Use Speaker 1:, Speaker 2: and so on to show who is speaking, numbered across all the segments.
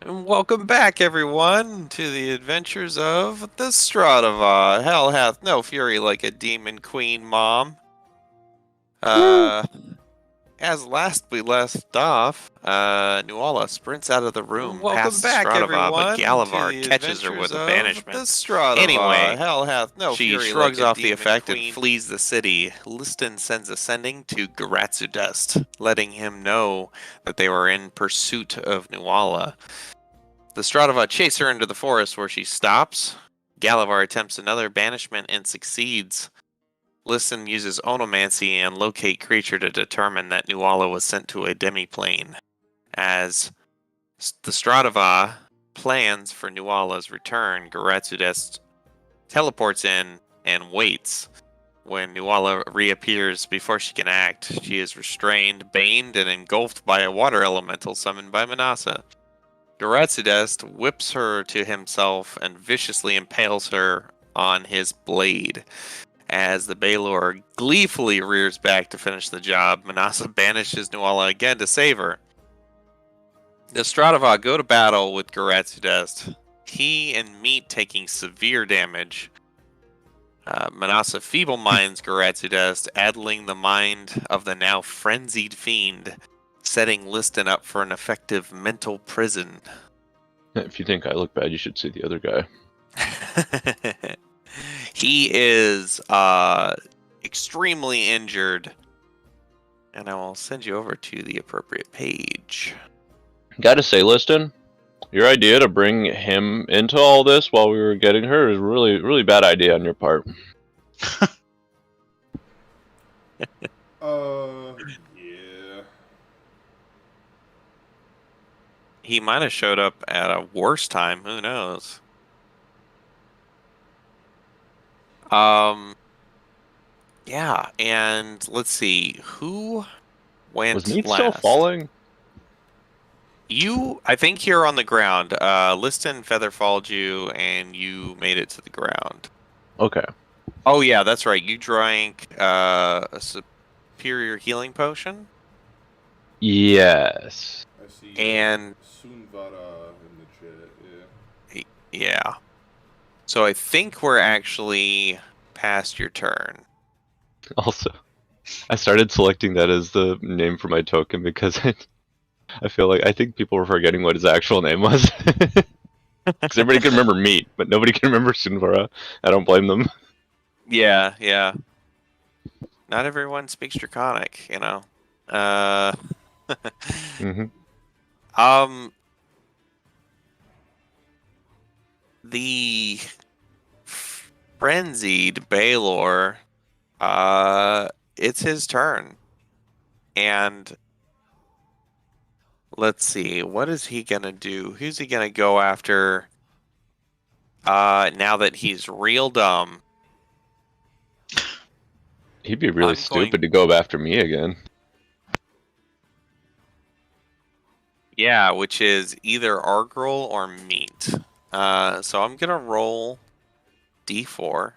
Speaker 1: And welcome back, everyone, to the adventures of the Stradivarius. Hell hath no fury like a demon queen, Mom.
Speaker 2: Woo!
Speaker 1: Uh, as last we left off, Nuala sprints out of the room
Speaker 3: Welcome
Speaker 1: past
Speaker 3: back,
Speaker 1: Stradiva, but
Speaker 3: everyone, to
Speaker 1: Galavar
Speaker 3: the
Speaker 1: catches her
Speaker 3: adventures
Speaker 1: with a
Speaker 3: of the
Speaker 1: banishment.
Speaker 3: Stradiva.
Speaker 1: Anyway,
Speaker 3: Hell hath no
Speaker 1: she
Speaker 3: fury like
Speaker 1: shrugs
Speaker 3: a
Speaker 1: off the
Speaker 3: demon
Speaker 1: effect and
Speaker 3: queen.
Speaker 1: flees the city. Liston sends a sending to Garatsudest, letting him know that they were in pursuit of Nuala. The Stradiva chase her into the forest where she stops. Galavar attempts another banishment and succeeds. Liston uses onomancy and locate creature to determine that Nuala was sent to a demiplane. As the Stradiva plans for Nuala's return, Garatsudest teleports in and waits. When Nuala reappears before she can act, she is restrained, baned, and engulfed by a water elemental summoned by Manasa. Garatsudest whips her to himself and viciously impales her on his blade. As the Baelor gleefully rears back to finish the job, Manasa banishes Nuala again to save her. The Stradiva go to battle with Garatsudest. He and Meat taking severe damage. Manasa feeble minds Garatsudest, addling the mind of the now frenzied fiend, setting Liston up for an effective mental prison.
Speaker 2: If you think I look bad, you should see the other guy.
Speaker 1: He is extremely injured, and I will send you over to the appropriate page.
Speaker 2: Gotta say, Liston, your idea to bring him into all this while we were getting her is really, really bad idea on your part.
Speaker 3: Yeah.
Speaker 1: He might have showed up at a worse time. Who knows? Yeah, and let's see who went
Speaker 2: Was Meat
Speaker 1: last.
Speaker 2: still falling?
Speaker 1: I think you're on the ground. Liston featherfalled you, and you made it to the ground.
Speaker 2: Okay.
Speaker 1: Oh yeah, that's right. You drank a superior healing potion.
Speaker 2: Yes.
Speaker 3: I see
Speaker 1: And
Speaker 3: Sunvara in the chat,
Speaker 1: yeah. So I think we're actually past your turn.
Speaker 2: Also, I started selecting that as the name for my token because I feel like I think people were forgetting what his actual name was. Because everybody can remember Meat, but nobody can remember Sunvara. I don't blame them.
Speaker 1: Yeah, yeah. Not everyone speaks Draconic, you know.
Speaker 2: hmm
Speaker 1: Um, the frenzied Baelor, it's his turn. And let's see, what is he gonna do? Who's he gonna go after? Now that he's real dumb.
Speaker 2: He'd be really
Speaker 1: I'm
Speaker 2: stupid
Speaker 1: going-
Speaker 2: to go after me again.
Speaker 1: Yeah, which is either Argrel or Meat. So I'm gonna roll D4.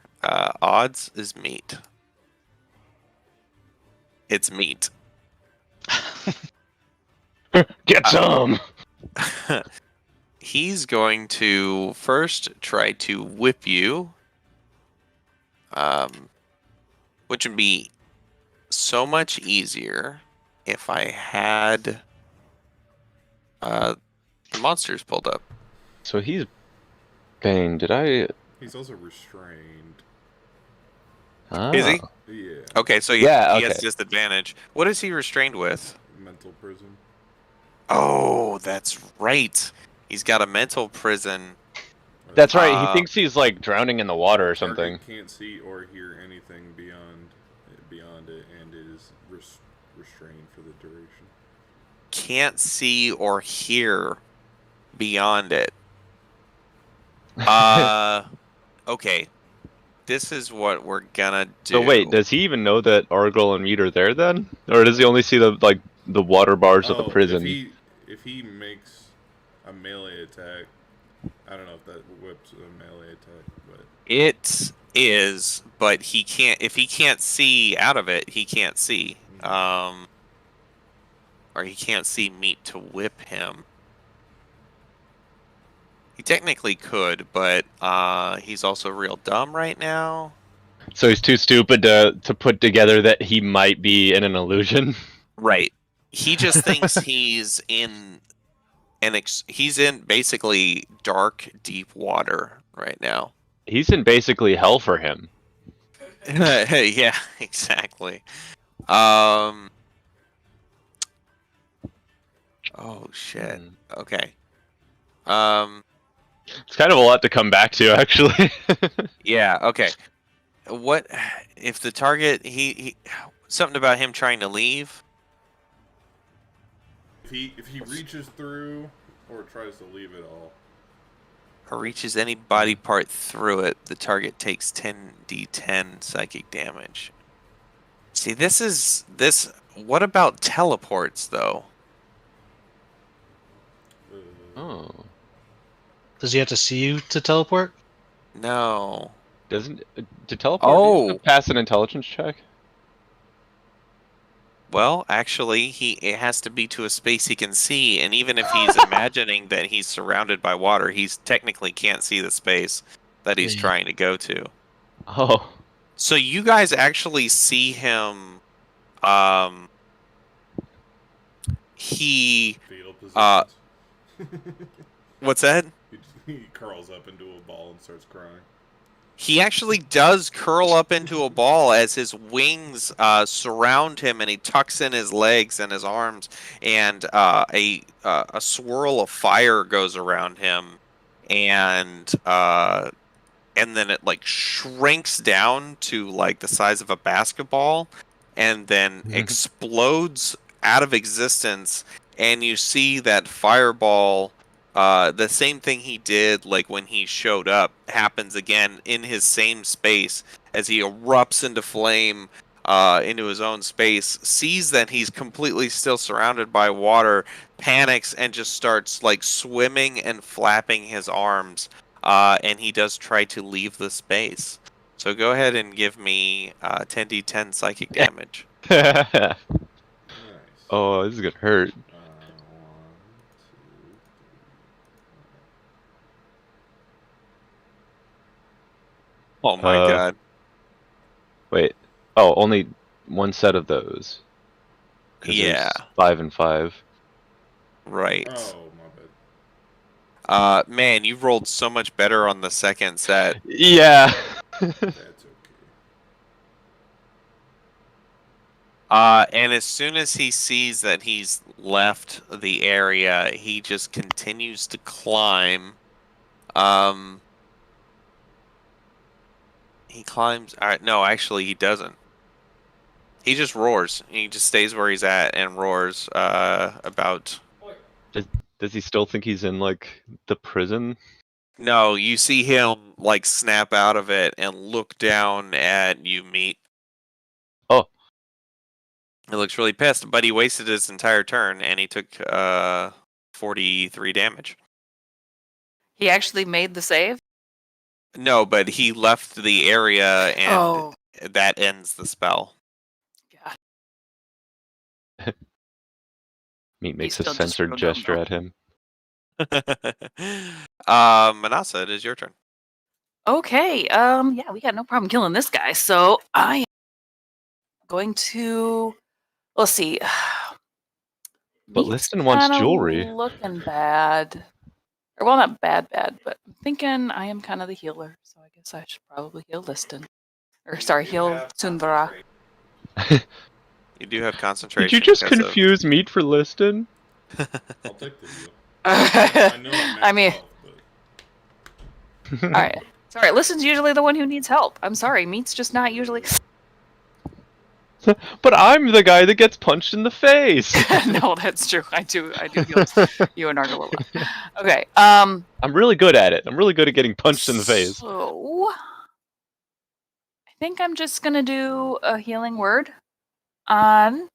Speaker 1: Odds is Meat. It's Meat.
Speaker 2: Get some!
Speaker 1: He's going to first try to whip you, which would be so much easier if I had the monsters pulled up.
Speaker 2: So he's Bane. Did I?
Speaker 3: He's also restrained.
Speaker 1: Is he?
Speaker 3: Yeah.
Speaker 1: Okay, so
Speaker 2: Yeah,
Speaker 1: he has
Speaker 2: okay.
Speaker 1: disadvantage. What is he restrained with?
Speaker 3: Mental prison.
Speaker 1: Oh, that's right. He's got a mental prison.
Speaker 2: That's right. He thinks he's like drowning in the water or
Speaker 3: Target
Speaker 2: something.
Speaker 3: can't see or hear anything beyond it, and is restrained for the duration.
Speaker 1: Can't see or hear beyond it. Okay. This is what we're gonna do.
Speaker 2: So wait, does he even know that Argyle and Meat are there then, or does he only see the water bars of the prison?
Speaker 3: If he makes a melee attack, I don't know if that whips a melee attack, but
Speaker 1: It is, but he can't. If he can't see out of it, he can't see. Or he can't see Meat to whip him. He technically could, but he's also real dumb right now.
Speaker 2: So he's too stupid to put together that he might be in an illusion.
Speaker 1: Right. He just thinks he's in he's in basically dark, deep water right now.
Speaker 2: He's in basically hell for him.
Speaker 1: Yeah, exactly. Oh shit.
Speaker 2: Hmm.
Speaker 1: Okay.
Speaker 2: It's kind of a lot to come back to, actually.
Speaker 1: Yeah, okay. What if the target he something about him trying to leave?
Speaker 3: If he reaches through or tries to leave it all.
Speaker 1: Or reaches any body part through it, the target takes 10d10 psychic damage. See, this. What about teleports, though?
Speaker 2: Oh,
Speaker 4: Does he have to see you to teleport?
Speaker 1: No.
Speaker 2: doesn't to teleport? Do you have to
Speaker 1: Oh,
Speaker 2: pass an intelligence check?
Speaker 1: well, actually, it has to be to a space he can see, and even if he's imagining that he's surrounded by water, he's technically can't see the space that he's
Speaker 4: Yeah.
Speaker 1: trying to go to.
Speaker 2: Oh,
Speaker 1: So you guys actually see him. He.
Speaker 3: Fetal
Speaker 1: Uh,
Speaker 3: positions.
Speaker 1: what's that?
Speaker 3: He curls up into a ball and starts crying.
Speaker 1: He actually does curl up into a ball as his wings surround him, and he tucks in his legs and his arms, and a swirl of fire goes around him, and then it like shrinks down to like the size of a basketball, and then explodes out of existence, and you see that fireball. The same thing he did, like when he showed up, happens again in his same space as he erupts into flame into his own space, sees that he's completely still surrounded by water, panics, and just starts like swimming and flapping his arms. And he does try to leave the space. So go ahead and give me 10d10 psychic damage.
Speaker 3: Nice.
Speaker 2: oh, this is gonna hurt.
Speaker 3: 1, 2, 3.
Speaker 1: Oh my god.
Speaker 2: Wait. Oh, only one set of those. 'Cause
Speaker 1: Yeah,
Speaker 2: there's 5 and 5.
Speaker 1: right.
Speaker 3: Oh, my bad.
Speaker 1: Man, you rolled so much better on the second set.
Speaker 2: Yeah.
Speaker 3: That's okay.
Speaker 1: And as soon as he sees that he's left the area, he just continues to climb. He climbs. No, actually, he doesn't. He just roars. He just stays where he's at and roars about.
Speaker 2: Does he still think he's in like the prison?
Speaker 1: No, you see him like snap out of it and look down at you, Meat.
Speaker 2: Oh.
Speaker 1: He looks really pissed, but he wasted his entire turn and he took 43 damage.
Speaker 5: He actually made the save?
Speaker 1: No, but he left the area and that ends the spell.
Speaker 5: God.
Speaker 2: Meat makes a
Speaker 5: still just
Speaker 2: censored
Speaker 5: real dumb,
Speaker 2: gesture
Speaker 5: though.
Speaker 2: at him.
Speaker 1: Manasa, it is your turn.
Speaker 5: Okay, yeah, we got no problem killing this guy. So I am going to, let's see.
Speaker 2: But
Speaker 5: Meat's
Speaker 2: Liston wants
Speaker 5: kinda
Speaker 2: jewelry.
Speaker 5: looking bad. Or, well, not bad, but I'm thinking I am kind of the healer, so I guess I should probably heal Liston. Or, sorry, heal Sunvara.
Speaker 1: You do have concentration.
Speaker 2: Did you just
Speaker 1: 'cause of-
Speaker 2: confuse Meat for Liston?
Speaker 3: I'll take the deal. I know I'm
Speaker 5: I mean,
Speaker 3: health, but...
Speaker 5: alright. Sorry, Liston's usually the one who needs help. I'm sorry, Meat's just not usually.
Speaker 2: But I'm the guy that gets punched in the face.
Speaker 5: No, that's true. I do heal you and Argalola. Okay,
Speaker 2: I'm really good at it. I'm really good at getting punched in the face.
Speaker 5: So, I think I'm just gonna do a healing word on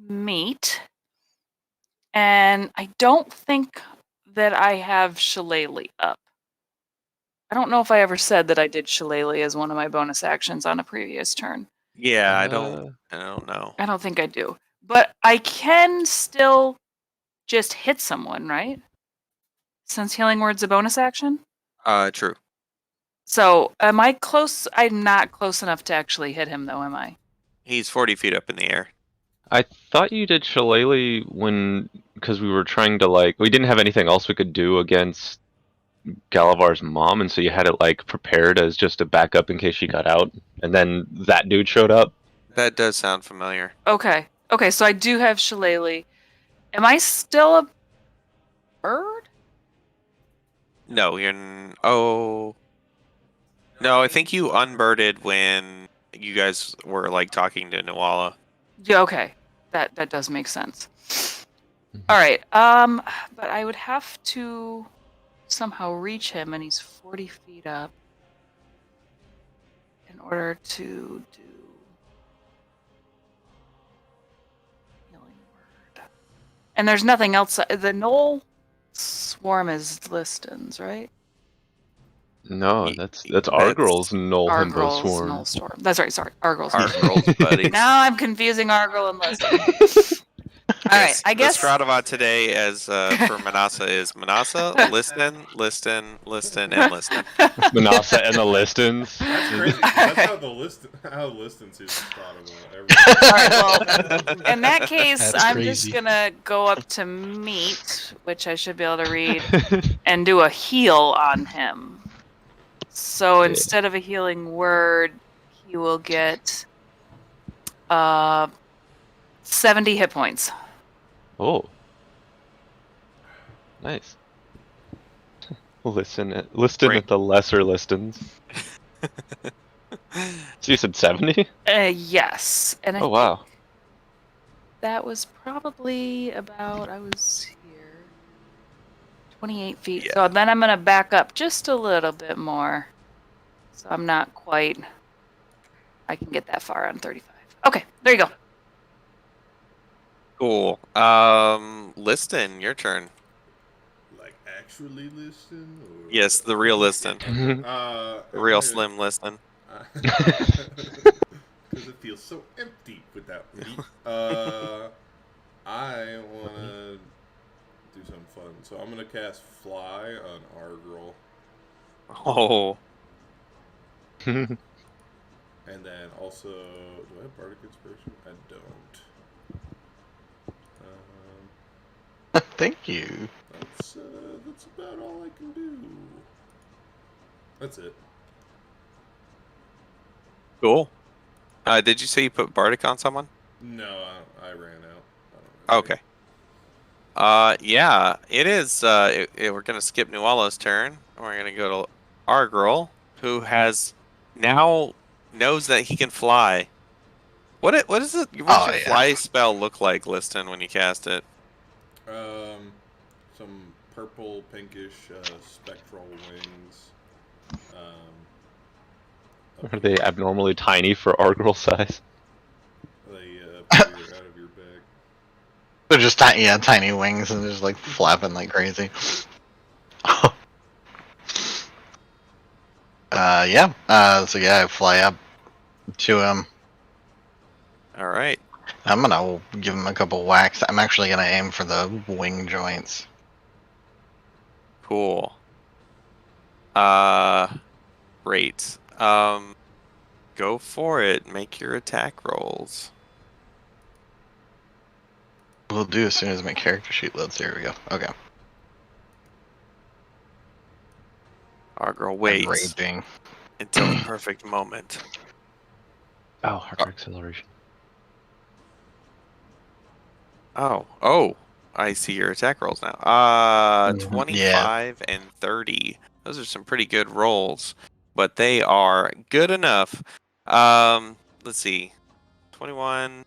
Speaker 5: Meat. And I don't think that I have Shillelagh up. I don't know if I ever said that I did Shillelagh as one of my bonus actions on a previous turn.
Speaker 1: Yeah, I don't know.
Speaker 5: I don't think I do. But I can still just hit someone, right? since healing word's a bonus action.
Speaker 1: True.
Speaker 5: So am I close? I'm not close enough to actually hit him, though, am I?
Speaker 1: He's 40 feet up in the air.
Speaker 2: I thought you did Shillelagh because we were trying to we didn't have anything else we could do against Galavar's mom, and so you had it prepared as just a backup in case she got out, and then that dude showed up.
Speaker 1: That does sound familiar.
Speaker 5: Okay. Okay, so I do have Shillelagh. Am I still a bird?
Speaker 1: No, oh. No, I think you unbirded when you guys were talking to Nuala.
Speaker 5: Yeah, okay. That does make sense. All right. But I would have to somehow reach him, and he's 40 feet up in order to do healing word. And there's nothing else. The Knoll swarm is Listons, right?
Speaker 2: No, that's Argrel's Knoll Himbo
Speaker 5: Argrel's
Speaker 2: Swarm.
Speaker 5: Knoll Storm. That's right. Sorry, Argrel's.
Speaker 1: Argrel's buddies.
Speaker 5: Now I'm confusing Argrel and Liston. All right, I guess
Speaker 1: the Stradavat today, as for Manasa, is Manasa, Liston, and Liston.
Speaker 2: Manasa and the Listons.
Speaker 3: That's crazy. That's how the Listons is Stradavat.
Speaker 5: All right, well, in that case,
Speaker 4: That's
Speaker 5: I'm
Speaker 4: crazy.
Speaker 5: just gonna go up to meet, which I should be able to read, and do a heal on him. So instead of a healing word, he will get 70 hit points.
Speaker 2: Oh. Nice. Liston at the lesser Listons. So you said 70?
Speaker 5: Yes. And I
Speaker 2: Oh, wow.
Speaker 5: think that was probably about, I was here, 28 feet.
Speaker 1: Yeah.
Speaker 5: So then I'm going to back up just a little bit more. So I'm not quite, I can get that far on 35. Okay, there you go.
Speaker 1: Cool. Liston, your turn.
Speaker 3: Like actually listen? Or...
Speaker 1: Yes, the real Liston.
Speaker 3: The
Speaker 1: The real slim Liston.
Speaker 3: Because it feels so empty without me. I want to do something fun. So I'm going to cast Fly on Argrel.
Speaker 1: Oh.
Speaker 3: And then also, do I have Bardic Inspiration? I don't.
Speaker 6: Thank you.
Speaker 3: That's about all I can do. That's it.
Speaker 1: Cool. Did you say you put Bardic on someone?
Speaker 3: No, I ran out.
Speaker 1: Okay. Yeah, it is. We're gonna skip Nuala's turn. We're gonna go to Argrel, who has now knows that he can fly. What is it? What's your fly spell look like, Liston, when you cast it?
Speaker 3: Some purple, pinkish, spectral wings.
Speaker 2: Are they abnormally tiny for Argrel size?
Speaker 3: They appear out of your bag.
Speaker 6: They're just tiny wings and just flapping like crazy. Yeah. So I fly up to him.
Speaker 1: All right.
Speaker 6: I'm gonna give him a couple whacks. I'm actually gonna aim for the wing joints.
Speaker 1: Cool. Great. Go for it. Make your attack rolls.
Speaker 6: We'll do as soon as my character sheet loads. There we go. Okay.
Speaker 1: Argrel waits
Speaker 6: Raging.
Speaker 1: until the perfect moment.
Speaker 2: Oh, Harper Acceleration.
Speaker 1: Oh, I see your attack rolls now. 25 and 30. Those are some pretty good rolls, but they are good enough. Let's see. 21.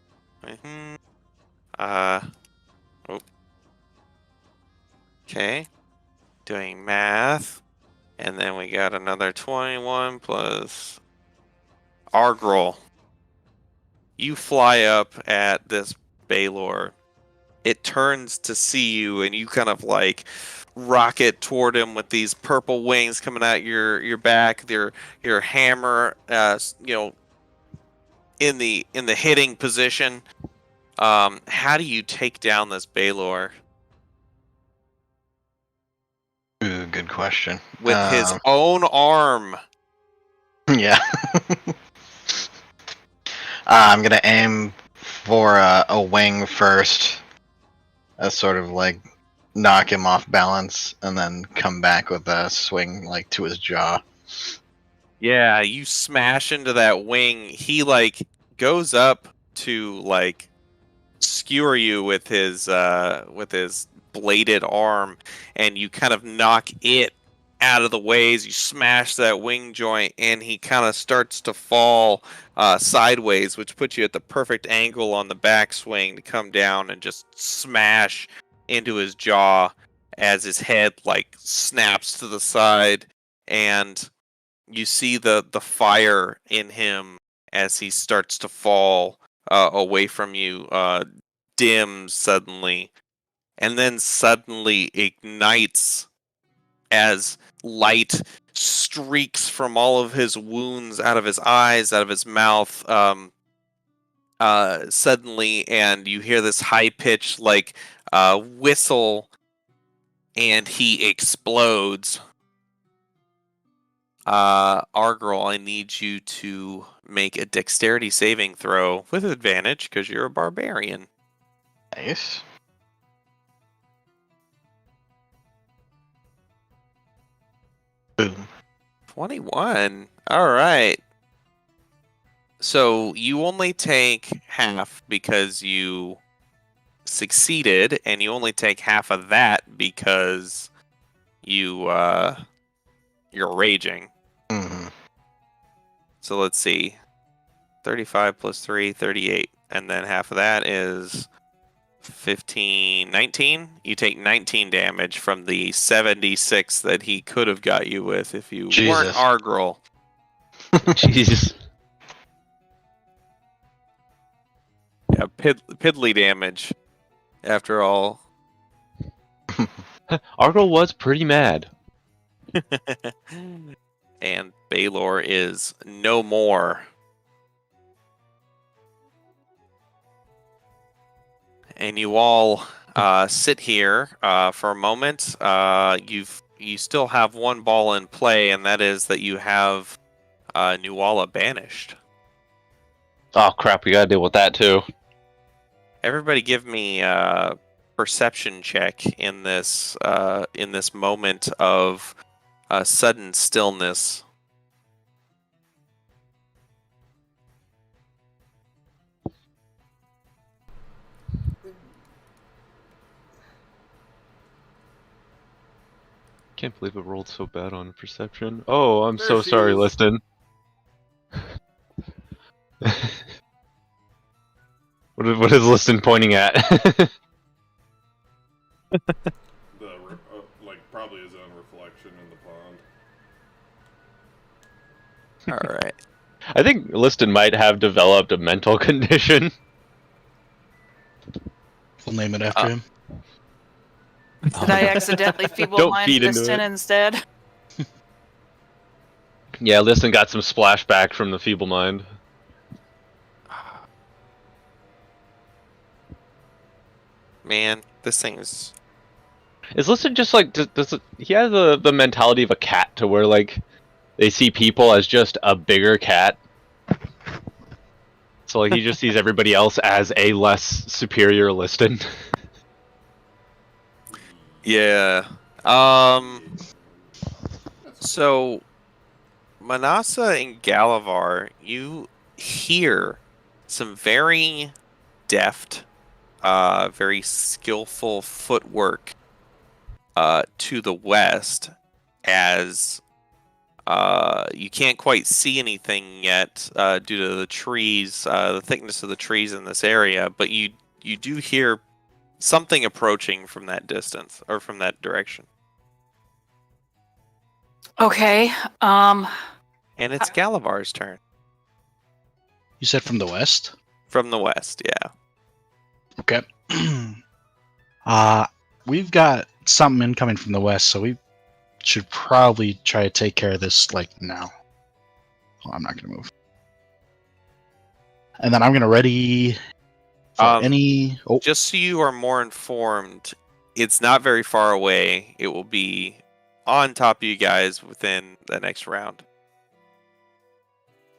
Speaker 1: Okay. Doing math. And then we got another 21 plus Argrel. You fly up at this Baylor. It turns to see you, and you kind of rocket toward him with these purple wings coming out your back. Your hammer, in the hitting position. How do you take down this Baylor?
Speaker 6: good question.
Speaker 1: with his own arm.
Speaker 6: Yeah. I'm gonna aim for a wing first, as sort of like knock him off balance, and then come back with a swing like to his jaw.
Speaker 1: Yeah, you smash into that wing. He like goes up to like skewer you with his bladed arm, and you kind of knock it out of the way as you smash that wing joint, and he kind of starts to fall sideways, which puts you at the perfect angle on the backswing to come down and just smash into his jaw as his head like snaps to the side, and you see the fire in him as he starts to fall away from you, dims suddenly, and then suddenly ignites as light streaks from all of his wounds out of his eyes, out of his mouth, suddenly, and you hear this high pitched like whistle, and he explodes. Argral, I need you to make a dexterity saving throw with advantage because you're a barbarian.
Speaker 6: Nice. Boom.
Speaker 1: 21. All right. So you only take half because you succeeded, and you only take half of that because you're raging.
Speaker 6: Hmm.
Speaker 1: So let's see. 35 plus 3, 38. And then half of that is 15, 19. You take 19 damage from the 76 that he could have got you with if you weren't
Speaker 6: Jesus.
Speaker 1: Argral.
Speaker 2: Jesus.
Speaker 1: Yeah, piddly damage. After all.
Speaker 2: Argyle was pretty mad.
Speaker 1: And Baylor is no more. And you all sit here for a moment. You still have one ball in play, and that is that you have Nuala banished.
Speaker 2: Oh crap, we gotta deal with that too.
Speaker 1: Everybody, give me a perception check in this moment of sudden stillness.
Speaker 2: Can't believe it rolled so bad on perception. Oh, I'm
Speaker 3: There
Speaker 2: so
Speaker 3: she
Speaker 2: sorry,
Speaker 3: is.
Speaker 2: Liston. What is Liston pointing at?
Speaker 3: Like probably his own reflection in the pond.
Speaker 1: All right.
Speaker 2: I think Liston might have developed a mental condition.
Speaker 4: We'll name it after him.
Speaker 5: Did I accidentally feeble
Speaker 2: Don't
Speaker 5: mind
Speaker 2: feed into
Speaker 5: Liston
Speaker 2: it.
Speaker 5: instead?
Speaker 2: Yeah, Liston got some splashback from the feeble mind.
Speaker 1: Man, this thing is...
Speaker 2: Is Liston just like he has the mentality of a cat to where like they see people as just a bigger cat. So like he just sees everybody else as a less superior Liston.
Speaker 1: Yeah. So, Manasa and Galavar, you hear some very deft, very skillful footwork to the west, as you can't quite see anything yet due to the trees, the thickness of the trees in this area, but you do hear something approaching from that distance, or from that direction.
Speaker 5: Okay.
Speaker 1: And it's Galavar's turn.
Speaker 4: You said from the west?
Speaker 1: From the west, yeah.
Speaker 4: Okay. We've got something incoming from the west, so we should probably try to take care of this like now. Oh, I'm not gonna move. And then I'm gonna ready for any. Oh,
Speaker 1: Just so you are more informed, it's not very far away. It will be on top of you guys within the next round.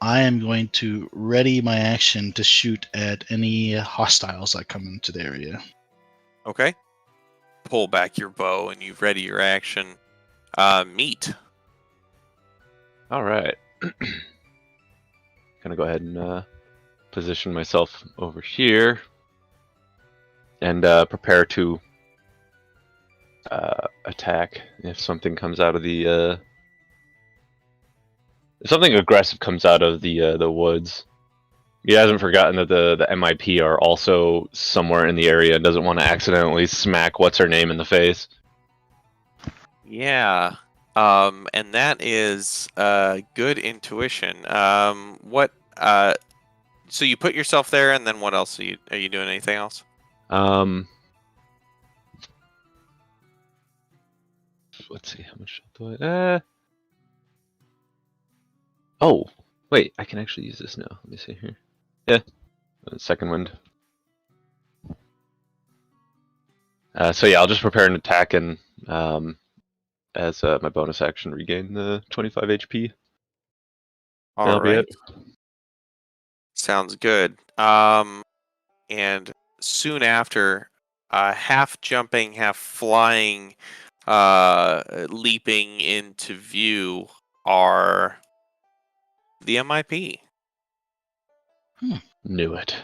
Speaker 4: I am going to ready my action to shoot at any hostiles that come into the area.
Speaker 1: Okay. Pull back your bow and you ready your action. Meat.
Speaker 2: All right. Gonna go ahead and position myself over here and prepare to attack if something comes out of the if something aggressive comes out of the woods. He hasn't forgotten that the MIP are also somewhere in the area and doesn't want to accidentally smack what's her name in the face.
Speaker 1: Yeah. And that is good intuition. So you put yourself there, and then what else? Are you doing anything else?
Speaker 2: Let's see, how much do I... Oh, wait, I can actually use this now. Let me see here. Yeah, second wind. So yeah, I'll just prepare an attack and as my bonus action regain the 25 HP.
Speaker 1: All
Speaker 2: That'll be
Speaker 1: right.
Speaker 2: it.
Speaker 1: Sounds good. And soon after, half jumping, half flying, leaping into view are the MIP.
Speaker 2: Knew it.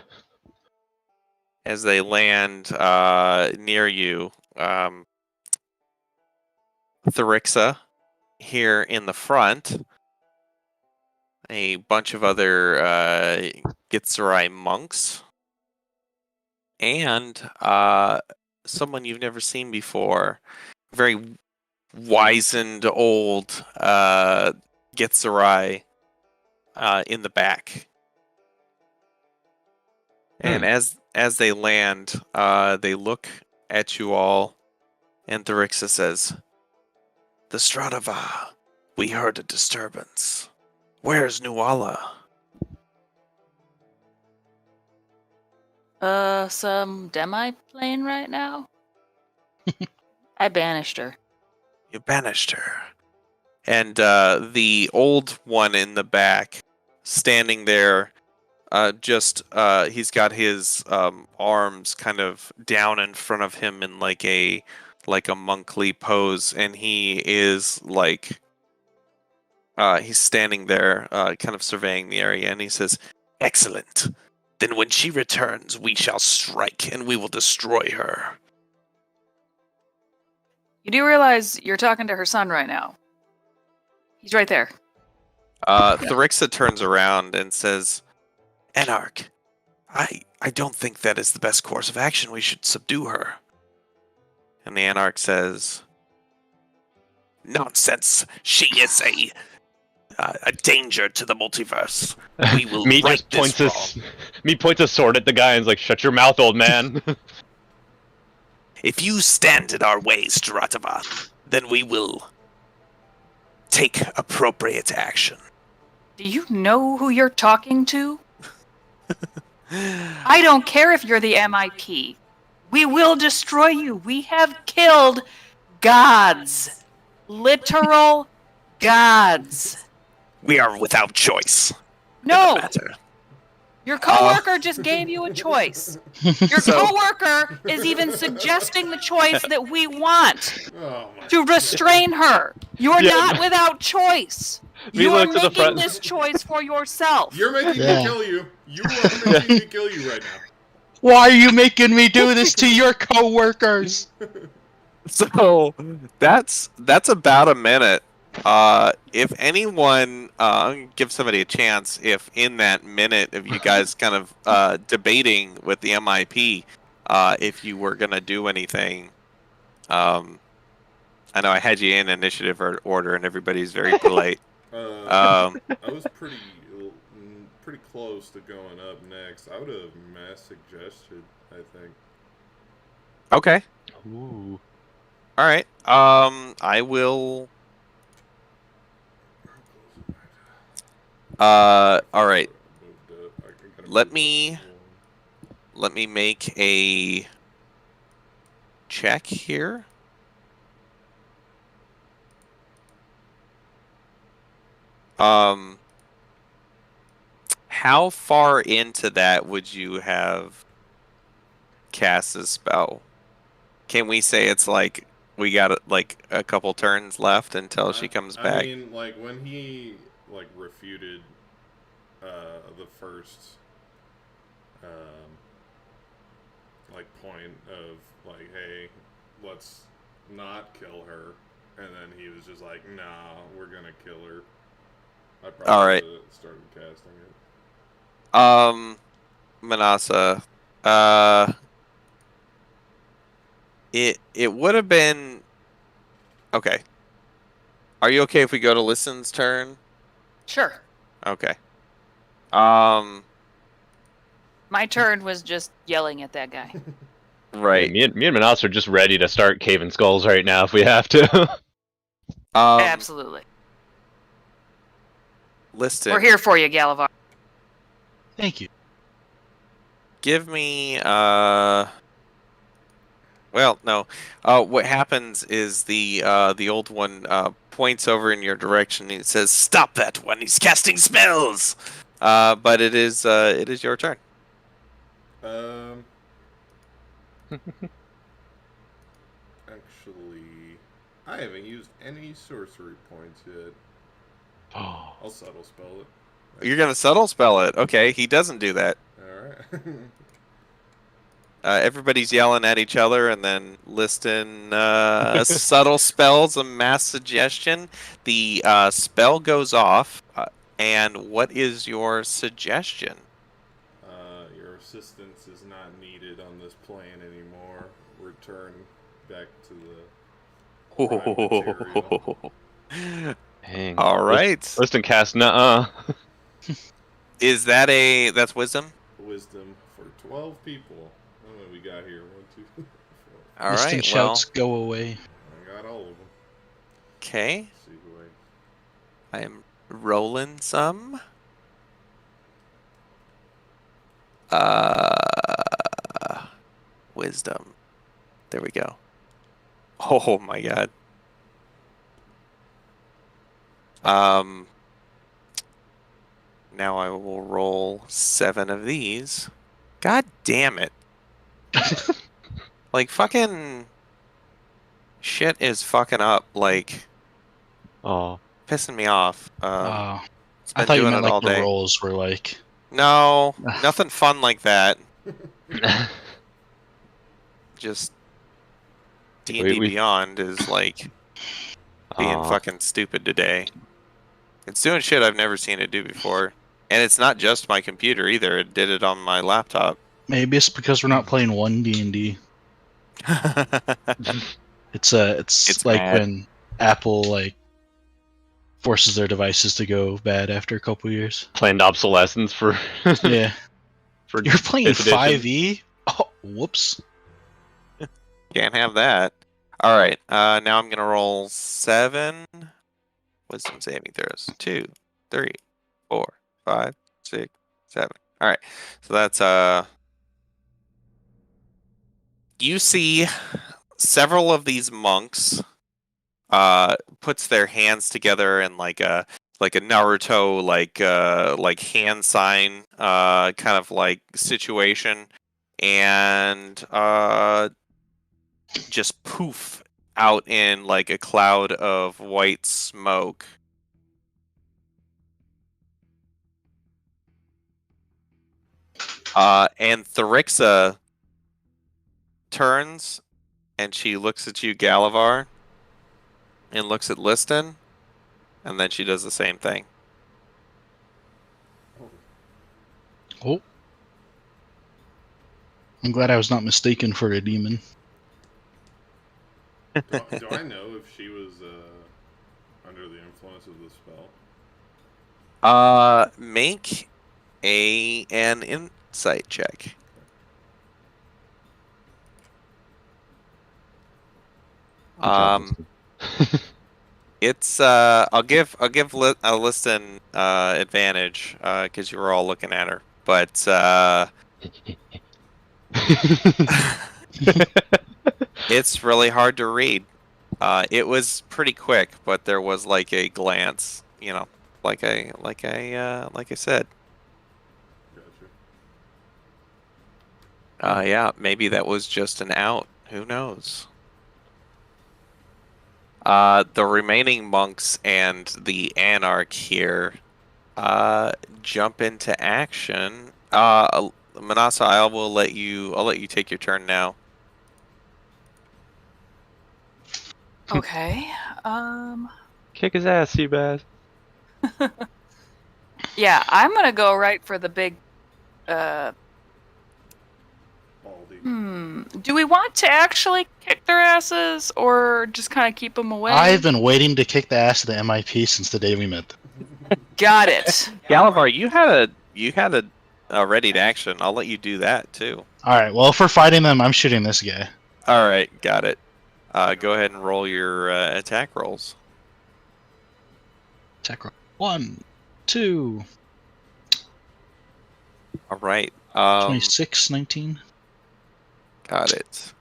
Speaker 1: As they land near you, Therixa here in the front, a bunch of other Gitzerai monks, and someone you've never seen before, very wizened old Gitzerai in the back. And as they land, they look at you all, and Therixa says, "The Stradava, we heard a disturbance. Where's Nuala?"
Speaker 5: Some demi plane right now? I banished her.
Speaker 1: You banished her. And the old one in the back, standing there, he's got his arms kind of down in front of him in like a monkly pose, and he is like he's standing there kind of surveying the area, and he says, "Excellent. Then when she returns, we shall strike, and we will destroy her."
Speaker 5: You do realize you're talking to her son right now. He's right there.
Speaker 1: Therixa turns around and says, "Anarch, I don't think that is the best course of action. We should subdue her." And the Anarch says, "Nonsense. She is a danger to the multiverse. We will
Speaker 2: Meat
Speaker 1: right
Speaker 2: just points
Speaker 1: this wrong.
Speaker 2: Meat points a sword at the guy and is like, "Shut your mouth, old man."
Speaker 1: If you stand in our way, Stratava, then we will take appropriate action."
Speaker 5: Do you know who you're talking to? I don't care if you're the MIP. We will destroy you. We have killed gods. Literal gods.
Speaker 1: We are without choice.
Speaker 5: No,
Speaker 1: Matter.
Speaker 5: your coworker just gave you a choice. Your
Speaker 1: So-
Speaker 5: coworker is even suggesting the choice that we want
Speaker 3: Oh my.
Speaker 5: to restrain her. You're
Speaker 2: Yeah.
Speaker 5: not without choice.
Speaker 2: We
Speaker 5: You are
Speaker 2: looked at the
Speaker 5: making
Speaker 2: front-
Speaker 5: this choice for yourself.
Speaker 3: You're making
Speaker 4: Yeah.
Speaker 3: me kill you. You are making me kill you right now.
Speaker 4: Why are you making me do this to your coworkers?
Speaker 1: So that's about a minute. If anyone, I'm gonna give somebody a chance. If in that minute of you guys kind of debating with the MIP, if you were gonna do anything, I know I had you in initiative order, and everybody's very polite.
Speaker 3: I was pretty close to going up next. I would have mass suggested, I think.
Speaker 1: Okay,
Speaker 2: Ooh.
Speaker 1: all right. I will. All right. Let me make a check here. How far into that would you have cast a spell? Can we say it's like we got like a couple turns left until she comes
Speaker 3: I
Speaker 1: back?
Speaker 3: mean, like when he like refuted the first like point of like, hey, let's not kill her, and then he was just like, nah, we're gonna kill her. I probably
Speaker 1: All right.
Speaker 3: started casting it.
Speaker 1: Manasa, it would have been okay. Are you okay if we go to Listen's turn?
Speaker 5: Sure.
Speaker 1: Okay.
Speaker 5: My turn was just yelling at that guy.
Speaker 1: Right.
Speaker 2: Yeah, me and Manas are just ready to start caving skulls right now if we have to.
Speaker 5: Absolutely.
Speaker 1: Liston.
Speaker 5: We're here for you, Galavar.
Speaker 4: Thank you.
Speaker 1: Give me well, no. What happens is the old one points over in your direction and it says, "Stop that one! He's casting spells." But it is your turn.
Speaker 3: Actually, I haven't used any sorcery points yet.
Speaker 2: Oh.
Speaker 3: I'll subtle spell it.
Speaker 1: You're gonna subtle spell it. Okay, he doesn't do that.
Speaker 3: Alright.
Speaker 1: Everybody's yelling at each other, and then Liston subtle spells a mass suggestion. The spell goes off, and what is your suggestion?
Speaker 3: Your assistance is not needed on this plane anymore. Return back to the prime material.
Speaker 2: Dang.
Speaker 1: All right.
Speaker 2: Liston cast nuh-uh.
Speaker 1: Is that that's wisdom?
Speaker 3: Wisdom for 12 people. How many we got here? 1, 2, 3, 4.
Speaker 1: All
Speaker 4: Liston
Speaker 1: right.
Speaker 4: shouts, "Go away!"
Speaker 3: I got all of them.
Speaker 1: Okay.
Speaker 3: Let's see who
Speaker 1: I am rolling some. Wisdom. There we go. Oh my god. Now I will roll 7 of these. God damn it. Like fucking shit is fucking up, like
Speaker 2: Oh.
Speaker 1: pissing me off.
Speaker 4: I
Speaker 1: been
Speaker 4: thought you
Speaker 1: doing
Speaker 4: meant
Speaker 1: it
Speaker 4: like
Speaker 1: all
Speaker 4: the
Speaker 1: day.
Speaker 4: rolls were like.
Speaker 1: No, nothing fun like that. Just D&D
Speaker 2: We-
Speaker 1: Beyond is like being fucking stupid today. It's doing shit I've never seen it do before. And it's not just my computer either. It did it on my laptop.
Speaker 4: Maybe it's because we're not playing one D&D. It's
Speaker 1: It's
Speaker 4: like
Speaker 1: mad.
Speaker 4: when Apple like forces their devices to go bad after a couple years.
Speaker 2: Planned obsolescence for
Speaker 4: Yeah,
Speaker 2: for
Speaker 4: you're playing
Speaker 2: 5th edition.
Speaker 4: 5e. Oh, whoops.
Speaker 1: Can't have that. All right. Now I'm gonna roll 7 wisdom saving throws. 2, 3, 4, 5, 6, 7. All right. So that's you see several of these monks puts their hands together in like a Naruto like hand sign kind of like situation, and just poof out in like a cloud of white smoke. And Therixa turns and she looks at you, Galavar, and looks at Liston, and then she does the same thing.
Speaker 4: Oh, I'm glad I was not mistaken for a demon.
Speaker 3: do I know if she was under the influence of the spell?
Speaker 1: Make an insight check. It's I'll give Liston advantage because you were all looking at her, but it's really hard to read. It was pretty quick, but there was like a glance, you know. like I said.
Speaker 3: Gotcha.
Speaker 1: Yeah, maybe that was just an out. Who knows? The remaining monks and the anarch here jump into action. Manasa, I'll let you take your turn now.
Speaker 5: Okay.
Speaker 2: Kick his ass, Seabass.
Speaker 5: Yeah, I'm gonna go right for the big.
Speaker 3: Baldy.
Speaker 5: Do we want to actually kick their asses or just kind of keep them away?
Speaker 4: I've been waiting to kick the ass of the MIP since the day we met them.
Speaker 5: Got it.
Speaker 1: Galavar, you had a ready to action. I'll let you do that too.
Speaker 4: All right. Well, if we're fighting them, I'm shooting this guy.
Speaker 1: All right, got it. Go ahead and roll your attack rolls.
Speaker 4: Attack roll. 1, 2,
Speaker 1: All right.
Speaker 4: 26, 19.
Speaker 1: Got it.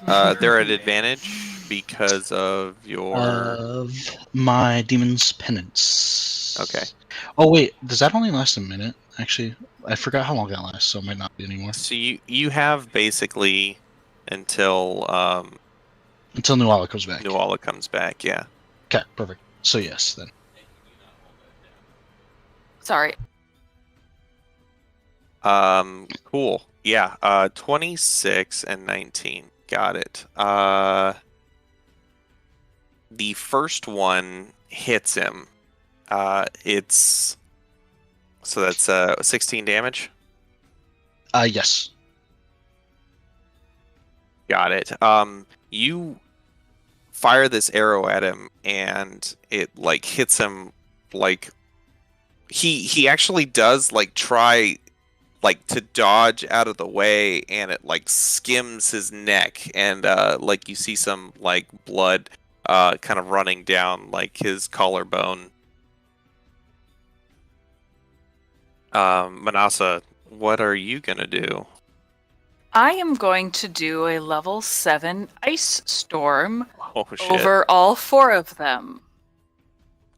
Speaker 1: They're at advantage because of your.
Speaker 4: Of my demon's penance.
Speaker 1: Okay.
Speaker 4: Oh wait, does that only last a minute? Actually, I forgot how long that lasts, so it might not be anymore.
Speaker 1: So you have basically until
Speaker 4: Until Nuala comes back.
Speaker 1: Nuala comes back. Yeah.
Speaker 4: Okay, perfect. So yes, then.
Speaker 5: Sorry.
Speaker 1: Cool. Yeah. 26 and 19. Got it. The first one hits him. It's so that's 16 damage.
Speaker 4: Yes.
Speaker 1: Got it. You fire this arrow at him, and it like hits him like he actually does like try like to dodge out of the way, and it like skims his neck, and like you see some like blood kind of running down like his collarbone. Manasa, what are you gonna do?
Speaker 5: I am going to do a level 7 ice storm
Speaker 1: Oh shit!
Speaker 5: over all 4 of them.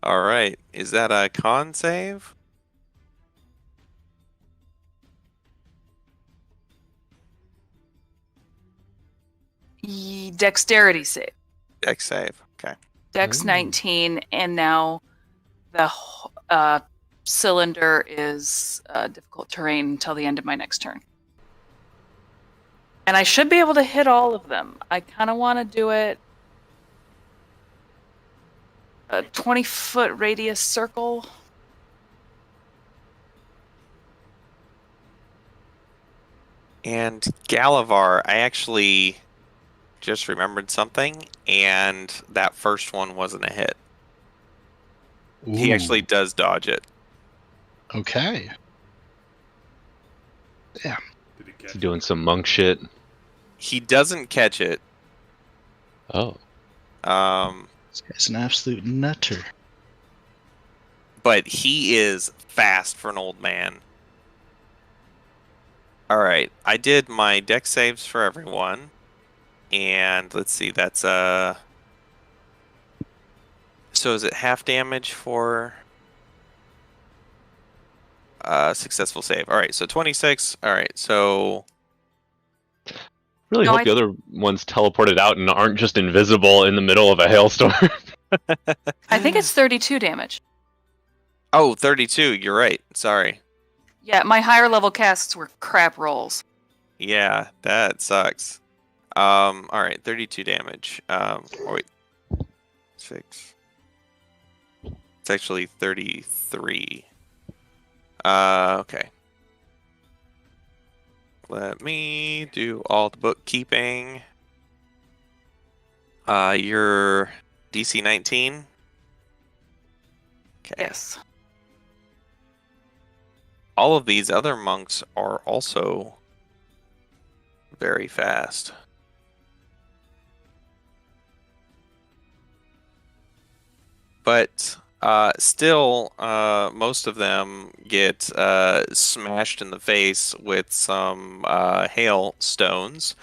Speaker 1: All right, is that a con save?
Speaker 5: Dexterity save.
Speaker 1: Dex save. Okay.
Speaker 5: Dex
Speaker 2: Ooh.
Speaker 5: 19, and now the cylinder is difficult terrain until the end of my next turn. And I should be able to hit all of them. I kind of want to do it a 20-foot radius circle.
Speaker 1: And Galavar, I actually just remembered something, and that first one wasn't a hit. He
Speaker 4: Ooh,
Speaker 1: actually does dodge it.
Speaker 4: Okay.
Speaker 3: Did he catch
Speaker 2: He's doing some monk shit.
Speaker 1: He doesn't catch it.
Speaker 2: Oh.
Speaker 4: This guy's an absolute nutter.
Speaker 1: But he is fast for an old man. All right, I did my deck saves for everyone, and let's see, that's so is it half damage for successful save? All right, so 26. All right, so
Speaker 2: Really
Speaker 5: No,
Speaker 2: hope
Speaker 5: I-
Speaker 2: the other ones teleported out and aren't just invisible in the middle of a hailstorm.
Speaker 5: I think it's 32 damage.
Speaker 1: oh, 32. You're right. Sorry.
Speaker 5: Yeah, my higher level casts were crap rolls.
Speaker 1: Yeah, that sucks. All right, 32 damage. Oh wait, 6. It's actually 33. Okay. Let me do all the bookkeeping. You're DC 19. Okay.
Speaker 5: Yes.
Speaker 1: All of these other monks are also very fast. But still, most of them get smashed in the face with some hail stones,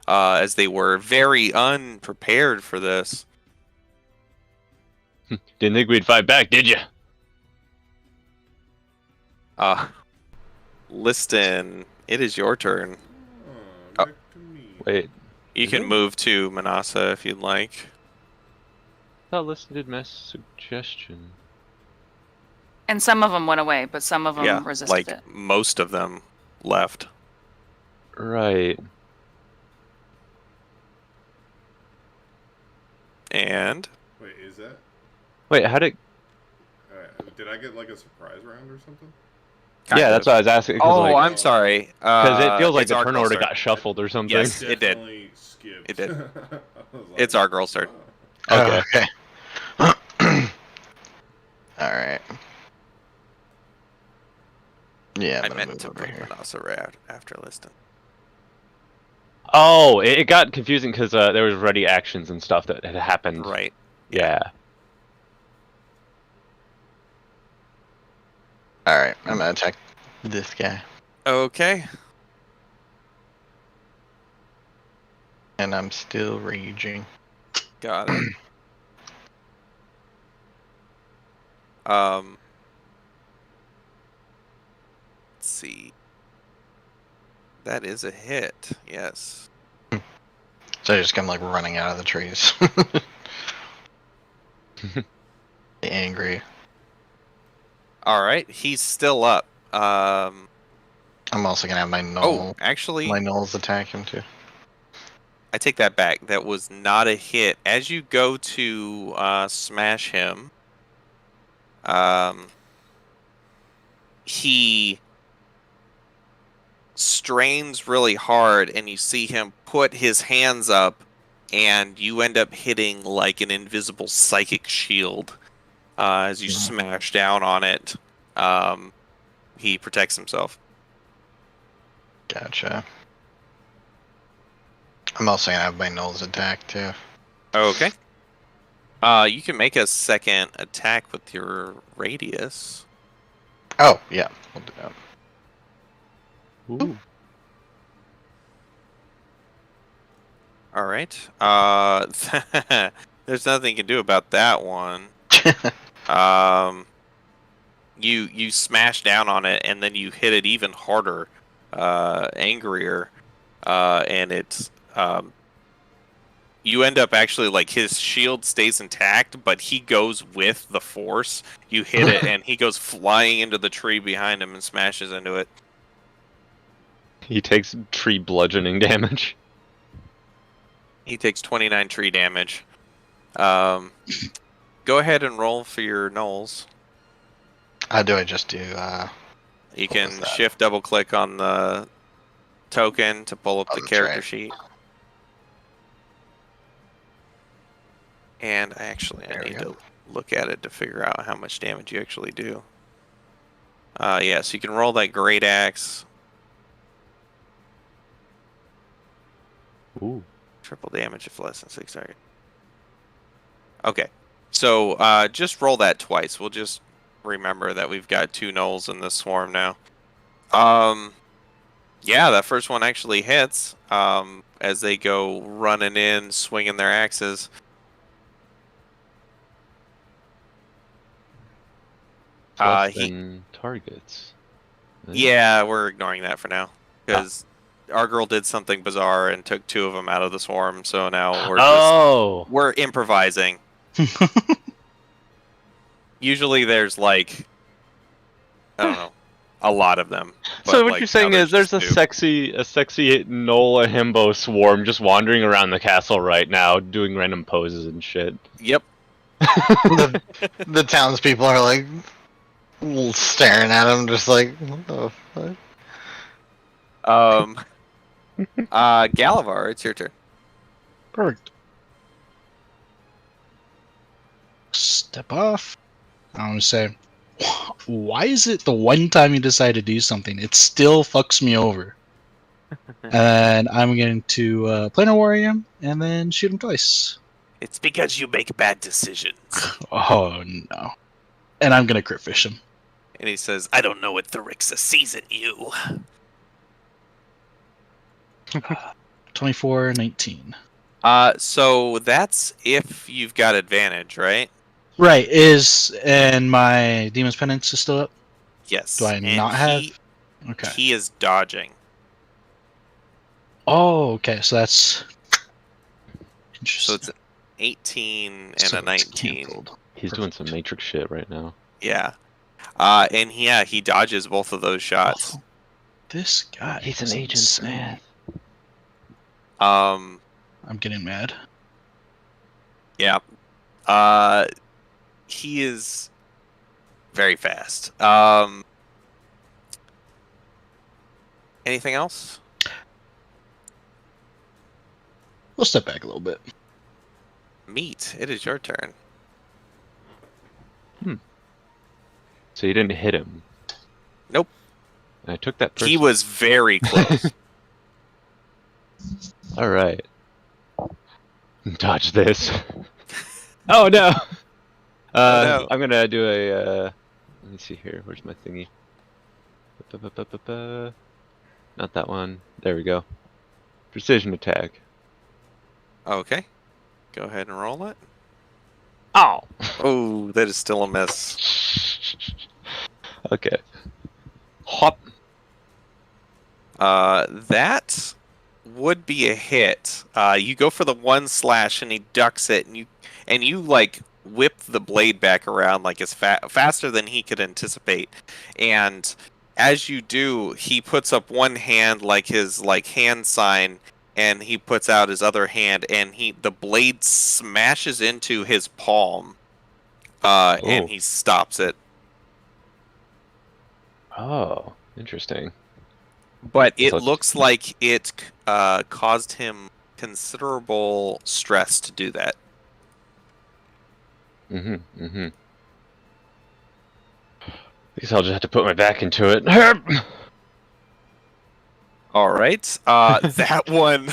Speaker 1: as they were very unprepared for this.
Speaker 2: Didn't think we'd fight back, did you?
Speaker 1: Liston, it is your turn. Oh.
Speaker 3: Back to me.
Speaker 2: Wait,
Speaker 1: You
Speaker 2: Is
Speaker 1: can
Speaker 2: it?
Speaker 1: move to Manasa if you'd like.
Speaker 2: I thought Listen did mass suggestion.
Speaker 5: And some of them went away, but some of them
Speaker 1: Yeah,
Speaker 5: resisted
Speaker 1: like
Speaker 5: it.
Speaker 1: most of them left.
Speaker 2: Right.
Speaker 1: And
Speaker 3: Wait, is that?
Speaker 2: Wait, how did?
Speaker 3: Did I get like a surprise round or something?
Speaker 1: kind
Speaker 2: Yeah, that's
Speaker 1: of.
Speaker 2: what I was asking.
Speaker 1: Oh,
Speaker 2: like,
Speaker 1: I'm sorry.
Speaker 2: because it feels like
Speaker 1: it's
Speaker 2: the
Speaker 1: our
Speaker 2: turn
Speaker 1: girl's
Speaker 2: order
Speaker 1: turn.
Speaker 2: got shuffled or something.
Speaker 1: Yes. It did.
Speaker 3: Definitely skipped.
Speaker 1: It did.
Speaker 3: I was like,
Speaker 1: It's our girl's turn.
Speaker 3: oh.
Speaker 2: Okay.
Speaker 6: Okay. All right. Yeah,
Speaker 1: I
Speaker 6: I'm gonna
Speaker 1: meant
Speaker 6: move
Speaker 1: to
Speaker 6: over
Speaker 1: put
Speaker 6: here.
Speaker 1: Manasa right after Liston.
Speaker 2: Oh, it got confusing because there was ready actions and stuff that had happened.
Speaker 1: Right.
Speaker 2: Yeah.
Speaker 6: All right, I'm gonna attack this guy,
Speaker 1: Okay.
Speaker 6: and I'm still raging.
Speaker 1: Got it. Let's see. That is a hit. Yes.
Speaker 6: So I just come like running out of the trees. Angry.
Speaker 1: All right. He's still up.
Speaker 6: I'm also gonna have my
Speaker 1: Oh, actually,
Speaker 6: gnolls attack him too.
Speaker 1: I take that back. That was not a hit. As you go to smash him, he strains really hard, and you see him put his hands up, and you end up hitting like an invisible psychic shield as you smash down on it. He protects himself.
Speaker 6: Gotcha. I'm also gonna have my gnolls attack too.
Speaker 1: Okay. You can make a second attack with your radius.
Speaker 6: Oh yeah, we'll do that.
Speaker 2: Ooh.
Speaker 1: All right. There's nothing you can do about that one. You smash down on it, and then you hit it even harder, angrier, and it's you end up actually like his shield stays intact, but he goes with the force. You hit it, and he goes flying into the tree behind him and smashes into it.
Speaker 2: He takes tree bludgeoning damage.
Speaker 1: He takes 29 tree damage. Go ahead and roll for your gnolls.
Speaker 6: How do I just do?
Speaker 1: You
Speaker 6: What
Speaker 1: can
Speaker 6: was that?
Speaker 1: shift double click on the token to pull up
Speaker 6: Oh,
Speaker 1: the
Speaker 6: that's
Speaker 1: character
Speaker 6: right.
Speaker 1: sheet. And I
Speaker 6: There we
Speaker 1: need
Speaker 6: go.
Speaker 1: to look at it to figure out how much damage you actually do. Yeah, so you can roll that great axe.
Speaker 2: Ooh.
Speaker 1: Triple damage if less than 6 target. Okay, so just roll that twice. We'll just remember that we've got 2 gnolls in this swarm now. Yeah, that first one actually hits as they go running in, swinging their axes.
Speaker 2: Plus
Speaker 1: He-
Speaker 2: than targets.
Speaker 1: Yeah, we're ignoring that for now because our girl did something bizarre and took 2 of them out of the swarm. So now we're improvising. Usually there's like I don't know, a lot of them.
Speaker 2: So
Speaker 1: but,
Speaker 2: what
Speaker 1: like,
Speaker 2: you're saying
Speaker 1: now
Speaker 2: is there's a
Speaker 1: just 2.
Speaker 2: sexy Nola himbo swarm just wandering around the castle right now, doing random poses and shit.
Speaker 1: Yep.
Speaker 6: The townspeople are like staring at him, just like, what the fuck?
Speaker 1: Galavar, it's your turn.
Speaker 4: Perfect. Step off. I'm gonna say, why is it the one time you decide to do something, it still fucks me over? And I'm going to planar warrior him and then shoot him twice.
Speaker 1: It's because you make bad decisions.
Speaker 4: Oh no! And I'm gonna crit fish him.
Speaker 1: And he says, I don't know what Therixa sees in you.
Speaker 4: 24, 19.
Speaker 1: So that's if you've got advantage, right?
Speaker 4: Right, and my Demon's Penance is still up?
Speaker 1: Yes.
Speaker 4: Do I
Speaker 1: and
Speaker 4: not have? Okay.
Speaker 1: He is dodging.
Speaker 4: Oh, okay, so that's
Speaker 1: So
Speaker 4: interesting.
Speaker 1: it's an 18 and
Speaker 4: So
Speaker 1: a
Speaker 4: it's
Speaker 1: 19.
Speaker 4: canceled.
Speaker 2: He's doing some
Speaker 4: Perfect.
Speaker 2: Matrix shit right now.
Speaker 1: Yeah. And he dodges both of those shots.
Speaker 4: Oh, this guy
Speaker 2: He's
Speaker 4: is
Speaker 2: an Agent
Speaker 4: insane.
Speaker 2: Smith.
Speaker 1: Um,
Speaker 4: I'm getting mad.
Speaker 1: yeah. He is very fast. Anything else?
Speaker 4: We'll step back a little bit.
Speaker 1: Meat, it is your turn.
Speaker 2: So you didn't hit him.
Speaker 1: Nope.
Speaker 2: And I took that person.
Speaker 1: He was very close.
Speaker 2: All right. Dodge this. Oh no.
Speaker 1: no.
Speaker 2: I'm gonna do a. Let me see here. Where's my thingy? Ba-ba-ba-ba-ba. Not that one. There we go. Precision attack.
Speaker 1: Okay. Go ahead and roll it.
Speaker 2: Oh.
Speaker 1: Oh, that is still a miss.
Speaker 2: Okay. Hop.
Speaker 1: That would be a hit. You go for the one slash, and he ducks it, and you like whip the blade back around like it's faster than he could anticipate. And as you do, he puts up one hand like his hand sign, and he puts out his other hand, and the blade smashes into his palm, and he stops it.
Speaker 2: Oh, interesting.
Speaker 1: But it
Speaker 2: So-
Speaker 1: looks like it caused him considerable stress to do that.
Speaker 2: I guess I'll just have to put my back into it.
Speaker 1: All right, that one.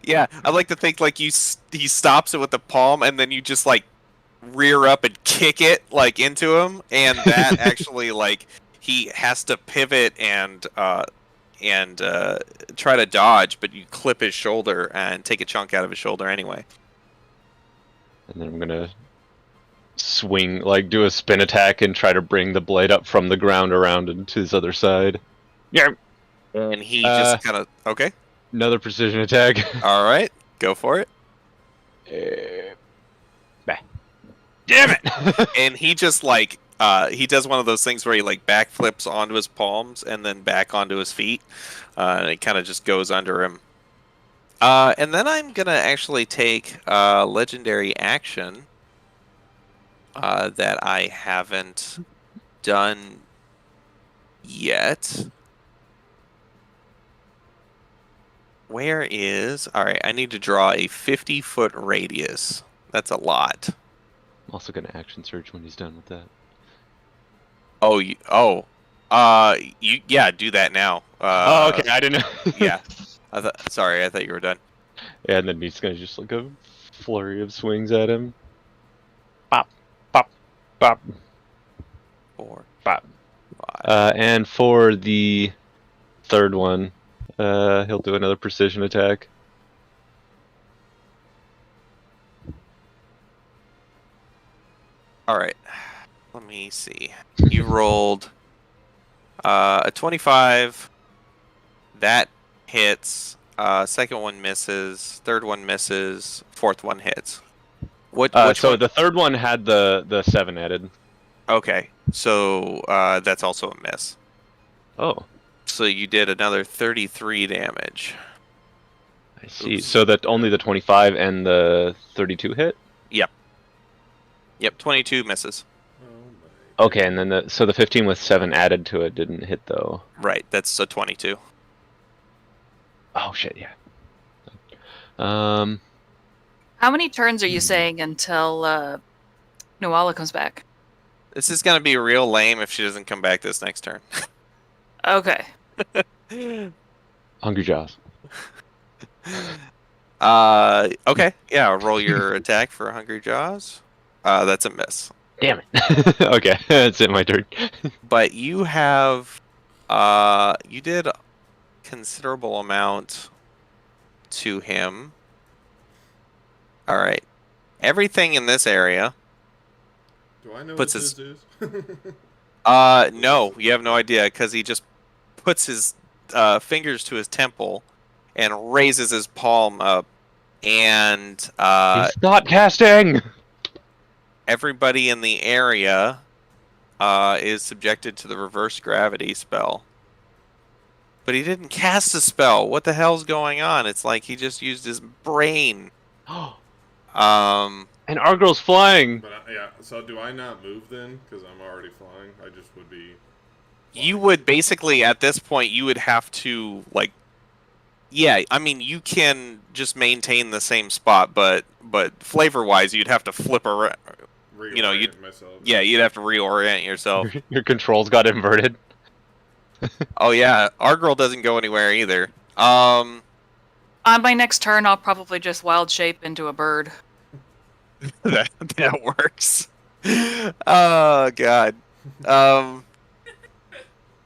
Speaker 1: Yeah, I like to think like he stops it with the palm, and then you just like rear up and kick it like into him, and that actually like he has to pivot and try to dodge, but you clip his shoulder and take a chunk out of his shoulder anyway.
Speaker 2: And then I'm gonna swing, like do a spin attack and try to bring the blade up from the ground around into his other side. Yeah.
Speaker 1: And he just kind of okay.
Speaker 2: Another precision attack.
Speaker 1: All right, go for it.
Speaker 2: Damn it!
Speaker 1: And he just like he does one of those things where he like backflips onto his palms and then back onto his feet, and it kind of just goes under him. And then I'm gonna actually take legendary action that I haven't done yet. Where is... Alright, I need to draw a 50-foot radius. That's a lot.
Speaker 2: I'm also gonna action surge when he's done with that.
Speaker 1: Oh, yeah, do that now.
Speaker 2: Oh, okay, I didn't know.
Speaker 1: Yeah. Sorry, I thought you were done.
Speaker 2: Yeah, and then he's gonna just like a flurry of swings at him. Bop, bop, bop,
Speaker 1: 4,
Speaker 2: bop.
Speaker 1: 5.
Speaker 2: And for the third one, he'll do another precision attack.
Speaker 1: Alright. Let me see. You rolled a 25. That hits. Second one misses. Third one misses. Fourth one hits. Which
Speaker 2: So
Speaker 1: one?
Speaker 2: the third one had the 7 added.
Speaker 1: Okay. So that's also a miss.
Speaker 2: Oh,
Speaker 1: So you did another 33 damage.
Speaker 2: I see.
Speaker 1: Oops.
Speaker 2: So that only the 25 and the 32 hit?
Speaker 1: Yep, 22 misses.
Speaker 3: Oh my.
Speaker 2: Okay, and then so the 15 with 7 added to it didn't hit though.
Speaker 1: Right, that's a 22.
Speaker 2: Oh shit, yeah.
Speaker 5: How many turns are you saying until Nuala comes back?
Speaker 1: This is gonna be real lame if she doesn't come back this next turn.
Speaker 5: Okay.
Speaker 2: Hungry Jaws.
Speaker 1: Okay, yeah, roll your attack for Hungry Jaws. That's a miss.
Speaker 2: Damn it. Okay, that's it, my turn.
Speaker 1: But you have, you did considerable amount to him. All right, everything in this area
Speaker 3: Do I know
Speaker 1: puts
Speaker 3: what
Speaker 1: his
Speaker 3: this is?
Speaker 1: no, you have no idea because he just puts his fingers to his temple and raises his palm up, and
Speaker 2: He's not casting.
Speaker 1: everybody in the area is subjected to the reverse gravity spell. But he didn't cast a spell. What the hell's going on? It's like he just used his brain. Um,
Speaker 2: And our girl's flying.
Speaker 3: But yeah, so do I not move then? Because I'm already flying. I just would be.
Speaker 1: you
Speaker 3: flying.
Speaker 1: would basically at this point you would have to like, yeah. I mean, you can just maintain the same spot, but flavor wise, you'd have to flip around. You know,
Speaker 3: Reorient myself.
Speaker 1: you'd have to reorient yourself.
Speaker 2: Your controls got inverted.
Speaker 1: Oh yeah, our girl doesn't go anywhere either.
Speaker 5: On my next turn, I'll probably just wild shape into a bird.
Speaker 1: that works. Oh god. Yeah,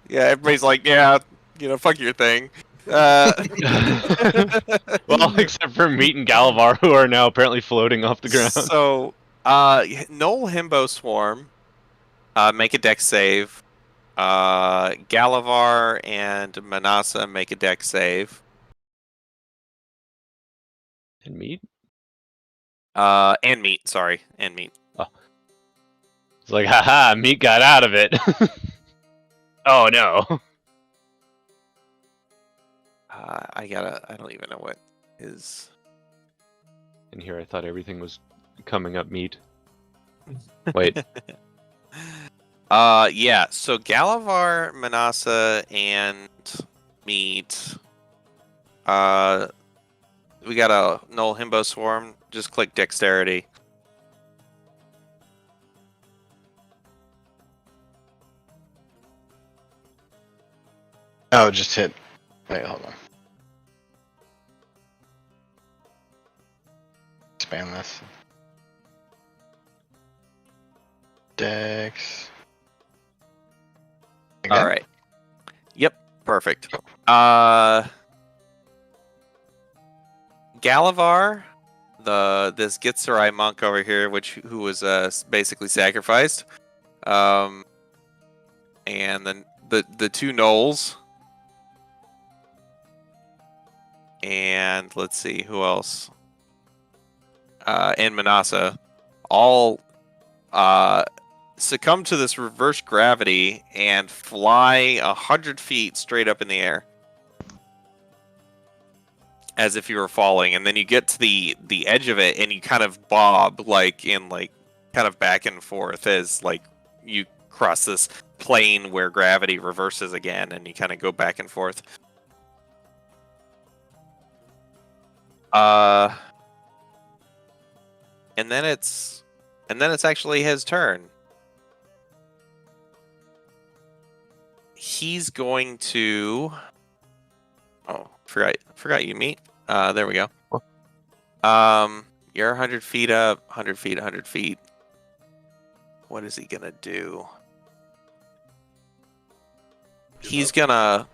Speaker 1: everybody's like, yeah, fuck your thing.
Speaker 2: Well, except for Meat and Galavar, who are now apparently floating off the ground.
Speaker 1: So, Noel Himbo Swarm, make a dex save. Galavar and Manasa make a dex save.
Speaker 2: And Meat?
Speaker 1: And Meat, sorry, and Meat.
Speaker 2: It's like, haha, Meat got out of it. Oh no.
Speaker 1: I don't even know what is.
Speaker 2: And here I thought everything was coming up Meat. Wait.
Speaker 1: Yeah, so Galavar, Manasa, and Meat. We got a Null Himbo Swarm. Just click Dexterity.
Speaker 6: Oh, just hit. Wait, hold on. Expand this. Dex. Like
Speaker 1: All
Speaker 6: that?
Speaker 1: right. Yep, perfect. Galavar, this Gitsurai monk over here, who was basically sacrificed, and then the two gnolls, and let's see who else, and Manasa, all succumb to this reverse gravity and fly 100 feet straight up in the air, as if you were falling, and then you get to the edge of it and you kind of bob kind of back and forth as like you cross this plane where gravity reverses again, and you kind of go back and forth. And then it's actually his turn. He's going to. Oh, forgot you, Meat. There we go. You're 100 feet up, 100 feet, 100 feet. What is he gonna do? He's gonna.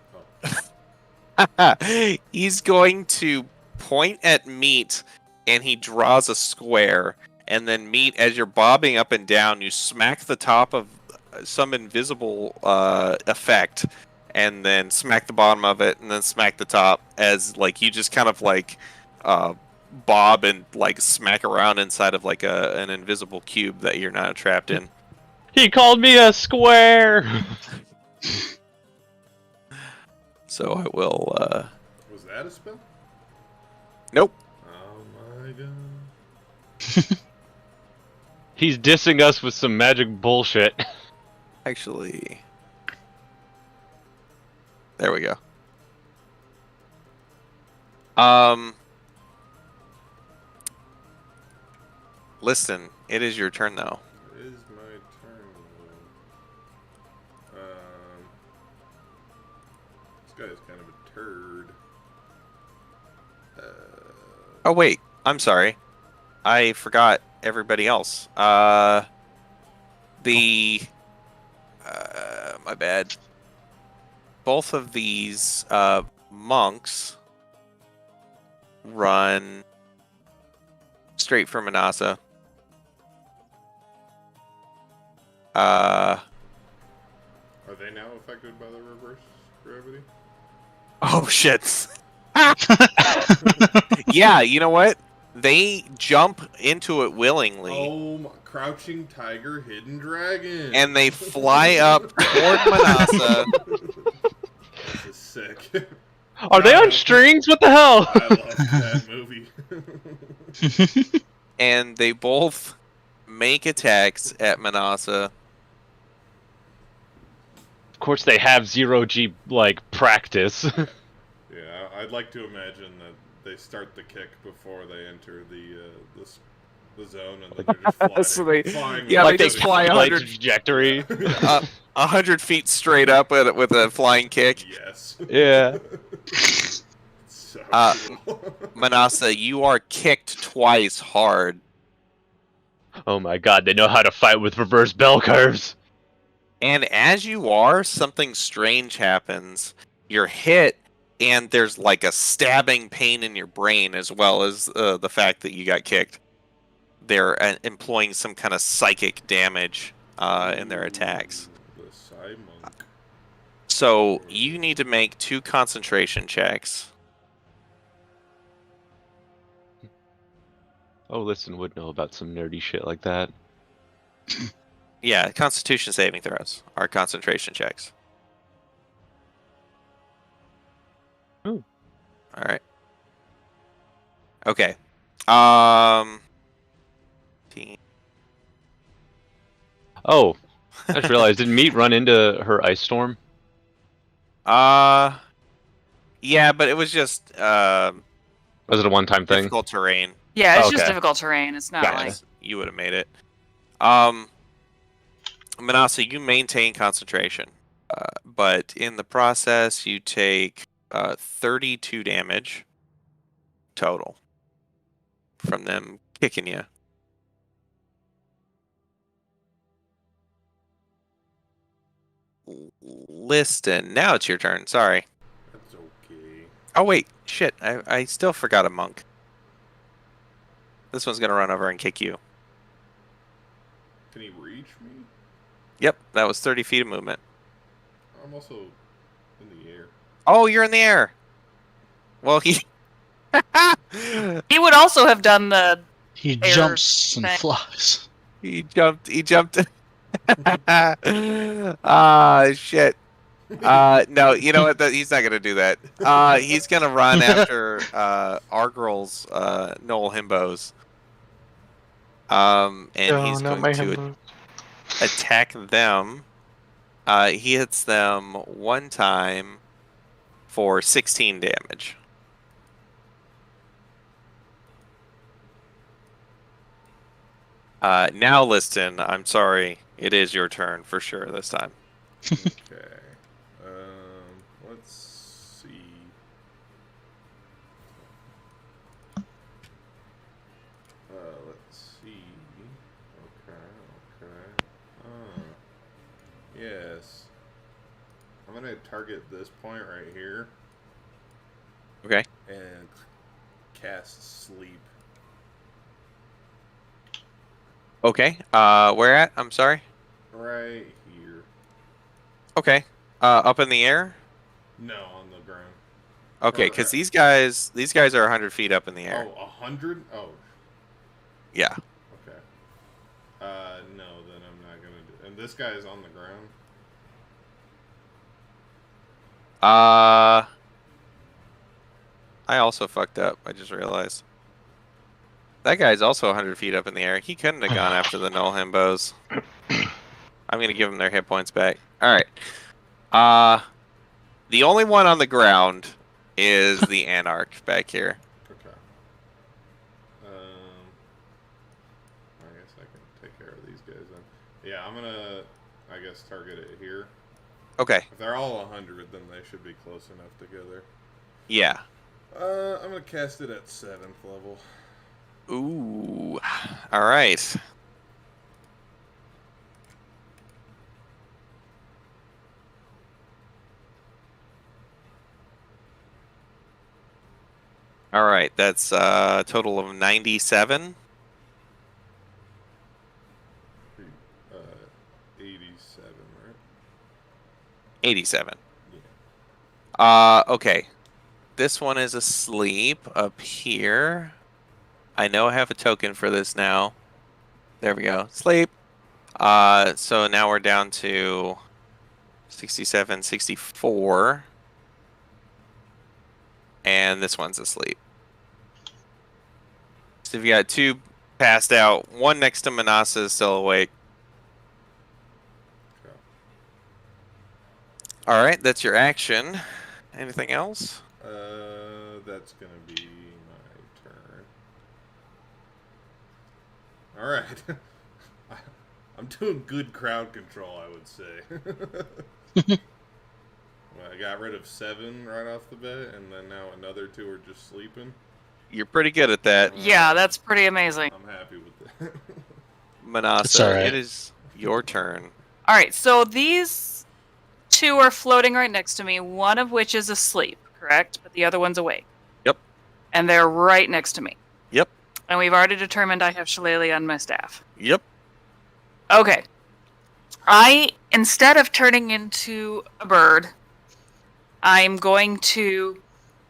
Speaker 1: He's going to point at Meat, and he draws a square. And then Meat, as you're bobbing up and down, you smack the top of some invisible effect, and then smack the bottom of it, and then smack the top, as like you just kind of like bob and like smack around inside of like an invisible cube that you're not trapped in.
Speaker 2: He called me a square!
Speaker 1: So I will.
Speaker 3: Was that a spell?
Speaker 1: Nope.
Speaker 3: Oh my god.
Speaker 2: He's dissing us with some magic bullshit.
Speaker 1: Actually, there we go. Listen, it is your turn though.
Speaker 3: It is my turn. This guy is kind of a turd.
Speaker 1: Oh wait, I'm sorry. I forgot everybody else. My bad. Both of these monks run straight for Manasa.
Speaker 3: Are they now affected by the reverse gravity?
Speaker 1: Oh shit. Yeah, you know what? They jump into it willingly.
Speaker 3: Oh, my, crouching tiger, hidden dragon.
Speaker 1: And they fly up toward Manasa.
Speaker 3: This is sick.
Speaker 2: Are they on strings? What the hell?
Speaker 3: I love that movie.
Speaker 1: And they both make attacks at Manasa.
Speaker 2: Of course, they have 0G like practice.
Speaker 3: Yeah, I'd like to imagine that they start the kick before they enter the zone, and then they're just flying.
Speaker 1: So they-
Speaker 3: flying
Speaker 1: yeah,
Speaker 3: with
Speaker 1: they
Speaker 3: each
Speaker 1: just
Speaker 3: other.
Speaker 1: fly
Speaker 2: like
Speaker 1: 100
Speaker 2: trajectory.
Speaker 1: 100 feet straight up with a flying kick.
Speaker 3: Yes.
Speaker 2: Yeah.
Speaker 3: So cool.
Speaker 1: Manasa, you are kicked twice hard.
Speaker 2: Oh my god, they know how to fight with reverse bell curves.
Speaker 1: And as you are, something strange happens. You're hit, and there's like a stabbing pain in your brain, as well as the fact that you got kicked. They're employing some kind of psychic damage in their attacks.
Speaker 3: The Psy Monk.
Speaker 1: So you need to make 2 concentration checks.
Speaker 2: Oh, listen, would know about some nerdy shit like that.
Speaker 1: Yeah, Constitution saving throws are concentration checks.
Speaker 2: Ooh.
Speaker 1: All right. Okay. Um.
Speaker 2: Oh, I just realized, did Meat run into her ice storm?
Speaker 1: Yeah, but it was just
Speaker 2: Was it a one-time thing?
Speaker 1: difficult terrain.
Speaker 5: Yeah, it's
Speaker 2: Okay.
Speaker 5: just difficult terrain. It's not
Speaker 2: Gotcha.
Speaker 5: like
Speaker 1: You would have made it. Manasa, you maintain concentration, but in the process, you take 32 damage total from them kicking you. Liston, now it's your turn. Sorry.
Speaker 3: That's okay.
Speaker 1: Oh wait, shit! I still forgot a monk. This one's gonna run over and kick you.
Speaker 3: Can he reach me?
Speaker 1: Yep, that was 30 feet of movement.
Speaker 3: I'm also in the air.
Speaker 1: Oh, you're in the air. Well, he
Speaker 5: he would also have done the.
Speaker 4: He
Speaker 5: Air
Speaker 4: jumps and
Speaker 5: thing.
Speaker 4: flies.
Speaker 1: he jumped. Ah, shit. No, you know what? He's not gonna do that. He's gonna run after Argrel's Noel Himbos. And he's going to attack them. He hits them 1 time for 16 damage. Now, Liston, I'm sorry. It is your turn for sure this time.
Speaker 3: Okay. Let's see. Let's see. Okay. Yes. I'm gonna target this point right here
Speaker 1: Okay.
Speaker 3: and cast sleep.
Speaker 1: Okay. Where at? I'm sorry.
Speaker 3: Right here.
Speaker 1: Okay. Up in the air.
Speaker 3: No, on the ground.
Speaker 1: Okay,
Speaker 3: Or-
Speaker 1: because these guys are 100 feet up in the air.
Speaker 3: Oh, 100? Oh,
Speaker 1: Yeah.
Speaker 3: okay. No, then I'm not gonna do. And this guy is on the ground.
Speaker 1: I also fucked up. I just realized. That guy's also 100 feet up in the air. He couldn't have gone after the Null Himbos. I'm going to give them their hit points back. Alright. The only one on the ground is the Anarch back here.
Speaker 3: Okay. I guess I can take care of these guys then. Yeah, I'm gonna, I guess, target it here.
Speaker 1: Okay.
Speaker 3: If they're all 100, then they should be close enough together.
Speaker 1: Yeah.
Speaker 3: I'm gonna cast it at 7th level.
Speaker 1: Ooh. Alright. Alright, that's a total of 97.
Speaker 3: 80.
Speaker 1: 87.
Speaker 3: Yeah.
Speaker 1: Okay. This one is asleep up here. I know I have a token for this now. There we go. Sleep. So now we're down to 67, 64. And this one's asleep. So you've got two passed out. One next to Manasa is still awake.
Speaker 3: Okay.
Speaker 1: All right, that's your action. Anything else?
Speaker 3: That's gonna be my turn. All right. I'm doing good crowd control, I would say. Well, I got rid of 7 right off the bat, and then now another 2 are just sleeping.
Speaker 1: You're pretty good at that,
Speaker 5: Yeah, that's pretty amazing.
Speaker 3: I'm happy with that.
Speaker 1: Manasa.
Speaker 4: It's all right.
Speaker 1: It is your turn.
Speaker 5: All right, so these 2 are floating right next to me, one of which is asleep, correct? But the other one's awake.
Speaker 1: Yep.
Speaker 5: And they're right next to me.
Speaker 1: Yep.
Speaker 5: And we've already determined I have Shillelagh on my staff.
Speaker 1: Yep.
Speaker 5: Okay. Instead of turning into a bird, I'm going to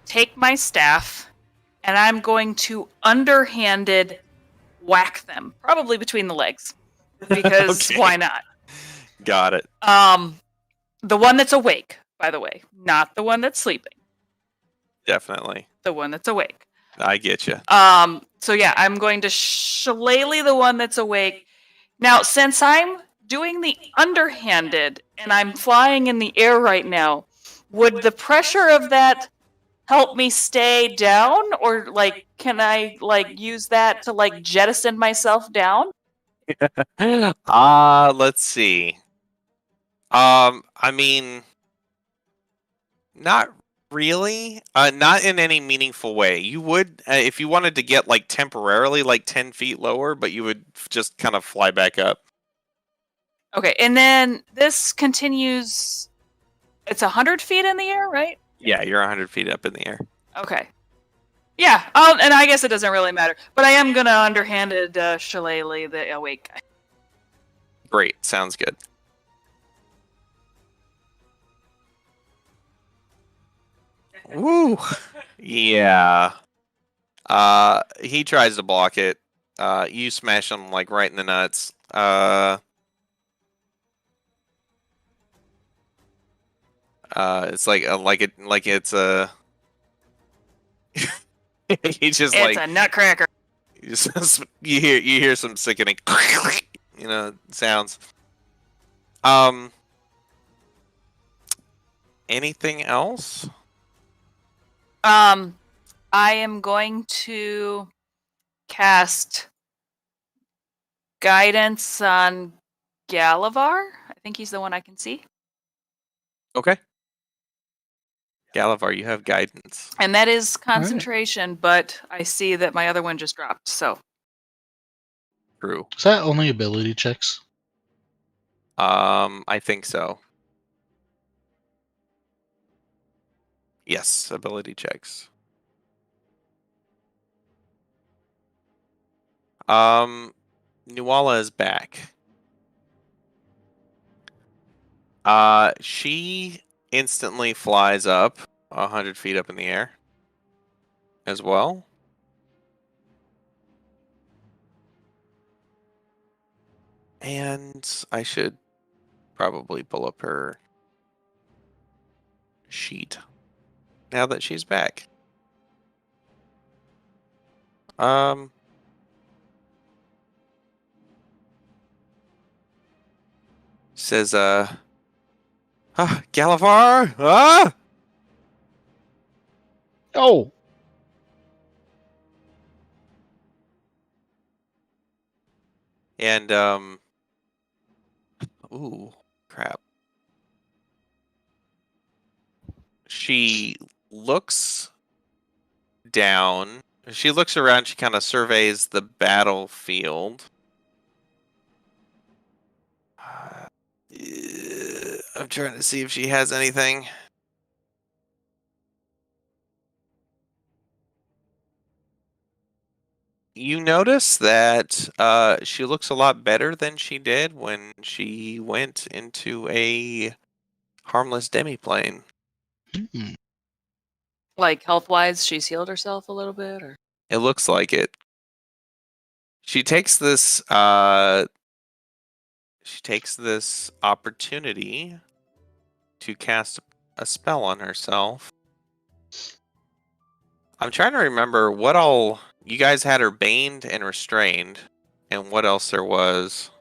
Speaker 5: take my staff and I'm going to underhanded whack them, probably between the legs. Because
Speaker 1: Okay.
Speaker 5: why not?
Speaker 1: Got it.
Speaker 5: The one that's awake, by the way, not the one that's sleeping.
Speaker 1: Definitely.
Speaker 5: The one that's awake.
Speaker 1: I get you.
Speaker 5: So yeah, I'm going to shillelagh the one that's awake. Now, since I'm doing the underhanded and I'm flying in the air right now, would the pressure of that help me stay down, or like can I like use that to like jettison myself down?
Speaker 1: Let's see. I mean, not really. Not in any meaningful way. You would, if you wanted to get like temporarily like 10 feet lower, but you would just kind of fly back up.
Speaker 5: Okay, and then this continues. It's 100 feet in the air, right?
Speaker 1: Yeah, you're 100 feet up in the air.
Speaker 5: Okay. Yeah, and I guess it doesn't really matter. But I am gonna underhanded shillelagh the awake guy.
Speaker 1: Great. Sounds good. Woo. Yeah. He tries to block it. You smash him like right in the nuts. It's like it's a. He just
Speaker 5: It's
Speaker 1: like
Speaker 5: a nutcracker.
Speaker 1: you hear some sickening, sounds. Anything else?
Speaker 5: I am going to cast guidance on Galavar. I think he's the one I can see.
Speaker 1: Okay. Galavar, you have guidance.
Speaker 5: And that is concentration, but I see that my other one just dropped, so.
Speaker 1: True.
Speaker 4: Is that only ability checks?
Speaker 1: I think so. Yes, ability checks. Nuala is back. She instantly flies up 100 feet up in the air as well. And I should probably pull up her sheet now that she's back. Says, Galavar,
Speaker 4: Oh,
Speaker 1: and, ooh, crap. She looks down. She looks around. She kind of surveys the battlefield. I'm trying to see if she has anything. You notice that she looks a lot better than she did when she went into a harmless demiplane.
Speaker 4: Hmm.
Speaker 5: Like health-wise, she's healed herself a little bit, or
Speaker 1: It looks like it. She takes this opportunity to cast a spell on herself. I'm trying to remember what all you guys had her baned and restrained, and what else there was.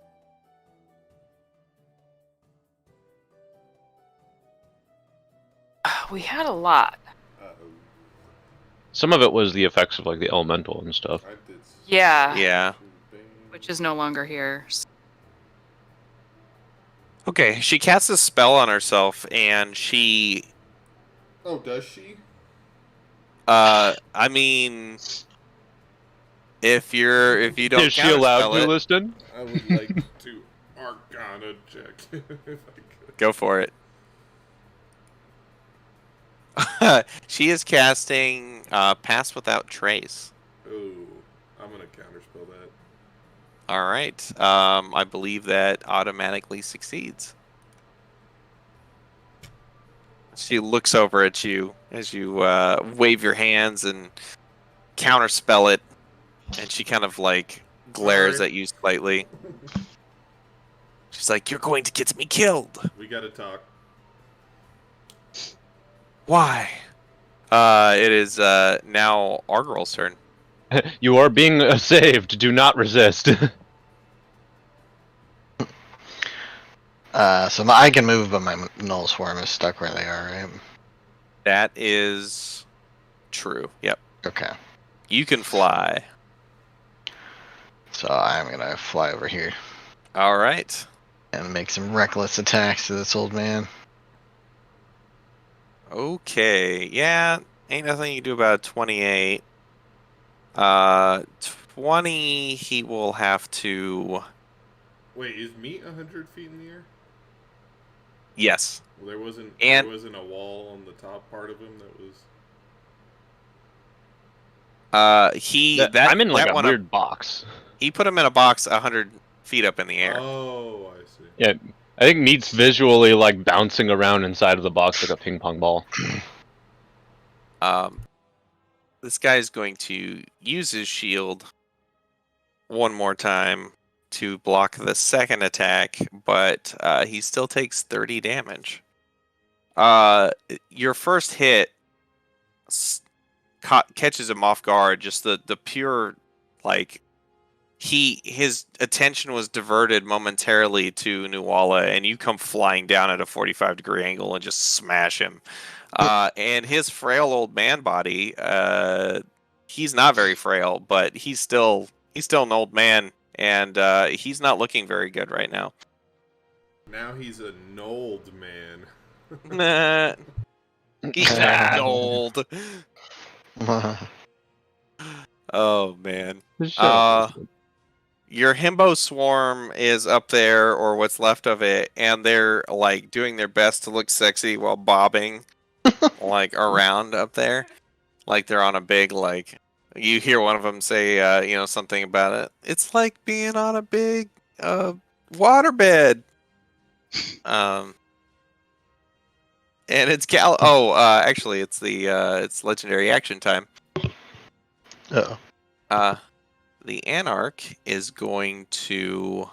Speaker 5: we had a lot.
Speaker 3: Uh-oh.
Speaker 2: Some of it was the effects of like the elemental and stuff.
Speaker 3: I did.
Speaker 5: Yeah,
Speaker 1: Yeah.
Speaker 5: which is no longer here.
Speaker 1: Okay, she casts a spell on herself, and she.
Speaker 3: Oh, does she?
Speaker 1: I mean, if you don't
Speaker 2: Is she allowed
Speaker 1: counterspell
Speaker 2: to,
Speaker 1: it,
Speaker 2: Liston?
Speaker 3: I would like to Arcana check if I could.
Speaker 1: go for it. She is casting Pass Without Trace.
Speaker 3: Oh, I'm gonna counterspell that.
Speaker 1: All right. I believe that automatically succeeds. She looks over at you as you wave your hands and counterspell it, and she kind of like glares
Speaker 3: Sorry.
Speaker 1: at you slightly. She's like, "You're going to get me killed."
Speaker 3: We gotta talk.
Speaker 1: Why? It is now Argyrl's turn.
Speaker 2: You are being saved. Do not resist.
Speaker 6: So I can move, but my null swarm is stuck where they are, right?
Speaker 1: That is true. Yep.
Speaker 6: Okay.
Speaker 1: You can fly.
Speaker 6: So I'm gonna fly over here
Speaker 1: All right.
Speaker 6: and make some reckless attacks to this old man.
Speaker 1: Okay. Yeah. Ain't nothing you can do about 28. 20. He will have to.
Speaker 3: Wait, is meat 100 feet in the air?
Speaker 1: Yes.
Speaker 3: Well, there wasn't
Speaker 1: And-
Speaker 3: a wall on the top part of him that was.
Speaker 2: I'm in like
Speaker 1: that
Speaker 2: a
Speaker 1: one
Speaker 2: weird box.
Speaker 1: he put him in a box 100 feet up in the air.
Speaker 3: Oh, I see.
Speaker 2: Yeah, I think Meat's visually like bouncing around inside of the box like a ping pong ball.
Speaker 1: This guy is going to use his shield one more time to block the second attack, but he still takes 30 damage. Your first hit catches him off guard. Just the pure, like, his attention was diverted momentarily to Nuala, and you come flying down at a 45-degree angle and just smash him. And his frail old man body, he's not very frail, but he's still an old man, and he's not looking very good right now.
Speaker 3: Now he's an old man.
Speaker 1: Nah, he's not old. Oh man. Your himbo swarm is up there, or what's left of it, and they're like doing their best to look sexy while bobbing like around up there, like they're on a big, like, you hear one of them say something about it. It's like being on a big waterbed. And it's actually it's it's legendary action time.
Speaker 6: Uh-oh.
Speaker 1: The Anarch is going to.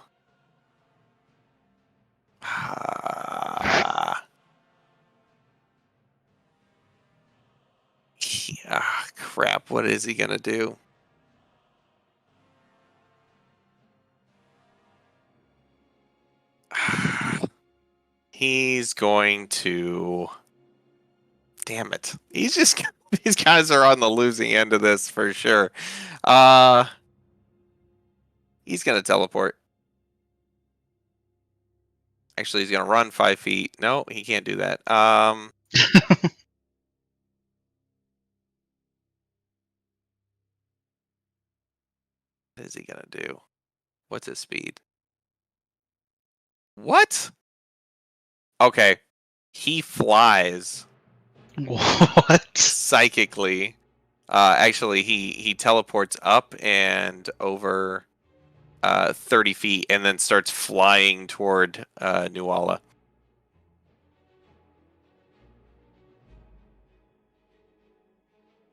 Speaker 1: Crap. What is he going to do? He's going to. Damn it. These guys are on the losing end of this for sure. He's going to teleport. Actually, he's going to run 5 feet. No, he can't do that. What is he going to do? What's his speed? What? Okay. He flies
Speaker 4: What?
Speaker 1: psychically. Actually, he teleports up and over 30 feet and then starts flying toward Nuala.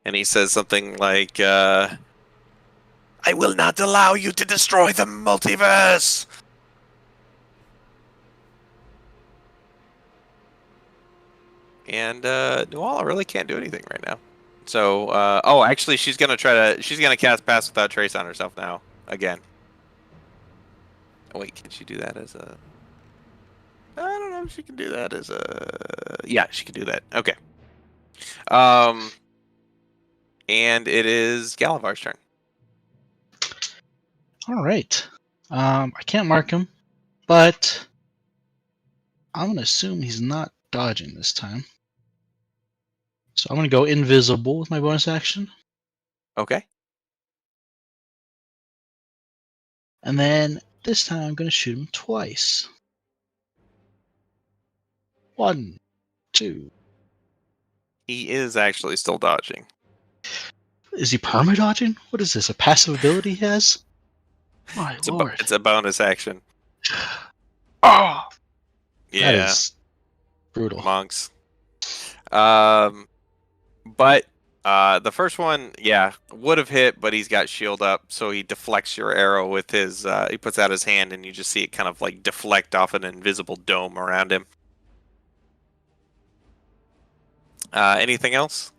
Speaker 1: And he says something like, I will not allow you to destroy the multiverse! And Nuala really can't do anything right now. So, oh, actually, she's gonna cast Pass Without Trace on herself now again. Oh, wait, can she do that as a? I don't know if she can do that as a. Yeah, she can do that. Okay. And it is Galavar's turn.
Speaker 4: All right. I can't mark him, but I'm gonna assume he's not dodging this time. So I'm gonna go invisible with my bonus action,
Speaker 1: Okay.
Speaker 4: and then this time I'm gonna shoot him twice. 1, 2.
Speaker 1: He is actually still dodging.
Speaker 4: Is he perma dodging? What is this? A passive ability he has? My lord!
Speaker 1: It's a bonus action.
Speaker 4: Oh,
Speaker 1: Yeah.
Speaker 4: that is brutal.
Speaker 1: Monks. But the first one, yeah, would have hit, but he's got shield up, so he deflects your arrow with his. He puts out his hand, and you just see it kind of like deflect off an invisible dome around him. Anything else?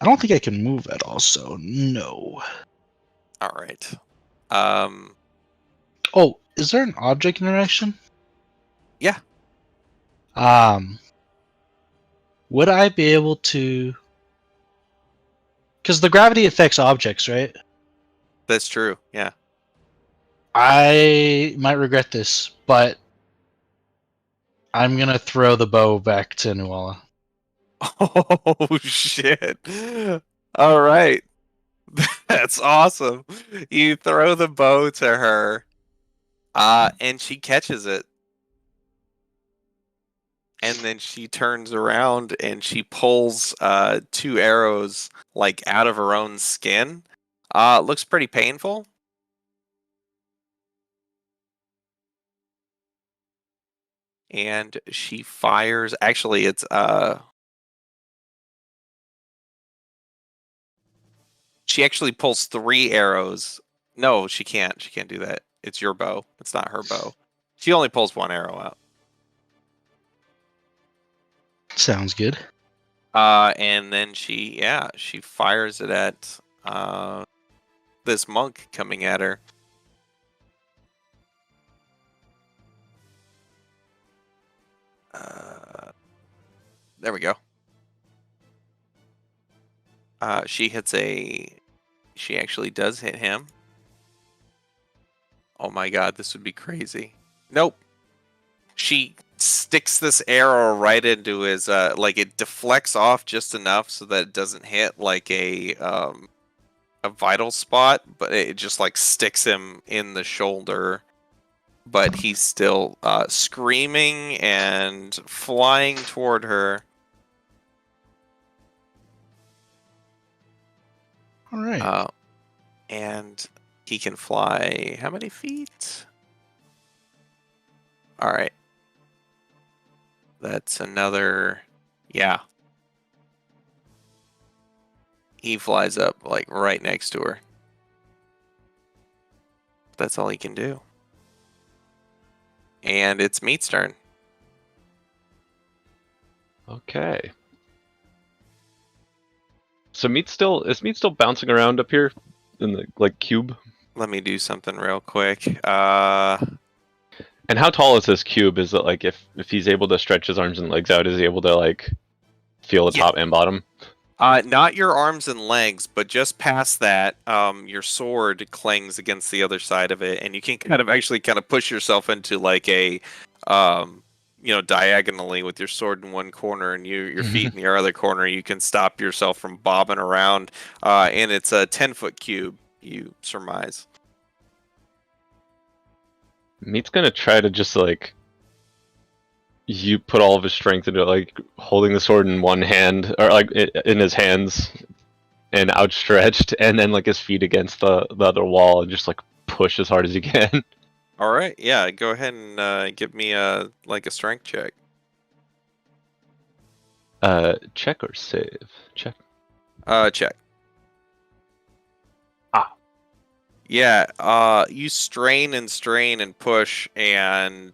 Speaker 4: I don't think I can move at all, so no.
Speaker 1: All right.
Speaker 4: Oh, is there an object interaction?
Speaker 1: Yeah.
Speaker 4: Would I be able to? Because the gravity affects objects, right?
Speaker 1: That's true. Yeah.
Speaker 4: I might regret this, but I'm gonna throw the bow back to Nuala.
Speaker 1: Oh shit! All right. That's awesome. You throw the bow to her, and she catches it. And then she turns around and she pulls 2 arrows like out of her own skin. Looks pretty painful. And she fires. Actually, it's she actually pulls 3 arrows. No, she can't. She can't do that. It's your bow. It's not her bow. She only pulls 1 arrow out.
Speaker 4: Sounds good.
Speaker 1: And then she fires it at this monk coming at her. There we go. She actually does hit him. Oh my god, this would be crazy. Nope. She sticks this arrow right into his like it deflects off just enough so that it doesn't hit like a vital spot, but it just like sticks him in the shoulder. But he's still screaming and flying toward her.
Speaker 4: All right.
Speaker 1: And he can fly how many feet? All right. That's another, yeah. He flies up like right next to her. That's all he can do. And it's Meat's turn.
Speaker 2: Okay. So is Meat still bouncing around up here in the like cube?
Speaker 1: Let me do something real quick.
Speaker 2: And how tall is this cube? Is it like if he's able to stretch his arms and legs out, is he able to like feel the
Speaker 1: Yeah.
Speaker 2: top and bottom?
Speaker 1: Not your arms and legs, but just past that, your sword clings against the other side of it, and you can kind of push yourself into like a, diagonally with your sword in one corner and your feet in your other corner. You can stop yourself from bobbing around, and it's a 10-foot cube. You surmise.
Speaker 2: Meat's gonna try to just like you put all of his strength into like holding the sword in one hand or like in his hands and outstretched, and then like his feet against the other wall and just like push as hard as he can.
Speaker 1: All right, yeah. Go ahead and give me a strength check.
Speaker 2: Check or save? Check.
Speaker 1: Check.
Speaker 2: Ah.
Speaker 1: Yeah, you strain and push, and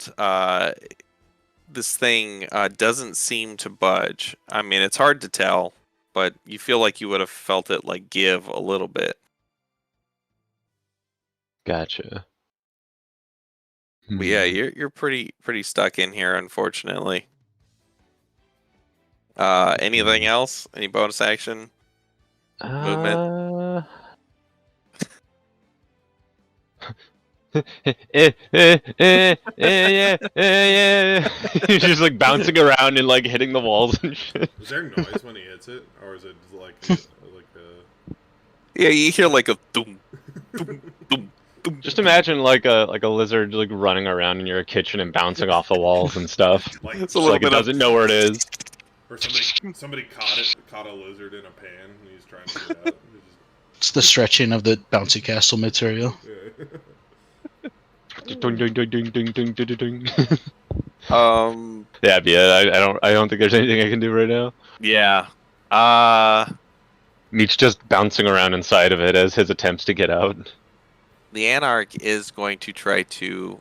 Speaker 1: this thing doesn't seem to budge. I mean, it's hard to tell, but you feel like you would have felt it like give a little bit.
Speaker 2: Gotcha.
Speaker 1: But yeah,
Speaker 2: Hmm.
Speaker 1: you're pretty stuck in here, unfortunately. Anything else? Any bonus action? Movement?
Speaker 2: Uh... yeah. He's just like bouncing around and like hitting the walls and shit.
Speaker 3: Is there noise when he hits it, or is it like a
Speaker 1: Yeah, you hear like a boom, boom, boom, boom.
Speaker 2: Just imagine like a lizard like running around in your kitchen and bouncing off the walls and stuff.
Speaker 3: like
Speaker 1: It's a
Speaker 2: Just
Speaker 1: little
Speaker 2: like it
Speaker 1: bit of
Speaker 2: doesn't know where it is.
Speaker 3: or somebody caught a lizard in a pan and he's trying to get out.
Speaker 4: It's the stretching of the bouncy castle material.
Speaker 3: Yeah.
Speaker 2: Ding, ding, ding, ding, ding, ding, ding, ding.
Speaker 1: Yeah,
Speaker 2: Yeah, I don't think there's anything I can do right now.
Speaker 1: yeah.
Speaker 2: Meat's just bouncing around inside of it as his attempts to get out.
Speaker 1: The Anarch is going to try to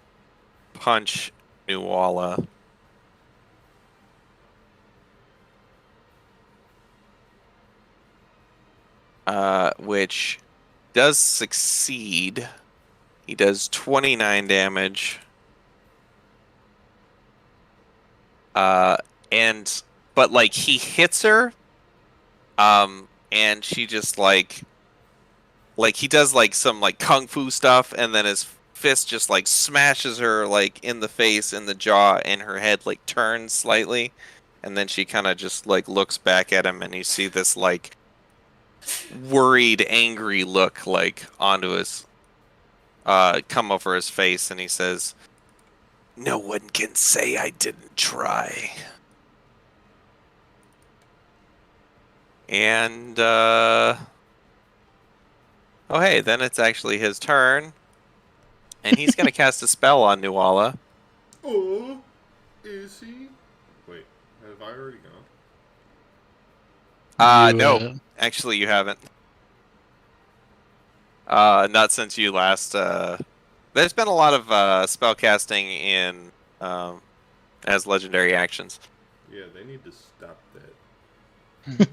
Speaker 1: punch Nuala. Which does succeed. He does 29 damage. But like he hits her, and she just like he does like some like kung fu stuff, and then his fist just like smashes her like in the face, in the jaw, and her head like turns slightly, and then she kind of just like looks back at him, and you see this like worried, angry look like onto his come over his face, and he says, "No one can say I didn't try." And oh hey, then it's actually his turn, and he's gonna cast a spell on Nuala.
Speaker 3: Oh, is he? Wait, have I already gone?
Speaker 1: No, actually you haven't. Not since you last. There's been a lot of spell casting in as legendary actions.
Speaker 3: Yeah, they need to stop that.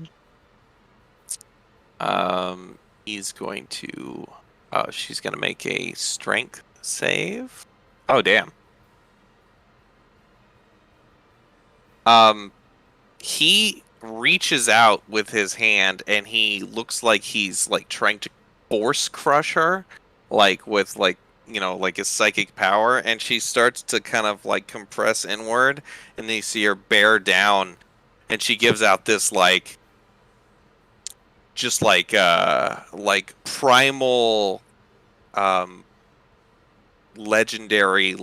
Speaker 1: He's going to. Oh, she's gonna make a strength save. Oh damn. He reaches out with his hand, and he looks like he's like trying to force crush her, like with like like his psychic power, and she starts to kind of like compress inward, and then you see her bear down, and she gives out this like just like primal legendary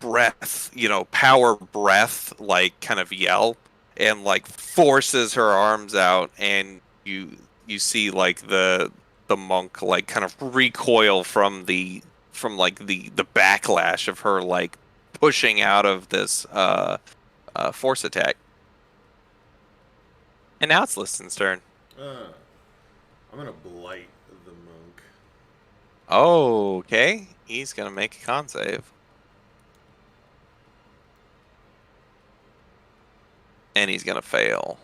Speaker 1: breath, power breath, like kind of yell, and like forces her arms out, and you see like the monk like kind of recoil from the backlash of her like pushing out of this force attack. And now it's Liston's turn.
Speaker 3: I'm gonna blight the monk.
Speaker 1: Oh, okay. He's gonna make a con save. And he's gonna fail.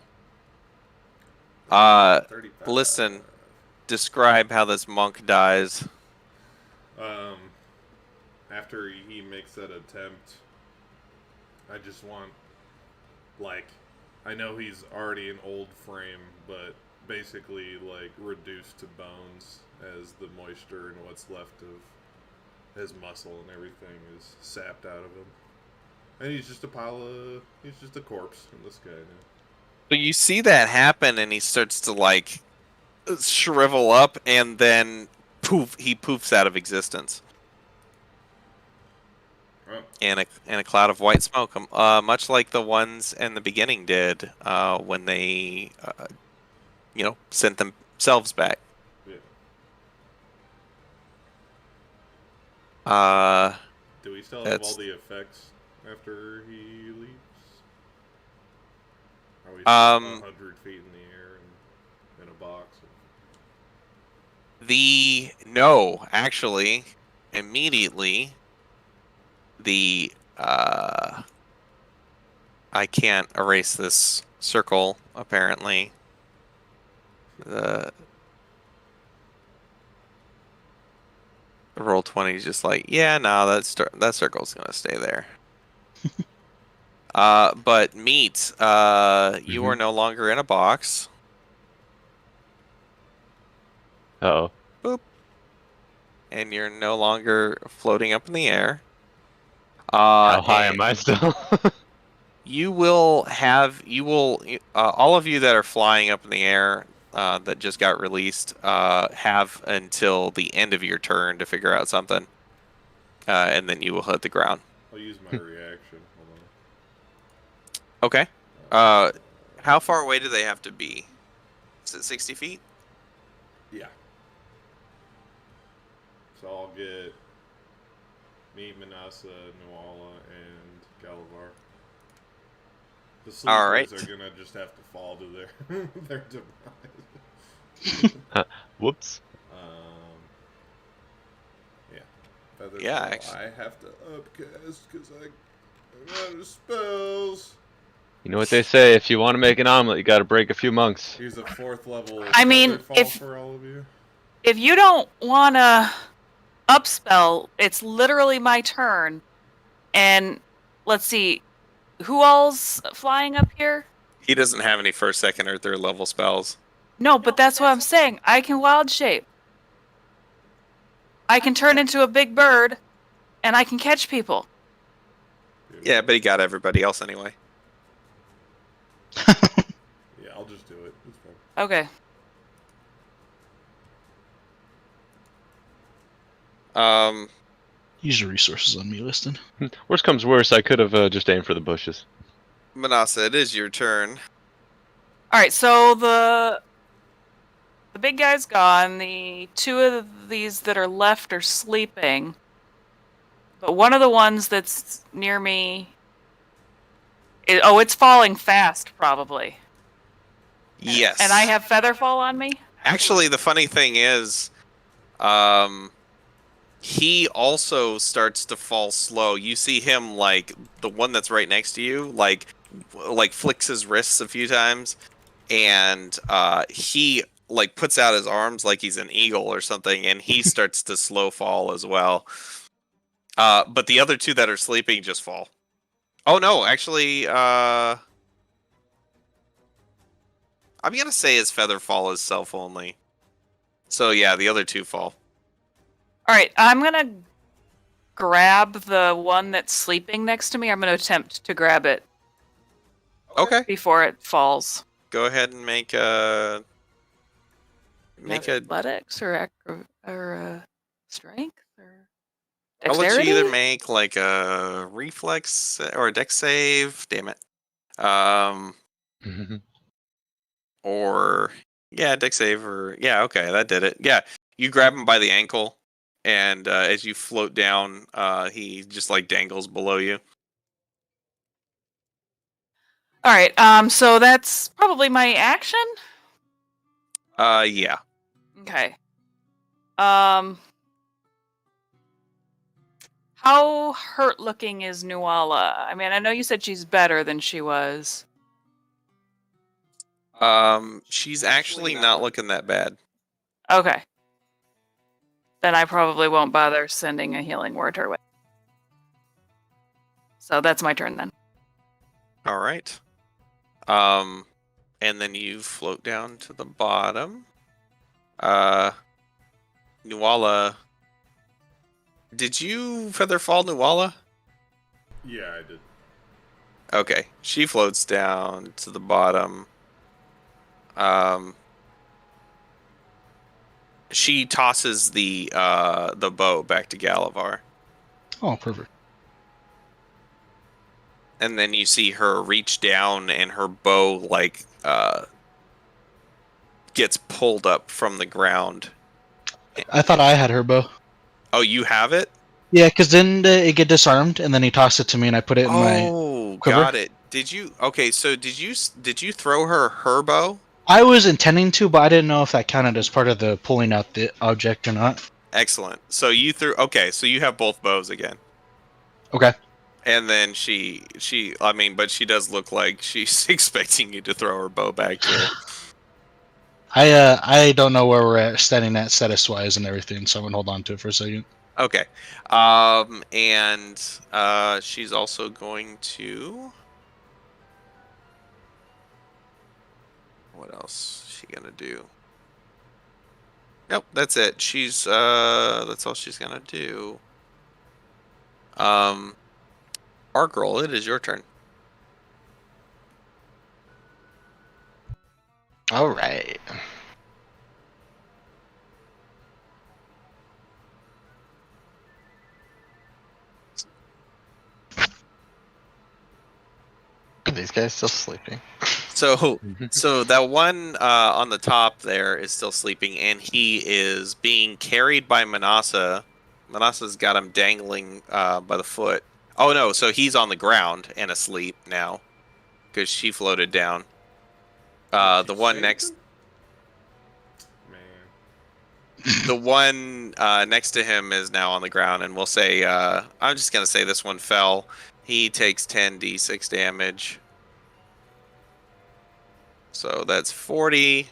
Speaker 3: 35.
Speaker 1: Listen, describe how this monk dies.
Speaker 3: After he makes that attempt, I just want, like, I know he's already an old frame, but basically, like, reduced to bones as the moisture and what's left of his muscle and everything is sapped out of him. And he's just a corpse in the sky now.
Speaker 1: So you see that happen, and he starts to like shrivel up, and then poof, he poofs out of existence.
Speaker 3: Oh.
Speaker 1: And a cloud of white smoke, much like the ones in the beginning did when they, sent themselves back.
Speaker 3: Yeah. Do we still have all the effects after he leaves? Are we 100
Speaker 1: No, actually, immediately the I can't erase this circle. Apparently, the roll 20 is just like, yeah, no, that circle's gonna stay there. But meat, you are no longer in a box.
Speaker 2: Uh-oh.
Speaker 1: Boop. And you're no longer floating up in the air.
Speaker 2: How high am I still?
Speaker 1: All of you that are flying up in the air that just got released have until the end of your turn to figure out something. And then you will hit the ground.
Speaker 3: I'll use my reaction. Hold
Speaker 1: Okay.
Speaker 3: on.
Speaker 1: How far away do they have to be? Is it 60 feet?
Speaker 3: Yeah. So I'll get me, Manasa, Nuala, and Galavar. The sleepers
Speaker 1: All right.
Speaker 3: are gonna just have to fall to their demise.
Speaker 2: Whoops.
Speaker 3: Yeah. Feather
Speaker 1: Yeah,
Speaker 3: Fall,
Speaker 1: actually.
Speaker 3: I have to upcast because I'm out of spells.
Speaker 2: You know what they say, if you want to make an omelet, you gotta break a few monks.
Speaker 3: Here's a 4th level
Speaker 5: I mean,
Speaker 3: Feather Fall for all of you.
Speaker 5: If you don't want to upspell, it's literally my turn. And let's see, who all's flying up here?
Speaker 1: He doesn't have any first, second, or third level spells.
Speaker 5: No, but that's what I'm saying. I can wild shape. I can turn into a big bird, and I can catch people.
Speaker 1: Yeah, but he got everybody else anyway.
Speaker 3: Yeah, I'll just do it. It's fine.
Speaker 5: Okay.
Speaker 4: Use your resources on me, Liston.
Speaker 2: Worst comes worst, I could have just aimed for the bushes.
Speaker 1: Manasa, it is your turn.
Speaker 5: All right, so the big guy's gone. The two of these that are left are sleeping. But one of the ones that's near me... it's falling fast, probably.
Speaker 1: Yes.
Speaker 5: And I have Featherfall on me?
Speaker 1: Actually, the funny thing is, he also starts to fall slow. You see him, like, the one that's right next to you, like flicks his wrists a few times, and he, like, puts out his arms like he's an eagle or something, and he starts to slow fall as well. But the other two that are sleeping just fall. Oh, no, actually, I'm gonna say his feather fall is self-only. So, yeah, the other two fall.
Speaker 5: All right, I'm going to grab the one that's sleeping next to me. I'm going to attempt to grab it
Speaker 1: Okay.
Speaker 5: before it falls.
Speaker 1: Go ahead and make a
Speaker 5: athletics or strength or
Speaker 1: I'll let
Speaker 5: dexterity.
Speaker 1: you either make like a reflex or a dex save. Damn it. Or dex save or okay, that did it. Yeah, you grab him by the ankle, and as you float down, he just like dangles below you.
Speaker 5: All right. So that's probably my action.
Speaker 1: Yeah.
Speaker 5: Okay. How hurt looking is Nuala? I mean, I know you said she's better than she was.
Speaker 1: She's actually not looking that bad.
Speaker 5: Okay. Then I probably won't bother sending a healing word her way. So that's my turn then.
Speaker 1: All right. And then you float down to the bottom. Nuala, did you feather fall Nuala?
Speaker 3: Yeah, I did.
Speaker 1: Okay, she floats down to the bottom. She tosses the bow back to Galavar.
Speaker 4: Oh, perfect.
Speaker 1: And then you see her reach down, and her bow gets pulled up from the ground.
Speaker 4: I thought I had her bow.
Speaker 1: Oh, you have it?
Speaker 4: Yeah, because didn't it get disarmed, and then he tossed it to me, and I put it in my
Speaker 1: Oh,
Speaker 4: quiver?
Speaker 1: got it. Did you? Okay, so did you throw her bow?
Speaker 4: I was intending to, but I didn't know if that counted as part of the pulling out the object or not.
Speaker 1: Excellent. So you threw. Okay, so you have both bows again.
Speaker 4: Okay.
Speaker 1: And then I mean, but she does look like she's expecting you to throw her bow back to her.
Speaker 4: I don't know where we're at standing at status wise and everything, so I'm gonna hold on to it for a second.
Speaker 1: Okay. And she's also going to. What else is she gonna do? Nope, that's it. That's all she's gonna do. Argirl, it is your turn.
Speaker 6: All right. Are these guys still sleeping?
Speaker 1: So that one on the top there is still sleeping, and he is being carried by Manasa. Manasa's got him dangling by the foot. Oh no, so he's on the ground and asleep now because she floated down. The one next,
Speaker 3: Man.
Speaker 1: the one next to him is now on the ground, and we'll say I'm just gonna say this one fell. He takes 10d6 damage. So that's 40.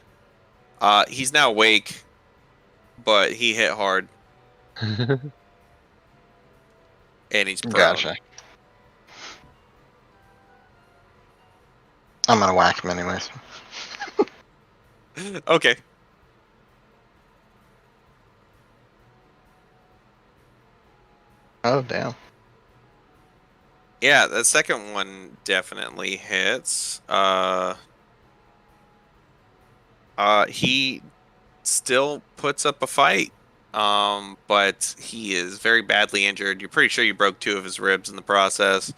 Speaker 1: He's now awake, but he hit hard, and he's prone.
Speaker 6: Gotcha. I'm gonna whack him anyways.
Speaker 1: Okay.
Speaker 6: Oh damn.
Speaker 1: Yeah, the second one definitely hits. He still puts up a fight. But he is very badly injured. You're pretty sure you broke 2 of his ribs in the process.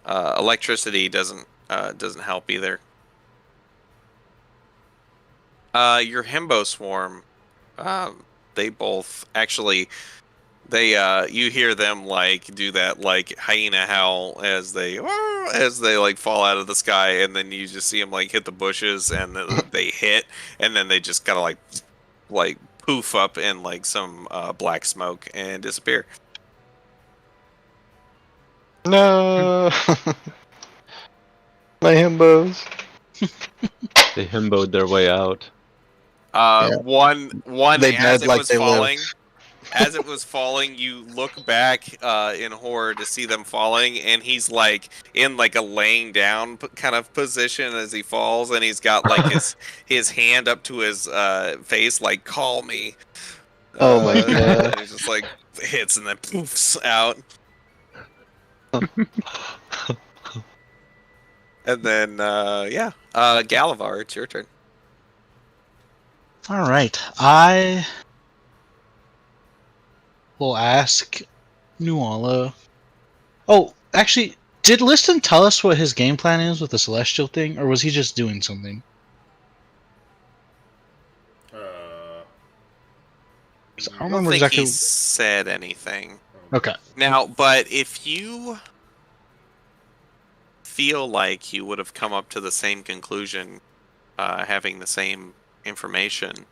Speaker 1: Electricity doesn't help either. Your himbo swarm, they both actually you hear them like do that like hyena howl as they like fall out of the sky, and then you just see them like hit the bushes, and they hit, and then they just kind of like poof up in like some black smoke and disappear.
Speaker 6: No. My himbos.
Speaker 2: They himboed their way out.
Speaker 6: Yeah.
Speaker 1: One
Speaker 6: They
Speaker 1: as
Speaker 6: died
Speaker 1: it
Speaker 6: like
Speaker 1: was
Speaker 6: they
Speaker 1: falling.
Speaker 6: lived.
Speaker 1: As it was falling, you look back in horror to see them falling, and he's like in like a laying down kind of position as he falls, and he's got like his hand up to his face, like "call me."
Speaker 6: Oh my God.
Speaker 1: And he just like hits and then poofs out, and then Galavar, it's your turn.
Speaker 4: All right, I will ask Nuala. Oh, actually, did Liston tell us what his game plan is with the celestial thing, or was he just doing something? I don't
Speaker 1: I don't
Speaker 4: remember
Speaker 1: think
Speaker 4: exactly.
Speaker 1: he said anything.
Speaker 4: Okay.
Speaker 1: Now, but if you feel like you would have come up to the same conclusion, having the same information,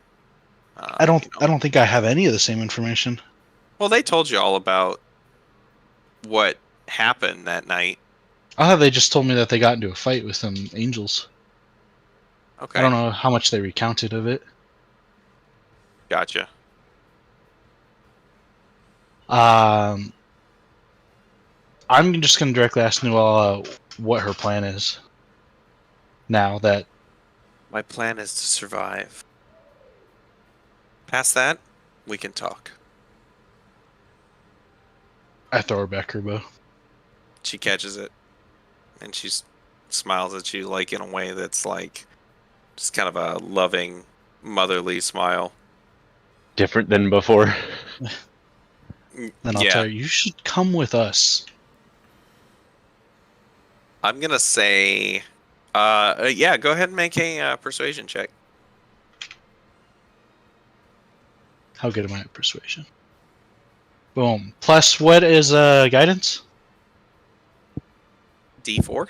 Speaker 4: I don't think I have any of the same information.
Speaker 1: Well, they told you all about what happened that night.
Speaker 4: I thought they just told me that they got into a fight with some angels.
Speaker 1: Okay,
Speaker 4: I don't know how much they recounted of it.
Speaker 1: gotcha.
Speaker 4: I'm just gonna directly ask Nuala what her plan is. Now that
Speaker 1: My plan is to survive. Past that, we can talk.
Speaker 4: I throw her back her bow.
Speaker 1: She catches it, and she smiles at you like in a way that's like just kind of a loving, motherly smile.
Speaker 2: Different than before.
Speaker 4: Then I'll tell her, you should come with us.
Speaker 1: I'm gonna say, go ahead and make a persuasion check.
Speaker 4: How good am I at persuasion? Boom. Plus, what is guidance?
Speaker 1: D4.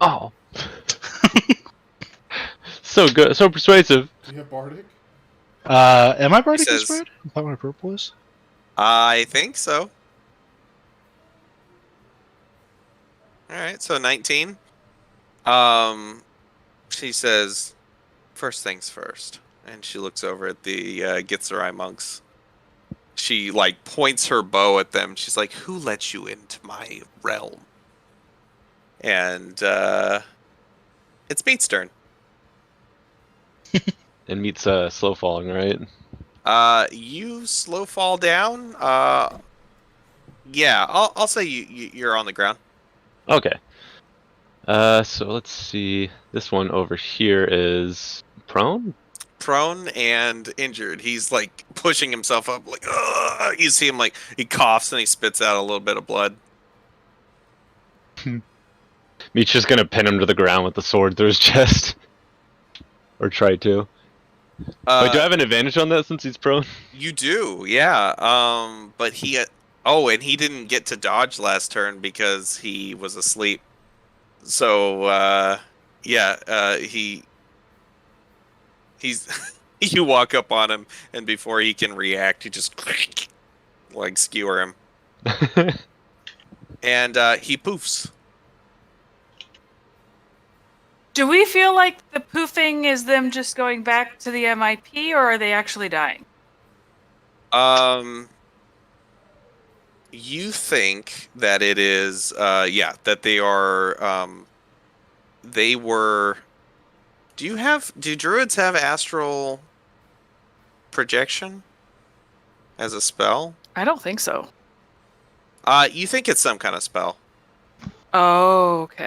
Speaker 2: Oh. So good, so persuasive.
Speaker 3: Do you have Bardic?
Speaker 4: Am I Bardic
Speaker 1: says-
Speaker 4: Inspired? I thought my purple was.
Speaker 1: I think so. All right, so 19. She says, first things first, and she looks over at the Gitzerai monks. She like points her bow at them. She's like, "Who let you into my realm?" And it's Meat's turn.
Speaker 2: And Meat's slow falling, right?
Speaker 1: You slow fall down. Yeah, I'll say you're on the ground.
Speaker 2: Okay. So let's see. This one over here is prone.
Speaker 1: Prone and injured. He's like pushing himself up, like, ugh! You see him like he coughs and he spits out a little bit of blood.
Speaker 2: Meat's just gonna pin him to the ground with the sword through his chest, or try to. Wait, do I have an advantage on that since he's prone?
Speaker 1: You do, yeah. But he, oh, and he didn't get to dodge last turn because he was asleep. So, yeah, he's you walk up on him, and before he can react, you just like skewer him, and he poofs.
Speaker 5: Do we feel like the poofing is them just going back to the MIP, or are they actually dying?
Speaker 1: You think that it is, yeah, that they are, they were. Do druids have astral projection as a spell?
Speaker 5: I don't think so.
Speaker 1: You think it's some kind of spell.
Speaker 5: Oh, okay.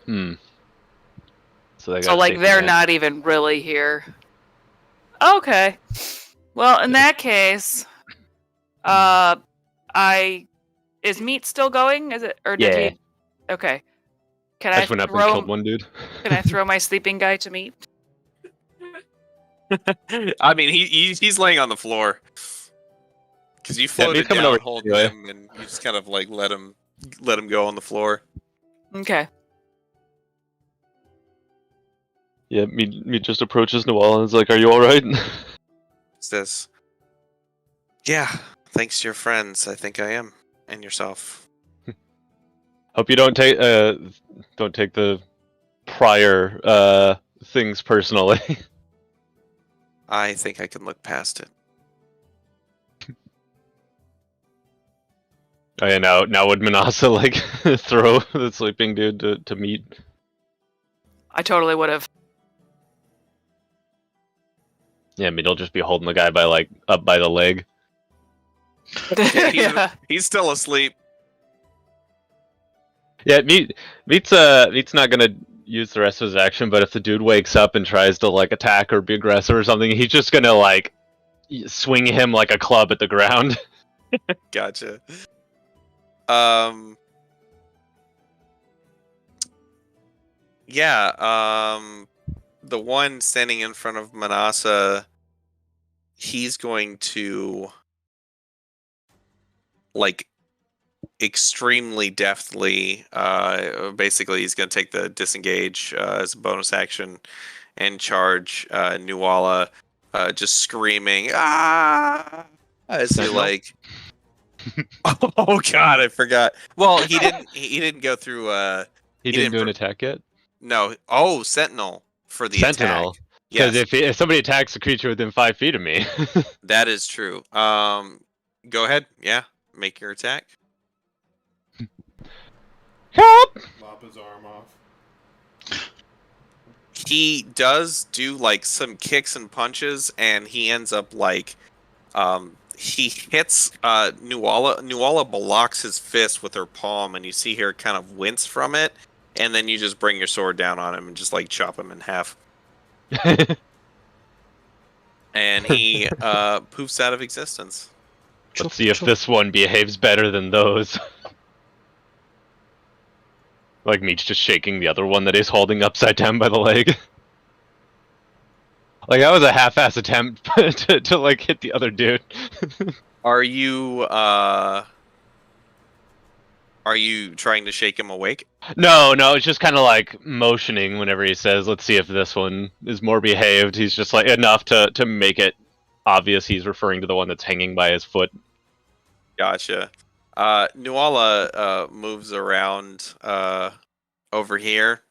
Speaker 2: Hmm. So, they
Speaker 5: So
Speaker 2: got
Speaker 5: like
Speaker 2: safety
Speaker 5: they're
Speaker 2: net.
Speaker 5: not even really here. Okay. Well, in that case, is Meat still going? Is it, or did
Speaker 2: Yeah.
Speaker 5: he? Okay. Can
Speaker 2: I
Speaker 5: I
Speaker 2: just went up and
Speaker 5: throw?
Speaker 2: killed one dude.
Speaker 5: Can I throw my sleeping guy to Meat?
Speaker 1: I mean, he's laying on the floor because you
Speaker 2: Yeah,
Speaker 1: floated
Speaker 2: Meat's coming
Speaker 1: down,
Speaker 2: over
Speaker 1: holding
Speaker 2: anyway.
Speaker 1: him, and you just kind of like let him go on the floor.
Speaker 5: Okay.
Speaker 2: Yeah, Meat just approaches Noel and is like, "Are you all right?"
Speaker 1: Says, "Yeah, thanks to your friends, I think I am, and yourself."
Speaker 2: Hope you don't take the prior things personally.
Speaker 1: I think I can look past it.
Speaker 2: Oh, yeah, now would Manasa like throw the sleeping dude to Meat?
Speaker 5: I totally would have.
Speaker 2: Yeah, Meat'll just be holding the guy by like up by the leg.
Speaker 1: Yeah, he's still asleep.
Speaker 2: Yeah, Meat's not gonna use the rest of his action, but if the dude wakes up and tries to like attack or be aggressive or something, he's just gonna like swing him like a club at the ground.
Speaker 1: Gotcha. Yeah, the one standing in front of Manasa, he's going to like extremely deftly, basically he's going to take the disengage as a bonus action and charge Nuala, just screaming ah as he
Speaker 2: Sentinel?
Speaker 1: like oh god, I forgot. Well, he didn't go through
Speaker 2: He
Speaker 1: He
Speaker 2: didn't
Speaker 1: didn't
Speaker 2: do an
Speaker 1: pr-
Speaker 2: attack yet.
Speaker 1: no. Oh, Sentinel for the
Speaker 2: Sentinel.
Speaker 1: attack.
Speaker 2: Because
Speaker 1: Yes,
Speaker 2: if somebody attacks a creature within 5 feet of me,
Speaker 1: that is true. Go ahead. Yeah, make your attack.
Speaker 2: help!
Speaker 3: Lop his arm off.
Speaker 1: He does do like some kicks and punches, and he ends up like he hits Nuala. Nuala blocks his fist with her palm, and you see her kind of wince from it, and then you just bring your sword down on him and just like chop him in half, and he poofs out of existence.
Speaker 2: Let's see if this one behaves better than those. Like Meat's just shaking the other one that he's holding upside down by the leg. Like that was a half-ass attempt to like hit the other dude.
Speaker 1: Are you Are you trying to shake him awake?
Speaker 2: No, it's just kind of like motioning whenever he says, "Let's see if this one is more behaved." He's just like enough to make it obvious he's referring to the one that's hanging by his foot.
Speaker 1: Gotcha. Nuala moves around over here.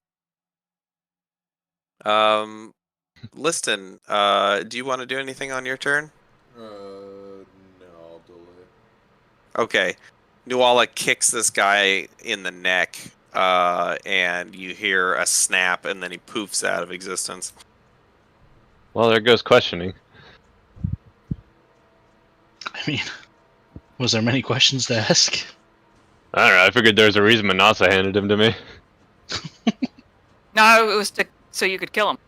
Speaker 1: Liston, do you want to do anything on your turn?
Speaker 3: No, I'll delay.
Speaker 1: Okay. Nuala kicks this guy in the neck, and you hear a snap, and then he poofs out of existence.
Speaker 2: Well, there goes questioning.
Speaker 4: I mean, was there many questions to ask?
Speaker 2: I don't know. I figured there's a reason Manasa handed him to me.
Speaker 5: No, it was so you could kill him.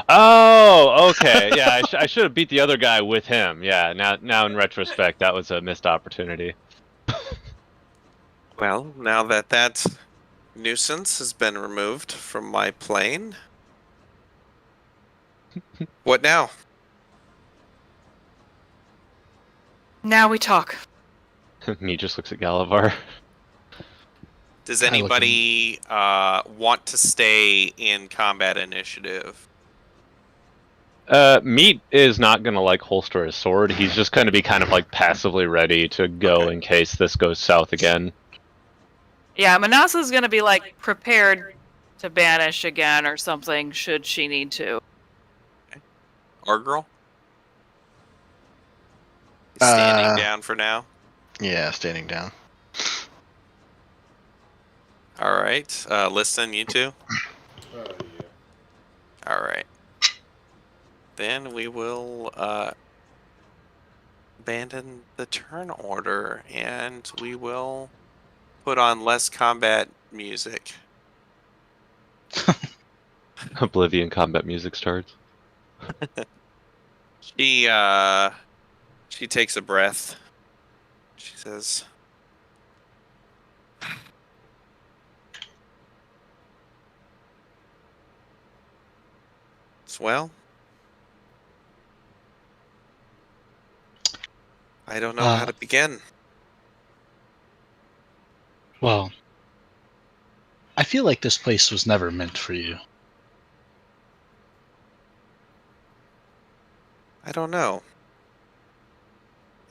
Speaker 2: Oh, okay. Yeah, I should have beat the other guy with him. Yeah. Now in retrospect, that was a missed opportunity.
Speaker 1: Well, now that nuisance has been removed from my plane, what now?
Speaker 5: Now we talk.
Speaker 2: Me just looks at Galavar.
Speaker 1: Does
Speaker 4: I look
Speaker 1: anybody want to stay in combat initiative?
Speaker 2: Meat is not gonna like holster his sword. He's just gonna be kind of like passively ready to go
Speaker 1: Okay.
Speaker 2: in case this goes south again.
Speaker 5: Yeah, Manasa's gonna be like prepared to banish again or something should she need to.
Speaker 1: Our girl? Standing down for now.
Speaker 6: Yeah, standing down.
Speaker 1: All right. Listen, you two.
Speaker 3: Yeah.
Speaker 1: All right. Then we will abandon the turn order, and we will put on less combat music.
Speaker 2: Oblivion combat music starts.
Speaker 1: She takes a breath. She says, "Well, I don't know how to begin."
Speaker 4: Well, I feel like this place was never meant for you.
Speaker 1: I don't know.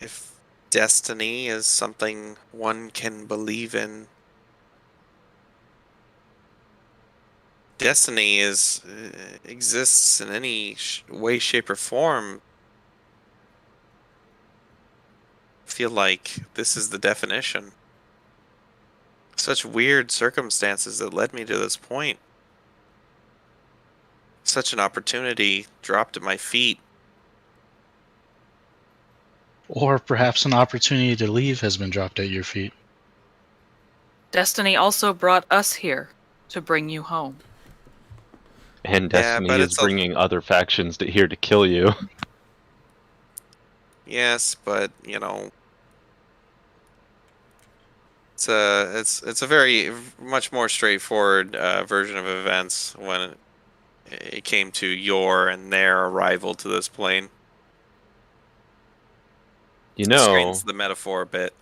Speaker 1: If destiny is something one can believe in, destiny exists in any way, shape, or form. I feel like this is the definition. Such weird circumstances that led me to this point. Such an opportunity dropped at my feet.
Speaker 4: Or perhaps an opportunity to leave has been dropped at your feet.
Speaker 5: Destiny also brought us here to bring you home.
Speaker 2: And
Speaker 1: Yeah,
Speaker 2: Destiny
Speaker 1: but
Speaker 2: is bringing other factions here to kill you.
Speaker 1: Yes, but you know, it's a very much more straightforward version of events when it came to your and their arrival to this plane.
Speaker 2: You know,
Speaker 1: Straightens the metaphor a bit.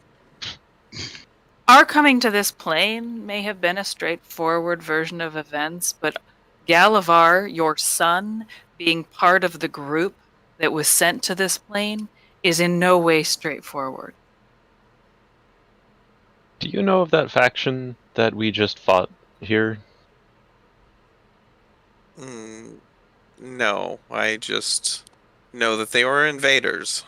Speaker 5: Our coming to this plane may have been a straightforward version of events, but Galavar, your son, being part of the group that was sent to this plane, is in no way straightforward.
Speaker 2: do you know of that faction that we just fought here?
Speaker 1: No, I just know that they were invaders.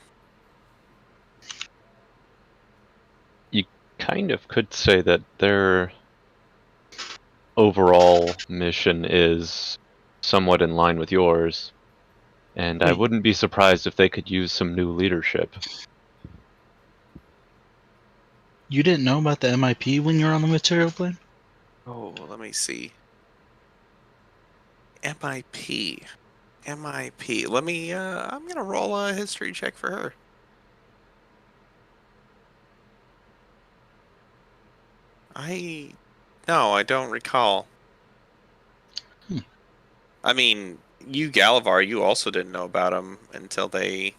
Speaker 2: You kind of could say that their overall mission is somewhat in line with yours, and I
Speaker 4: Wait.
Speaker 2: wouldn't be surprised if they could use some new leadership.
Speaker 4: You didn't know about the MIP when you were on the material plane?
Speaker 1: Oh, let me see. MIP. MIP. Let me, I'm gonna roll a history check for her. No, I don't recall. I mean, you, Galavar, you also didn't know about them until they,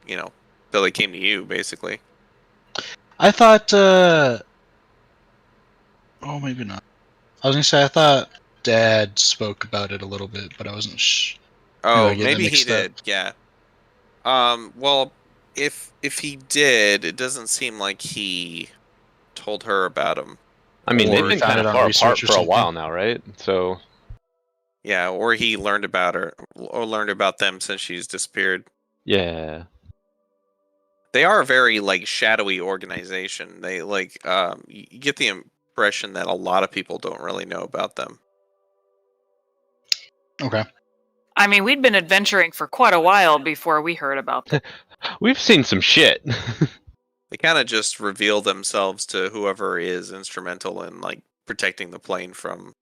Speaker 1: until they came to you, basically.
Speaker 4: I thought Oh, maybe not. I was gonna say I thought Dad spoke about it a little bit, but I wasn't.
Speaker 1: Oh,
Speaker 4: I get that
Speaker 1: maybe he
Speaker 4: mixed up.
Speaker 1: did. Yeah. Well, if he did, it doesn't seem like he told her about him.
Speaker 2: I mean, they've
Speaker 4: Or
Speaker 2: been
Speaker 4: found
Speaker 2: kind
Speaker 4: it
Speaker 2: of
Speaker 4: on
Speaker 2: far
Speaker 4: research
Speaker 2: apart
Speaker 4: or
Speaker 2: for a
Speaker 4: something.
Speaker 2: while now, right? So
Speaker 1: Yeah, or he learned about her, or learned about them since she's disappeared.
Speaker 2: yeah.
Speaker 1: They are a very like shadowy organization. They like you get the impression that a lot of people don't really know about them.
Speaker 4: Okay.
Speaker 5: I mean, we'd been adventuring for quite a while before we heard about them.
Speaker 2: We've seen some shit.
Speaker 1: They kind of just reveal themselves to whoever is instrumental in like protecting the plane from,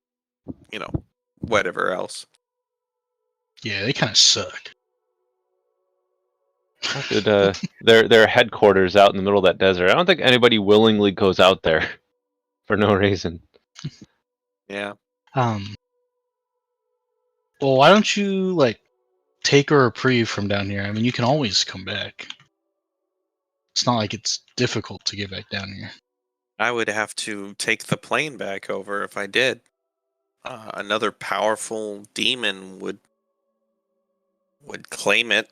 Speaker 1: you know, whatever else.
Speaker 4: Yeah, they kind of suck.
Speaker 2: Their headquarters out in the middle of that desert. I don't think anybody willingly goes out there for no reason.
Speaker 1: Yeah.
Speaker 4: Well, why don't you like take a reprieve from down here? I mean, you can always come back. It's not like it's difficult to get back down here.
Speaker 1: I would have to take the plane back over if I did. Another powerful demon would claim it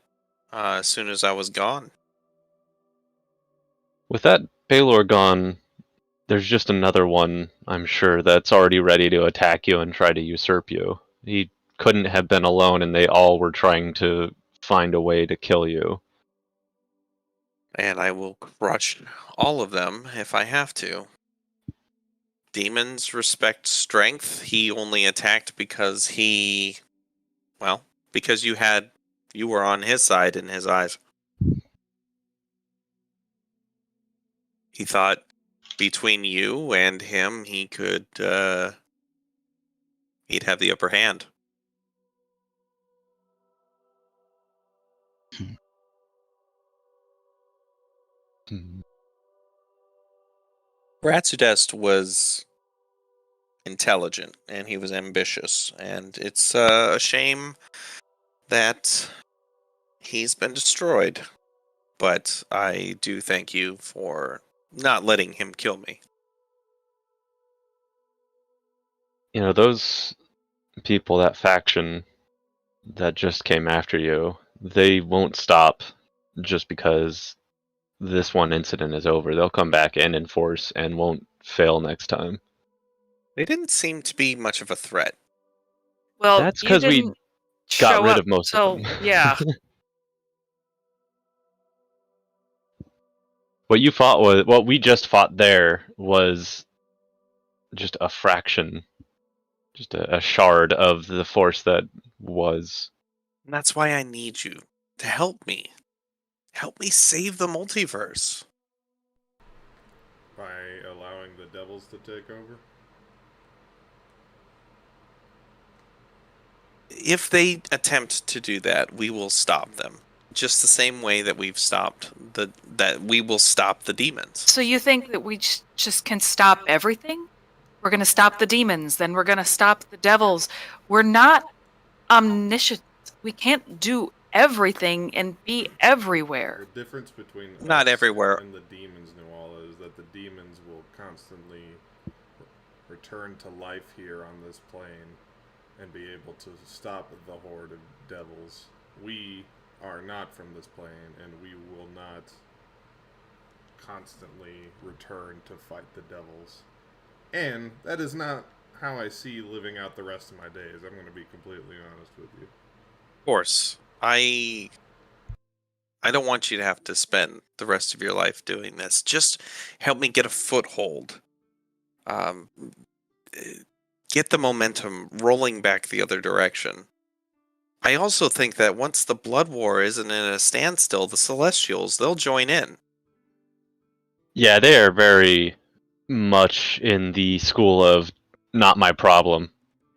Speaker 1: as soon as I was gone.
Speaker 2: With that Baylor gone, there's just another one, I'm sure, that's already ready to attack you and try to usurp you. He couldn't have been alone, and they all were trying to find a way to kill you.
Speaker 1: And I will crush all of them if I have to. Demons respect strength. He only attacked because because you were on his side in his eyes. He thought between you and him, he could, he'd have the upper hand. Ratsudest was intelligent and he was ambitious, and it's a shame that he's been destroyed. But I do thank you for not letting him kill me.
Speaker 2: You know, those people, that faction that just came after you, they won't stop just because this one incident is over. They'll come back and enforce and won't fail next time.
Speaker 1: They didn't seem to be much of a threat.
Speaker 5: Well,
Speaker 2: That's
Speaker 5: you
Speaker 2: 'cause we
Speaker 5: didn't
Speaker 2: got
Speaker 5: show
Speaker 2: rid
Speaker 5: up,
Speaker 2: of most
Speaker 5: so,
Speaker 2: of them.
Speaker 5: yeah.
Speaker 2: What we just fought there was just a fraction, just a shard of the force that was.
Speaker 1: And that's why I need you to help me. Help me save the multiverse.
Speaker 3: By allowing the devils to take over?
Speaker 1: If they attempt to do that, we will stop them. Just the same way that we will stop the demons.
Speaker 5: So you think that we just can stop everything? We're going to stop the demons, then we're going to stop the devils. We're not omniscient. We can't do everything and be everywhere.
Speaker 3: The difference between
Speaker 1: Not
Speaker 3: us
Speaker 1: everywhere.
Speaker 3: and the demons, Nuala, is that the demons will constantly return to life here on this plane and be able to stop the horde of devils. We are not from this plane, and we will not constantly return to fight the devils. And that is not how I see living out the rest of my days. I'm going to be completely honest with you.
Speaker 1: Of course, I don't want you to have to spend the rest of your life doing this. Just help me get a foothold. Get the momentum rolling back the other direction. I also think that once the Blood War isn't in a standstill, the Celestials, they'll join in.
Speaker 2: Yeah, they are very much in the school of not my problem,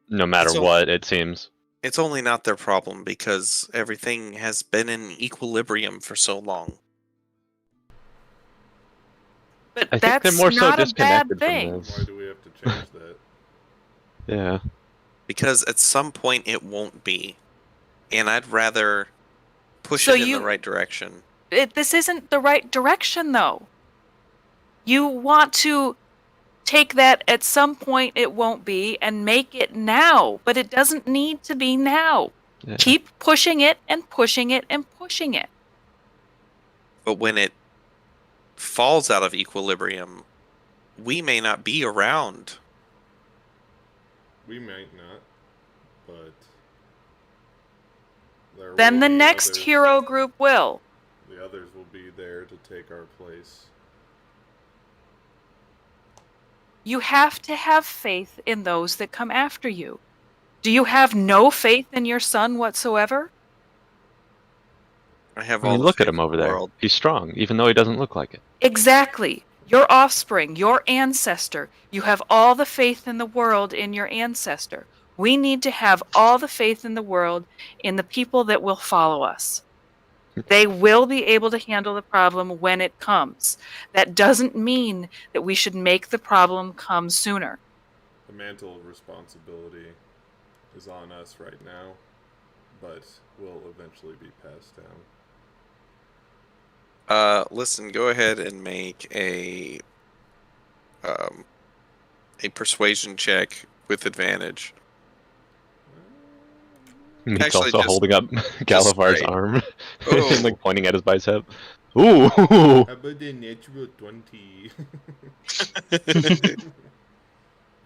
Speaker 2: no matter
Speaker 1: So-
Speaker 2: what, it seems.
Speaker 1: It's only not their problem because everything has been in equilibrium for so long.
Speaker 5: But
Speaker 2: I think
Speaker 5: that's
Speaker 2: they're more so
Speaker 5: not a bad
Speaker 2: disconnected from
Speaker 5: thing.
Speaker 2: this.
Speaker 3: Why do we have to change that?
Speaker 2: Yeah.
Speaker 1: Because at some point it won't be. And I'd rather push
Speaker 5: So
Speaker 1: it in
Speaker 5: you-
Speaker 1: the right direction.
Speaker 5: This isn't the right direction, though. You want to take that at some point it won't be and make it now, but it doesn't need to be now.
Speaker 2: Yeah.
Speaker 5: Keep pushing it and pushing it and pushing it.
Speaker 1: But when it falls out of equilibrium, we may not be around.
Speaker 3: We might not, but there
Speaker 5: Then
Speaker 3: will
Speaker 5: the
Speaker 3: be
Speaker 5: next
Speaker 3: others.
Speaker 5: hero group will.
Speaker 3: The others will be there to take our place.
Speaker 5: You have to have faith in those that come after you. Do you have no faith in your son whatsoever?
Speaker 1: I have
Speaker 2: I
Speaker 1: all
Speaker 2: mean,
Speaker 1: the
Speaker 2: look at
Speaker 1: faith
Speaker 2: him
Speaker 1: in
Speaker 2: over
Speaker 1: the
Speaker 2: there.
Speaker 1: world.
Speaker 2: He's strong, even though he doesn't look like it.
Speaker 5: Exactly. Your offspring, your ancestor. You have all the faith in the world in your ancestor. We need to have all the faith in the world in the people that will follow us. They will be able to handle the problem when it comes. That doesn't mean that we should make the problem come sooner.
Speaker 3: The mantle of responsibility is on us right now, but will eventually be passed down.
Speaker 1: Listen, go ahead and make a persuasion check with advantage.
Speaker 2: Meat's
Speaker 1: Actually,
Speaker 2: also
Speaker 1: just
Speaker 2: holding up Galavar's
Speaker 1: straight.
Speaker 2: arm
Speaker 1: Oh.
Speaker 2: and like pointing at his bicep. Ooh!
Speaker 3: How about the natural 20?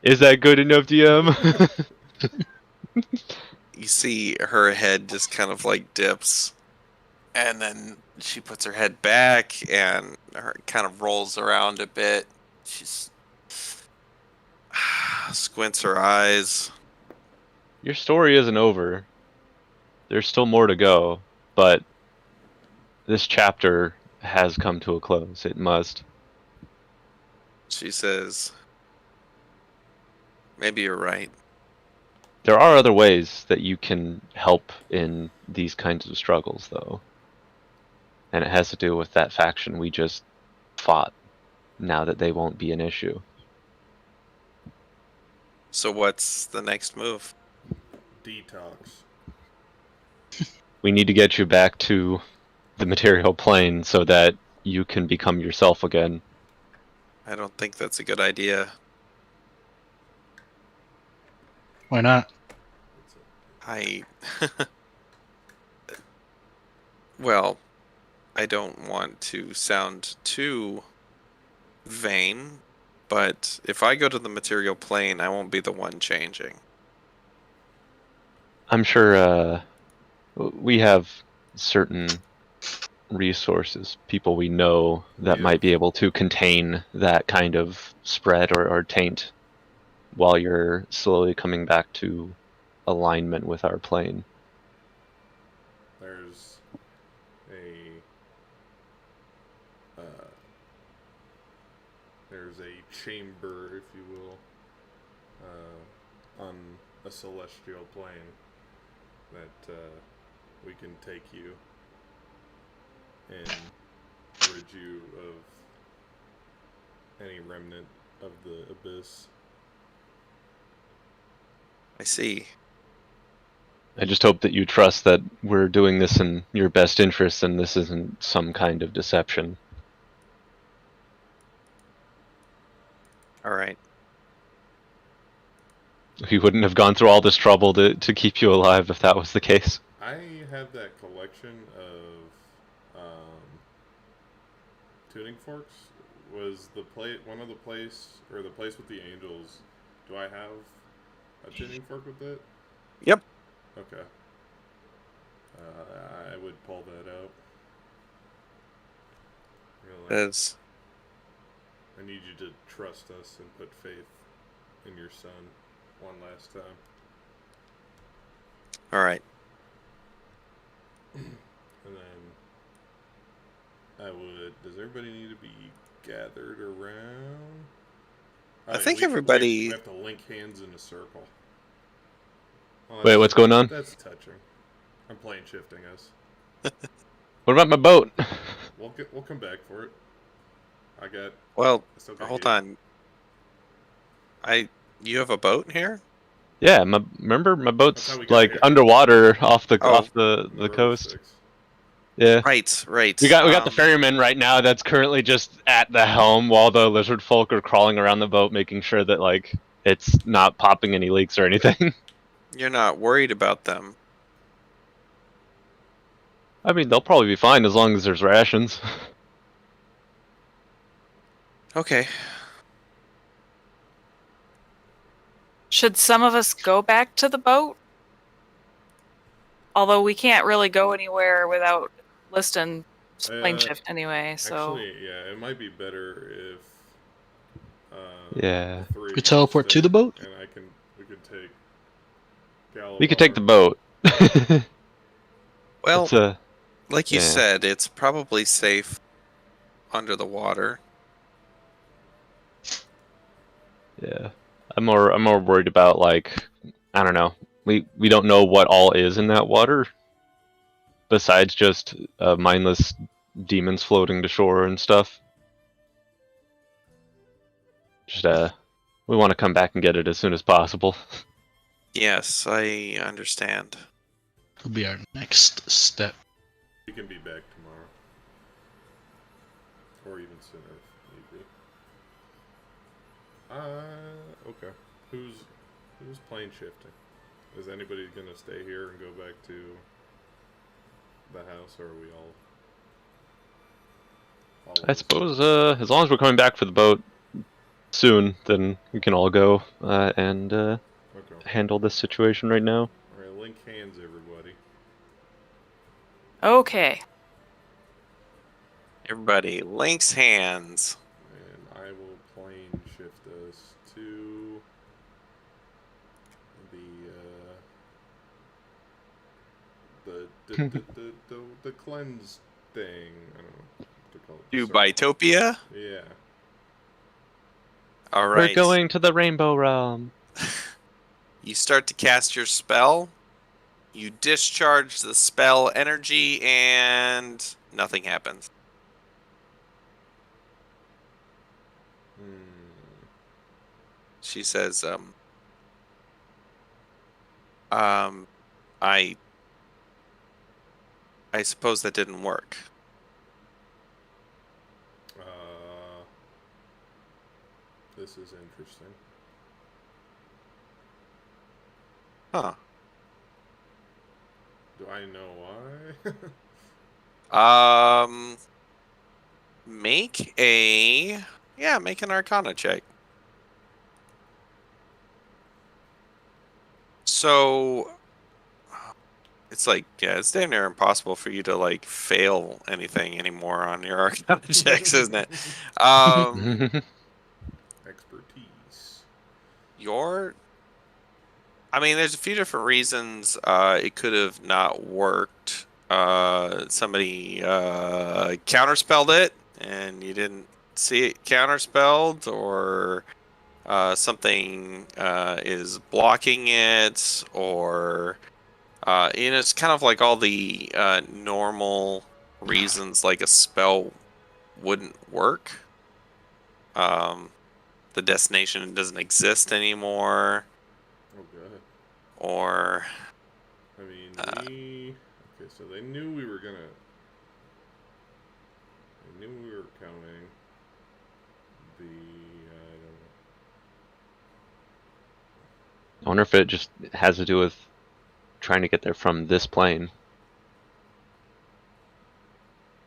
Speaker 2: Is that good enough, DM?
Speaker 1: You see her head just kind of like dips, and then she puts her head back and her kind of rolls around a bit. She's squints her eyes.
Speaker 2: Your story isn't over. There's still more to go, but this chapter has come to a close. It must.
Speaker 1: She says, "Maybe you're right."
Speaker 2: There are other ways that you can help in these kinds of struggles, though. And it has to do with that faction we just fought, now that they won't be an issue.
Speaker 1: So what's the next move?
Speaker 3: Detox.
Speaker 2: We need to get you back to the material plane so that you can become yourself again.
Speaker 1: I don't think that's a good idea.
Speaker 4: Why not?
Speaker 1: I well, I don't want to sound too vain, but if I go to the material plane, I won't be the one changing.
Speaker 2: I'm sure we have certain resources, people we know that
Speaker 3: Yeah.
Speaker 2: might be able to contain that kind of spread or taint while you're slowly coming back to alignment with our plane.
Speaker 3: There's a chamber, if you will, on a celestial plane that we can take you and rid you of any remnant of the abyss.
Speaker 1: I see.
Speaker 2: I just hope that you trust that we're doing this in your best interest and this isn't some kind of deception.
Speaker 1: All right.
Speaker 2: We wouldn't have gone through all this trouble to keep you alive if that was the case.
Speaker 3: I have that collection of tuning forks. Was the one of the place with the angels? Do I have a tuning fork with it?
Speaker 1: Yep.
Speaker 3: Okay. I would pull that out. Really.
Speaker 1: As
Speaker 3: I need you to trust us and put faith in your son one last time.
Speaker 1: all right.
Speaker 3: And then I would. Does everybody need to be gathered around?
Speaker 1: I think everybody-
Speaker 3: We have to link hands in a circle. Oh,
Speaker 2: Wait, what's going on?
Speaker 3: That's touching. I'm playing shifting us.
Speaker 2: What about my boat?
Speaker 3: We'll come back for it. I still got
Speaker 1: Hold
Speaker 3: you.
Speaker 1: on. You have a boat here?
Speaker 2: Yeah, remember my boat's
Speaker 3: That's how we got
Speaker 2: like
Speaker 3: here.
Speaker 2: underwater off the
Speaker 1: Oh.
Speaker 2: the
Speaker 3: Row
Speaker 2: coast.
Speaker 3: 6.
Speaker 2: Yeah.
Speaker 1: Right, right.
Speaker 2: We got the ferryman right now that's currently just at the helm while the lizard folk are crawling around the boat making sure that like it's not popping any leaks or anything.
Speaker 1: You're not worried about them.
Speaker 2: I mean, they'll probably be fine as long as there's rations.
Speaker 1: Okay.
Speaker 5: Should some of us go back to the boat? Although we can't really go anywhere without Liston plane shift anyway, so
Speaker 3: Actually, yeah, it might be better if
Speaker 2: Yeah.
Speaker 3: the three
Speaker 4: We
Speaker 3: of us
Speaker 4: teleport to
Speaker 3: stay,
Speaker 4: the boat?
Speaker 3: and we could take Galabar.
Speaker 2: We could take the boat.
Speaker 1: Well,
Speaker 2: It's a
Speaker 1: like you
Speaker 2: yeah.
Speaker 1: said, it's probably safe under the water.
Speaker 2: Yeah. I'm more worried about like I don't know. We don't know what all is in that water besides just mindless demons floating to shore and stuff. Just we want to come back and get it as soon as possible.
Speaker 1: Yes, I understand.
Speaker 4: Will be our next step.
Speaker 3: We can be back tomorrow, or even sooner if need be. Okay. Who's plane shifting? Is anybody gonna stay here and go back to the house, or are we all
Speaker 2: I suppose as long as we're coming back for the boat soon, then we can all go and
Speaker 3: Okay.
Speaker 2: handle this situation right now.
Speaker 3: Alright, link hands, everybody.
Speaker 5: okay.
Speaker 1: Everybody, links hands.
Speaker 3: And I will plane shift us to the cleanse thing. I don't know what to call it.
Speaker 1: To
Speaker 3: Circle.
Speaker 1: Bitopia?
Speaker 3: Yeah.
Speaker 1: All right.
Speaker 2: We're going to the Rainbow Realm.
Speaker 1: You start to cast your spell. You discharge the spell energy, and nothing happens. She says, I suppose that didn't work.
Speaker 3: This is interesting.
Speaker 1: Huh.
Speaker 3: Do I know why?
Speaker 1: Make an Arcana check. So, it's like, yeah, it's damn near impossible for you to like fail anything anymore on your Arcana checks, isn't it?
Speaker 3: Expertise.
Speaker 1: There's a few different reasons it could have not worked. Somebody counterspelled it, and you didn't see it counterspelled, or something is blocking it, or it's kind of like all the normal reasons like a spell wouldn't work. The destination doesn't exist anymore,
Speaker 3: Oh, good.
Speaker 1: or
Speaker 3: I mean, okay, so they knew we were gonna. They knew we were counting the. I don't know.
Speaker 2: I wonder if it just has to do with trying to get there from this plane.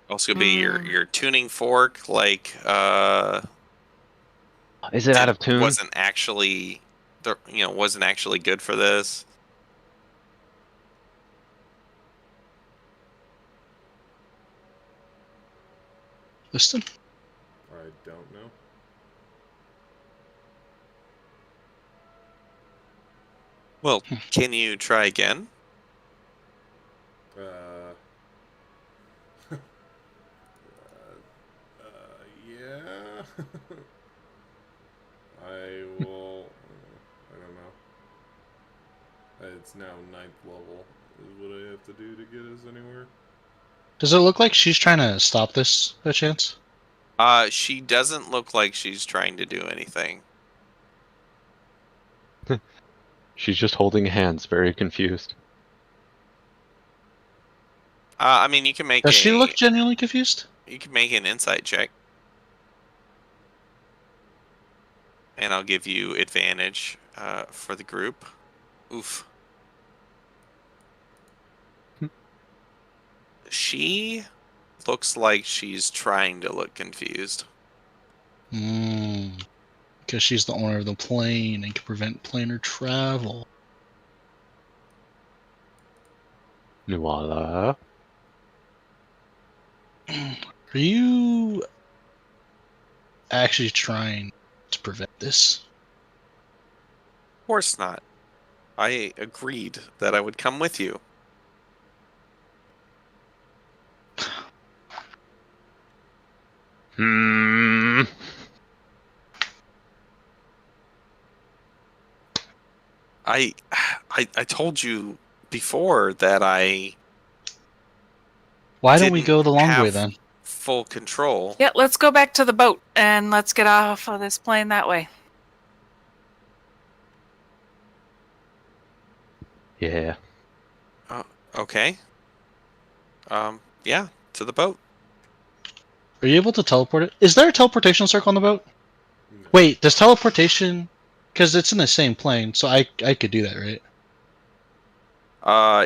Speaker 1: also could be your tuning fork, like
Speaker 2: Is it out of tune?
Speaker 1: wasn't actually good for this.
Speaker 4: Liston?
Speaker 3: I don't know.
Speaker 1: Well, can you try again?
Speaker 3: Yeah. I will. I don't know. It's now 9th level. Is what I have to do to get us anywhere.
Speaker 4: Does it look like she's trying to stop this, by chance?
Speaker 1: She doesn't look like she's trying to do anything.
Speaker 2: She's just holding hands, very confused.
Speaker 1: I mean, you can make
Speaker 4: Does she look genuinely confused?
Speaker 1: you can make an insight check, and I'll give you advantage for the group. Oof. She looks like she's trying to look confused.
Speaker 4: Because she's the owner of the plane and can prevent planar travel.
Speaker 2: Nuala.
Speaker 4: Are you actually trying to prevent this?
Speaker 1: Of course not. I agreed that I would come with you.
Speaker 2: Hmm.
Speaker 1: I told you before that I
Speaker 4: Why don't we
Speaker 1: didn't
Speaker 4: go the long way
Speaker 1: have
Speaker 4: then?
Speaker 1: full control.
Speaker 5: Yeah, let's go back to the boat and let's get off of this plane that way.
Speaker 2: Yeah.
Speaker 1: Okay. Yeah, to the boat.
Speaker 4: Are you able to teleport it? Is there a teleportation circle on the boat?
Speaker 3: No.
Speaker 4: Wait, does teleportation? Because it's in the same plane, so I could do that, right?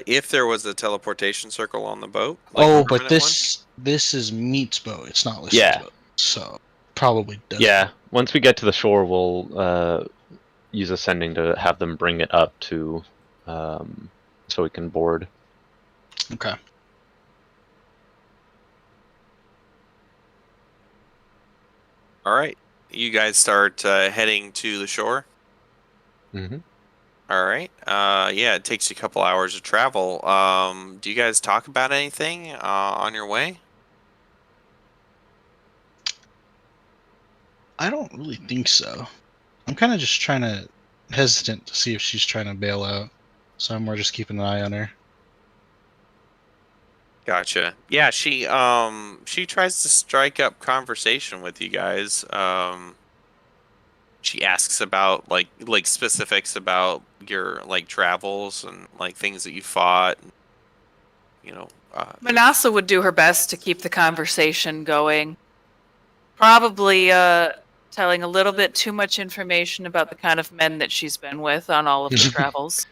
Speaker 1: If there was a teleportation circle on the boat, like a
Speaker 4: Oh, but
Speaker 1: permanent one.
Speaker 4: this is Meat's boat. It's not Listen's
Speaker 2: Yeah.
Speaker 4: boat, so probably doesn't.
Speaker 2: Yeah. Once we get to the shore, we'll use ascending to have them bring it up to, so we can board.
Speaker 4: Okay.
Speaker 1: All right. You guys start heading to the shore.
Speaker 2: Mm-hmm.
Speaker 1: All right. Yeah, it takes you a couple hours to travel. Do you guys talk about anything on your way?
Speaker 4: I don't really think so. I'm kind of just trying to hesitant to see if she's trying to bail out, so I'm more just keeping an eye on her.
Speaker 1: Gotcha. Yeah, she tries to strike up conversation with you guys. She asks about like specifics about your like travels and like things that you fought. And, you know,
Speaker 5: Manasa would do her best to keep the conversation going. Probably telling a little bit too much information about the kind of men that she's been with on all of the travels.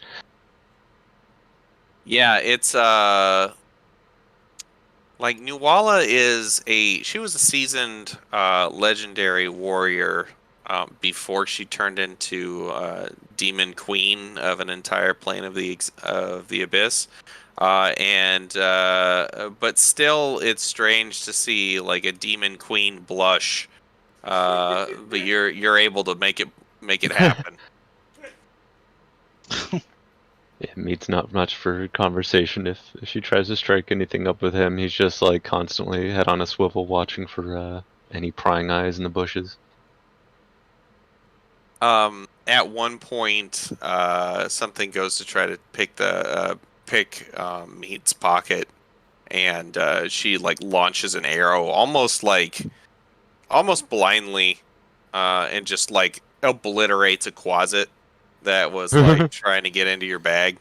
Speaker 1: yeah, it's like Nuala she was a seasoned legendary warrior before she turned into demon queen of an entire plane of the abyss. And but still it's strange to see like a demon queen blush. But you're able to make it happen.
Speaker 2: Yeah, Meat's not much for conversation. If she tries to strike anything up with him, he's just like constantly head on a swivel watching for any prying eyes in the bushes.
Speaker 1: At one point, something goes to try to pick Meat's pocket, and she like launches an arrow almost blindly, and just like obliterates a closet that was like trying to get into your bag.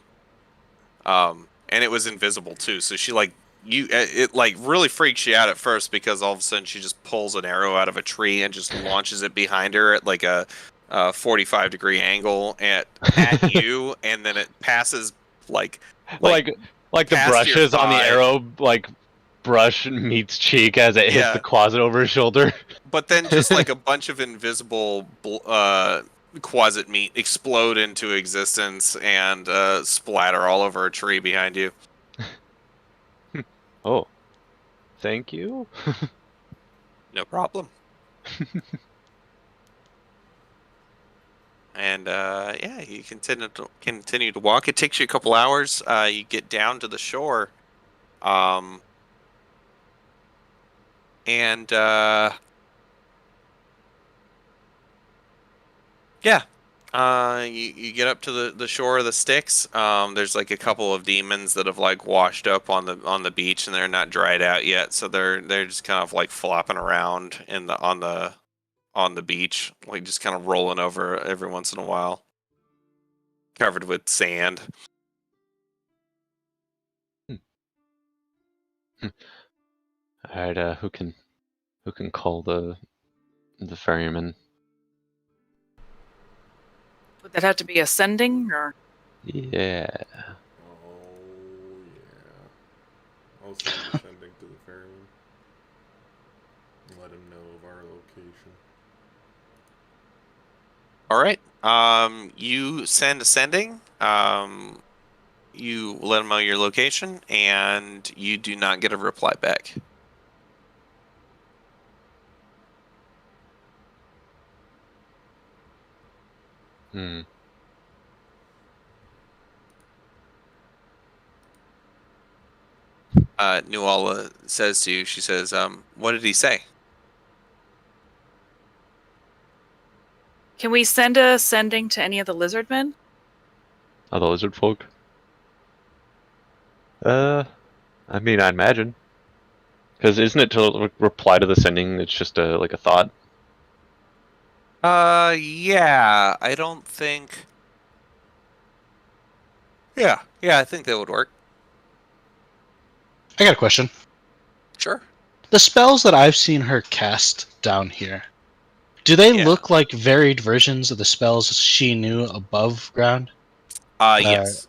Speaker 1: And it was invisible too, so she like it like really freaks you out at first because all of a sudden she just pulls an arrow out of a tree and just launches it behind her at like a 45-degree angle at you, and then it passes like
Speaker 2: like the
Speaker 1: past your
Speaker 2: brushes on the
Speaker 1: thigh.
Speaker 2: arrow like brush Meat's cheek as it hits
Speaker 1: Yeah.
Speaker 2: the closet over his shoulder.
Speaker 1: But then just like a bunch of invisible quasit meat explode into existence and splatter all over a tree behind you.
Speaker 2: Oh, thank you.
Speaker 1: No problem. And yeah, you continue to walk. It takes you a couple hours. You get down to the shore, and yeah, you get up to the shore of the Styx. There's like a couple of demons that have like washed up on the beach, and they're not dried out yet, so they're just kind of like flopping around in the on the beach, like just kind of rolling over every once in a while, covered with sand.
Speaker 2: Alright, who can call the ferryman?
Speaker 5: Would that have to be ascending or?
Speaker 2: Yeah.
Speaker 3: Oh, yeah. I'll send ascending to the ferryman. Let him know of our location.
Speaker 1: All right. You send ascending. You let him know your location, and you do not get a reply back.
Speaker 2: Hmm.
Speaker 1: Nuala says to you, she says, what did he say?
Speaker 5: Can we send a sending to any of the lizard men?
Speaker 2: Oh, the lizard folk? I mean, I imagine. Because isn't it to reply to the sending, it's just like a thought?
Speaker 1: Yeah, I don't think. Yeah, I think that would work.
Speaker 4: I got a question.
Speaker 1: Sure.
Speaker 4: The spells that I've seen her cast down here, do they
Speaker 1: Yeah.
Speaker 4: look like varied versions of the spells she knew above ground?
Speaker 1: Yes.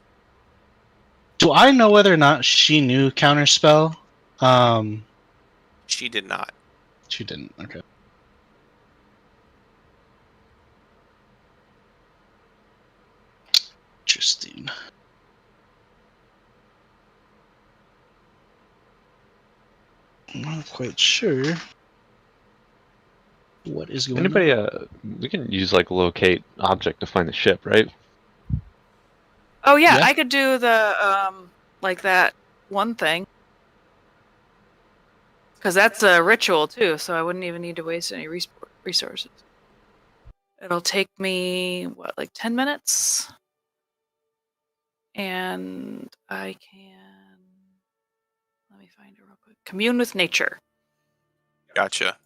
Speaker 4: Do I know whether or not she knew counterspell?
Speaker 1: She did not.
Speaker 4: She didn't. Okay. Interesting. I'm not quite sure what is going
Speaker 2: Anybody,
Speaker 4: on.
Speaker 2: we can use like locate object to find the ship, right?
Speaker 5: Oh yeah,
Speaker 4: Yeah.
Speaker 5: I could do the like that one thing. Because that's a ritual too, so I wouldn't even need to waste any resources. It'll take me, what, like 10 minutes? And I can. Let me find it real quick. Commune with nature.
Speaker 1: Gotcha.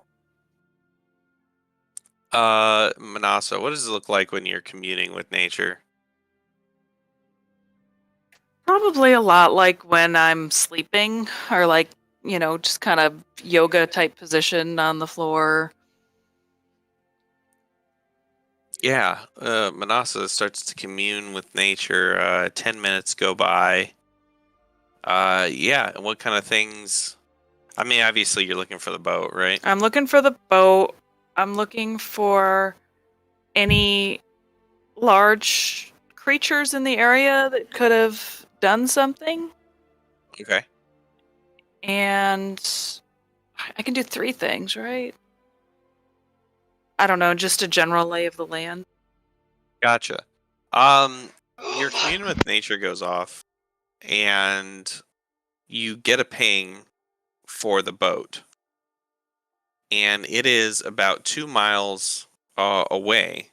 Speaker 1: Manasa, what does it look like when you're communing with nature?
Speaker 5: Probably a lot like when I'm sleeping, or like, just kind of yoga type position on the floor.
Speaker 1: Yeah, Manasa starts to commune with nature. 10 minutes go by. Yeah, and what kind of things? I mean, obviously you're looking for the boat, right?
Speaker 5: I'm looking for the boat. I'm looking for any large creatures in the area that could have done something.
Speaker 1: Okay.
Speaker 5: And I can do 3 things, right? I don't know, just a general lay of the land.
Speaker 1: Gotcha. Your commune with nature goes off, and you get a ping for the boat, and it is about 2 miles away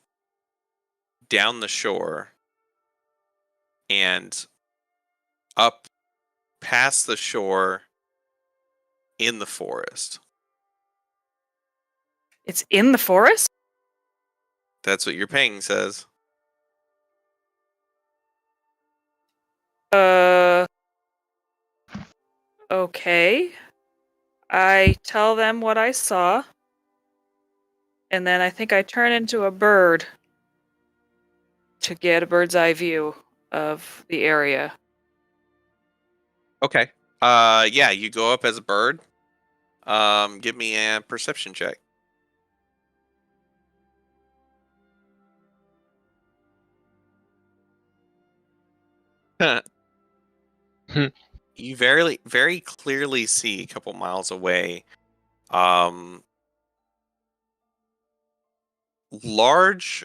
Speaker 1: down the shore and up past the shore in the forest.
Speaker 5: It's in the forest?
Speaker 1: That's what your ping says.
Speaker 5: Uh, okay. I tell them what I saw, and then I think I turn into a bird to get a bird's eye view of the area.
Speaker 1: Okay. Yeah, you go up as a bird. Give me a perception check. You very clearly see a couple miles away, um, large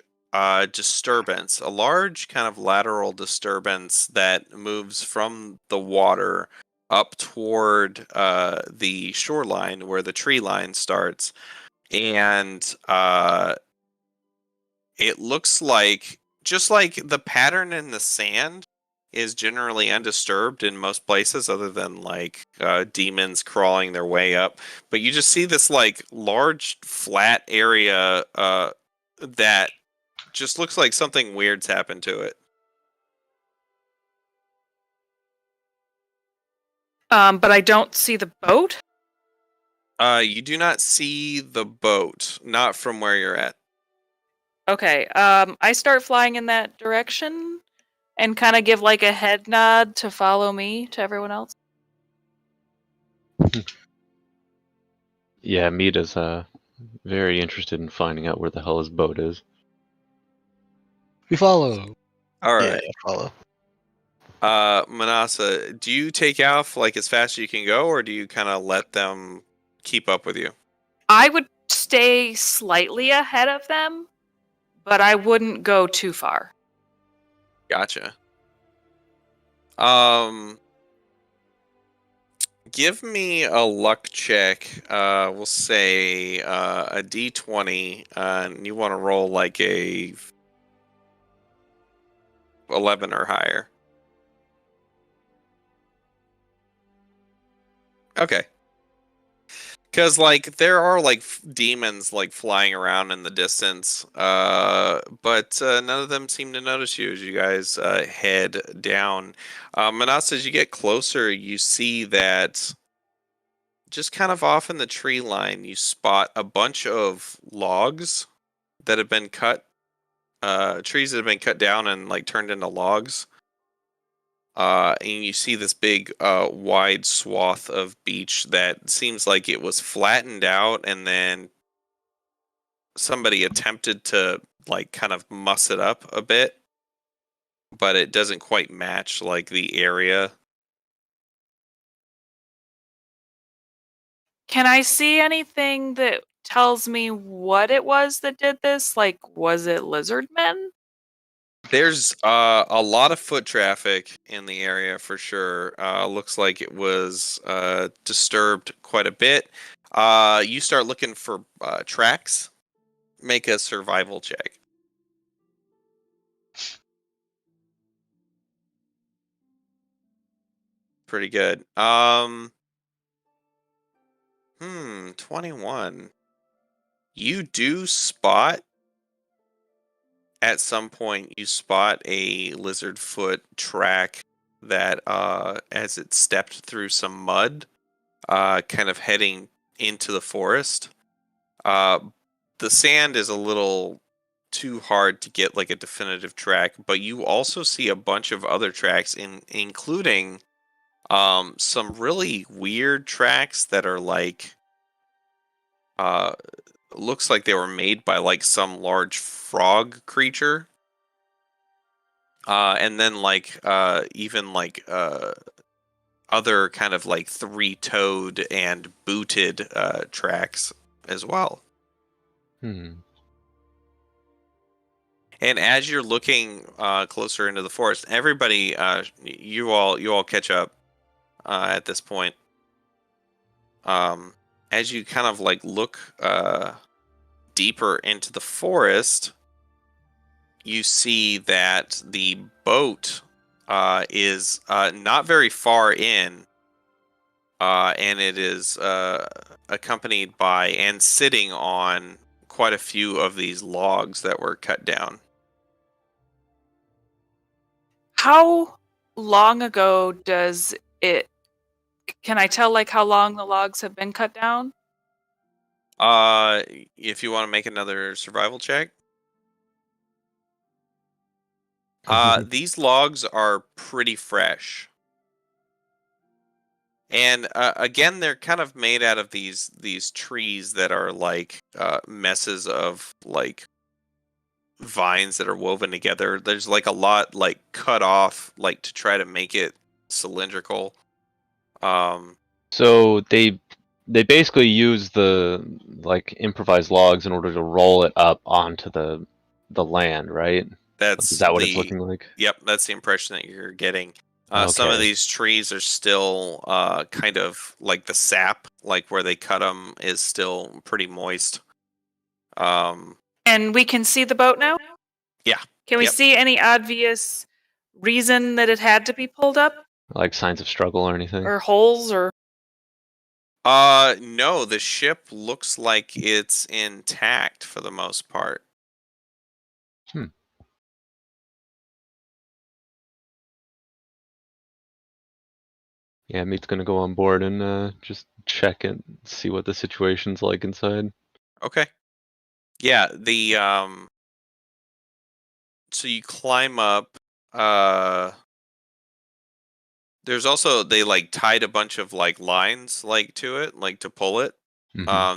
Speaker 1: disturbance, a large kind of lateral disturbance that moves from the water up toward the shoreline where the tree line starts, and it looks like, just like the pattern in the sand is generally undisturbed in most places other than like demons crawling their way up, but you just see this like large flat area that just looks like something weird's happened to it.
Speaker 5: But I don't see the boat.
Speaker 1: You do not see the boat, not from where you're at.
Speaker 5: Okay. I start flying in that direction and kind of give like a head nod to follow me to everyone else.
Speaker 2: Yeah, Mita's very interested in finding out where the hell his boat is.
Speaker 4: We follow.
Speaker 1: All
Speaker 6: Yeah,
Speaker 1: right.
Speaker 6: follow.
Speaker 1: Manasa, do you take off like as fast as you can go, or do you kind of let them keep up with you?
Speaker 5: I would stay slightly ahead of them, but I wouldn't go too far.
Speaker 1: Gotcha. Give me a luck check. We'll say a D20, and you want to roll like a 11 or higher. Okay. Because like there are like demons like flying around in the distance, but none of them seem to notice you as you guys head down. Manasa, as you get closer, you see that just kind of off in the tree line, you spot a bunch of logs that have been cut, trees that have been cut down and like turned into logs. And you see this big, wide swath of beach that seems like it was flattened out, and then somebody attempted to like kind of muss it up a bit, but it doesn't quite match like the area.
Speaker 5: Can I see anything that tells me what it was that did this? Like, was it lizard men?
Speaker 1: There's a lot of foot traffic in the area for sure. Looks like it was disturbed quite a bit. You start looking for tracks. Make a survival check. Pretty good. 21. You do spot at some point you spot a lizard foot track that as it stepped through some mud, kind of heading into the forest. The sand is a little too hard to get like a definitive track, but you also see a bunch of other tracks including some really weird tracks that are like looks like they were made by like some large frog creature. And then like even like other kind of like three-toed and booted tracks as well.
Speaker 2: Hmm.
Speaker 1: And as you're looking closer into the forest, everybody, you all catch up at this point. As you kind of like look deeper into the forest, you see that the boat is not very far in, and it is accompanied by and sitting on quite a few of these logs that were cut down.
Speaker 5: How long ago does it? Can I tell like how long the logs have been cut down?
Speaker 1: If you want to make another survival check, these logs are pretty fresh. And again, they're kind of made out of these trees that are like messes of like vines that are woven together. There's like a lot like cut off like to try to make it cylindrical.
Speaker 2: So they basically use the like improvised logs in order to roll it up onto the land, right?
Speaker 1: That's
Speaker 2: Is that what it's
Speaker 1: the
Speaker 2: looking like?
Speaker 1: Yep, that's the impression that you're getting. Some of
Speaker 2: Okay.
Speaker 1: these trees are still kind of like the sap, like where they cut them, is still pretty moist.
Speaker 5: And we can see the boat now?
Speaker 1: Yeah.
Speaker 5: Can we
Speaker 1: Yep.
Speaker 5: see any obvious reason that it had to be pulled up?
Speaker 2: Like signs of struggle or anything?
Speaker 5: Or holes or
Speaker 1: No, the ship looks like it's intact for the most part.
Speaker 2: Hmm. Yeah, Meat's gonna go on board and just check and see what the situation's like inside.
Speaker 1: Okay. Yeah, so you climb up. There's also they like tied a bunch of like lines like to it, like to pull it.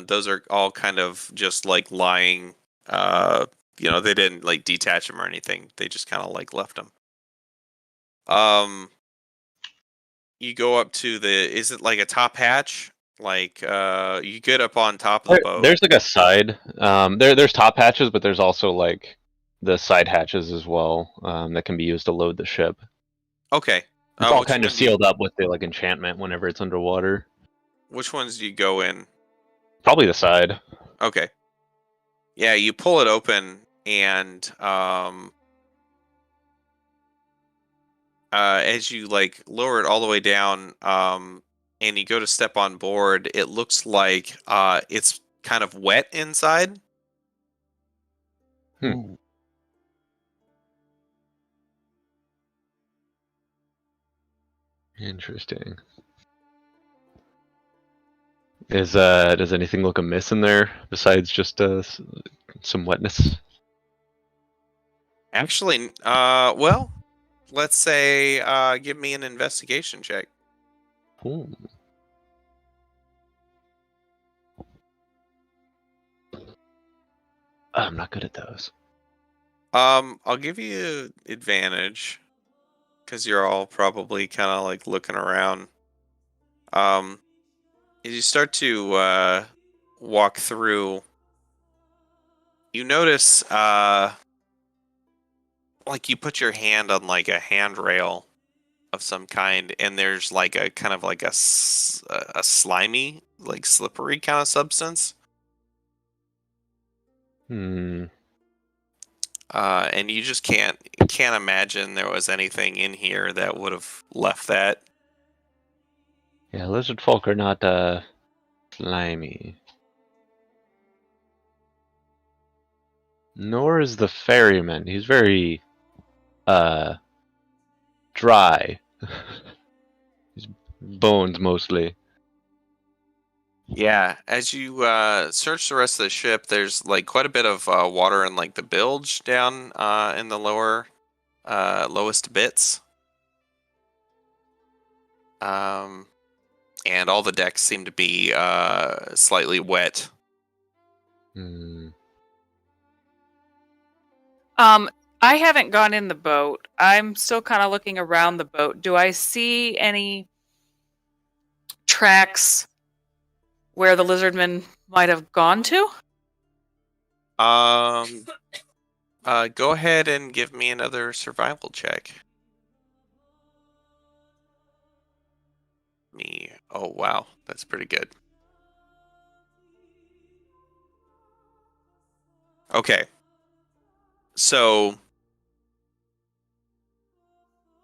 Speaker 1: Those are all kind of just like lying. They didn't like detach them or anything. They just kind of like left them. You go up to is it like a top hatch? Like you get up on top of the boat.
Speaker 2: There's like a side. There's top hatches, but there's also like the side hatches as well that can be used to load the ship.
Speaker 1: Okay.
Speaker 2: It's all
Speaker 1: Which
Speaker 2: kind of
Speaker 1: one do you-
Speaker 2: sealed up with the like enchantment whenever it's underwater.
Speaker 1: Which ones do you go in?
Speaker 2: Probably the side.
Speaker 1: Okay. Yeah, you pull it open and as you like lower it all the way down and you go to step on board, it looks like it's kind of wet inside.
Speaker 2: Hmm. Interesting. Does anything look amiss in there besides just some wetness?
Speaker 1: Actually, well, let's say give me an investigation check.
Speaker 2: Ooh. I'm not good at those.
Speaker 1: I'll give you advantage because you're all probably kind of like looking around. As you start to walk through, you notice like you put your hand on like a handrail of some kind, and there's like a kind of like a slimy, like slippery kind of substance.
Speaker 2: Hmm.
Speaker 1: And you just can't imagine there was anything in here that would have left that.
Speaker 2: Yeah, lizard folk are not slimy. Nor is the ferryman. He's very dry. His bones mostly.
Speaker 1: Yeah, as you search the rest of the ship, there's like quite a bit of water in like the bilge down in the lowest bits. And all the decks seem to be slightly wet.
Speaker 2: Hmm.
Speaker 5: I haven't gone in the boat. I'm still kind of looking around the boat. Do I see any tracks where the lizardmen might have gone to?
Speaker 1: Go ahead and give me another survival check. Oh wow, that's pretty good. Okay. So,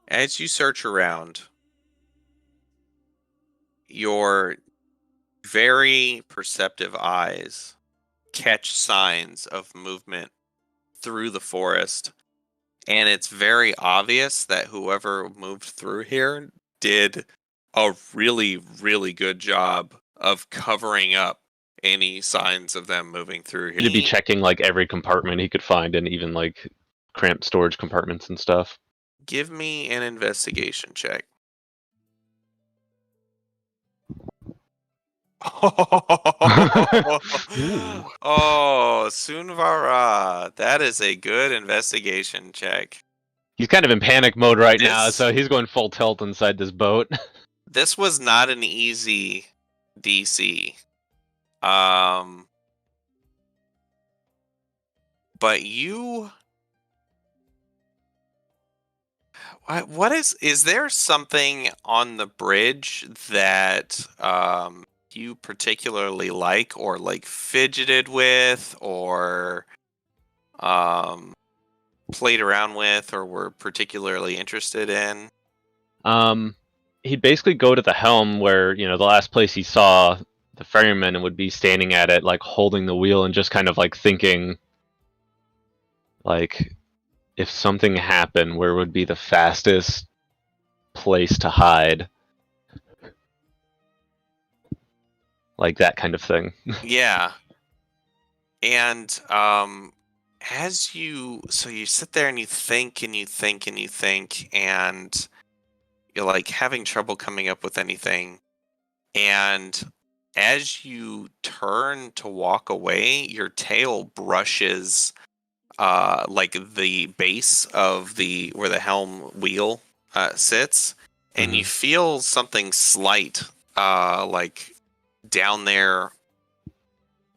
Speaker 1: as you search around, your very perceptive eyes catch signs of movement through the forest, and it's very obvious that whoever moved through here did a really, really good job of covering up any signs of them moving through here.
Speaker 2: He'd be checking like every compartment he could find, and even like cramped storage compartments and stuff.
Speaker 1: Give me an investigation check. Oh, Sunvara. That is a good investigation check.
Speaker 2: He's kind of in panic mode right now,
Speaker 1: This-
Speaker 2: so he's going full tilt inside this boat.
Speaker 1: This was not an easy DC. But you what is there something on the bridge that you particularly like or like fidgeted with or played around with or were particularly interested in?
Speaker 2: He'd basically go to the helm where, the last place he saw the ferryman and would be standing at it, like holding the wheel and just kind of like thinking, like, if something happened, where would be the fastest place to hide? like that kind of thing.
Speaker 1: Yeah. And as you sit there and you think and you think and you think, and you're like having trouble coming up with anything. And as you turn to walk away, your tail brushes like the base of the where the helm wheel sits, and you feel something slight like down there,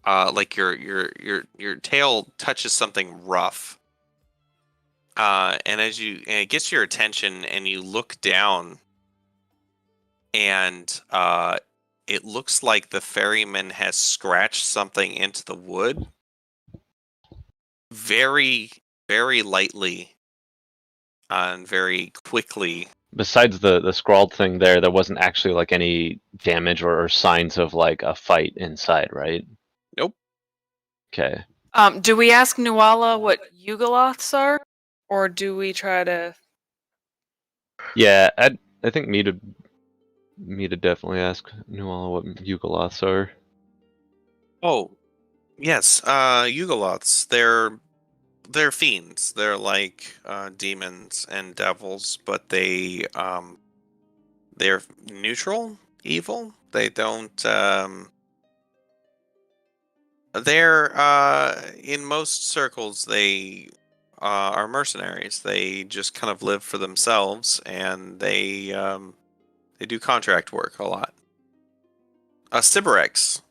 Speaker 1: like your tail touches something rough. And it gets your attention, and you look down, and it looks like the ferryman has scratched something into the wood very, very lightly and very quickly.
Speaker 2: Besides the scrawled thing there wasn't actually like any damage or signs of like a fight inside, right?
Speaker 1: Nope.
Speaker 2: Okay.
Speaker 5: Do we ask Nuala what Yugoloths are, or do we try to?
Speaker 2: Yeah, I think me to definitely ask Nuala what Yugoloths are.
Speaker 1: Oh, yes. Yugoloths. They're fiends. They're like demons and devils, but they're neutral, evil. They don't. They're in most circles are mercenaries. They just kind of live for themselves, and they do contract work a lot. Sybarex,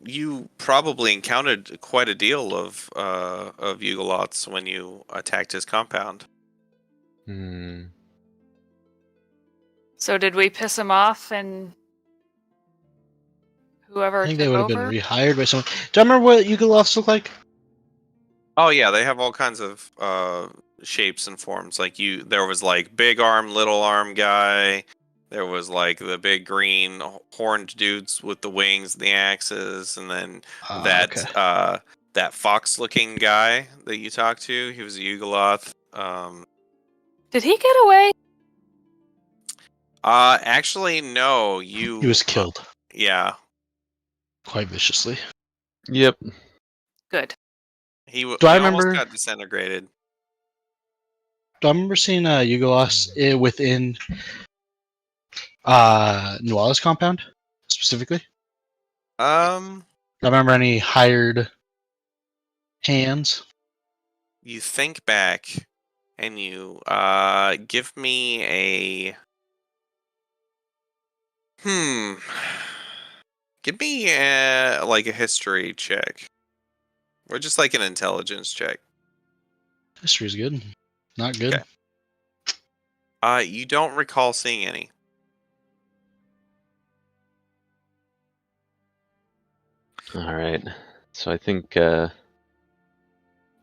Speaker 1: you probably encountered quite a deal of Yugoloths when you attacked his compound.
Speaker 2: Hmm.
Speaker 5: So did we piss him off and whoever
Speaker 4: I think
Speaker 5: took
Speaker 4: they would have been
Speaker 5: over?
Speaker 4: rehired by someone. Do I remember what Yugoloths look like?
Speaker 1: Oh yeah, they have all kinds of shapes and forms. Like there was like big arm, little arm guy. There was like the big green horned dudes with the wings, and the axes, and then
Speaker 4: Okay.
Speaker 1: that fox-looking guy that you talked to. He was a Yugoloth.
Speaker 5: Did he get away?
Speaker 1: Actually, no.
Speaker 4: He was killed
Speaker 1: Yeah,
Speaker 4: quite viciously.
Speaker 2: Yep.
Speaker 5: Good.
Speaker 4: Do I
Speaker 1: he almost
Speaker 4: remember?
Speaker 1: got disintegrated.
Speaker 4: Do I remember seeing Yugoloths within Nuala's compound specifically?
Speaker 1: Um,
Speaker 4: Do I remember any hired hands?
Speaker 1: you think back, and you give me a hmm. Give me like a history check, or just like an intelligence check.
Speaker 4: History's good. Not good.
Speaker 1: Okay. You don't recall seeing any.
Speaker 2: All right. So I think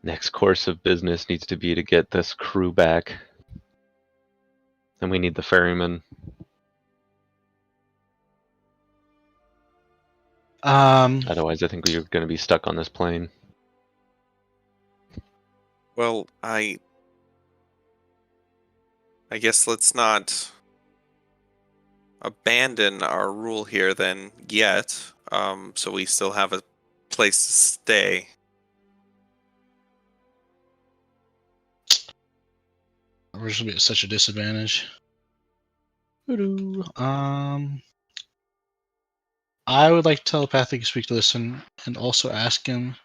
Speaker 2: next course of business needs to be to get this crew back. And we need the ferryman. Otherwise, I think we're going to be stuck on this plane.
Speaker 1: Well, I guess let's not abandon our rule here then yet. So we still have a place to stay.
Speaker 4: We're just gonna be at such a disadvantage. Voodoo. I would like to telepathically speak to this and also ask him.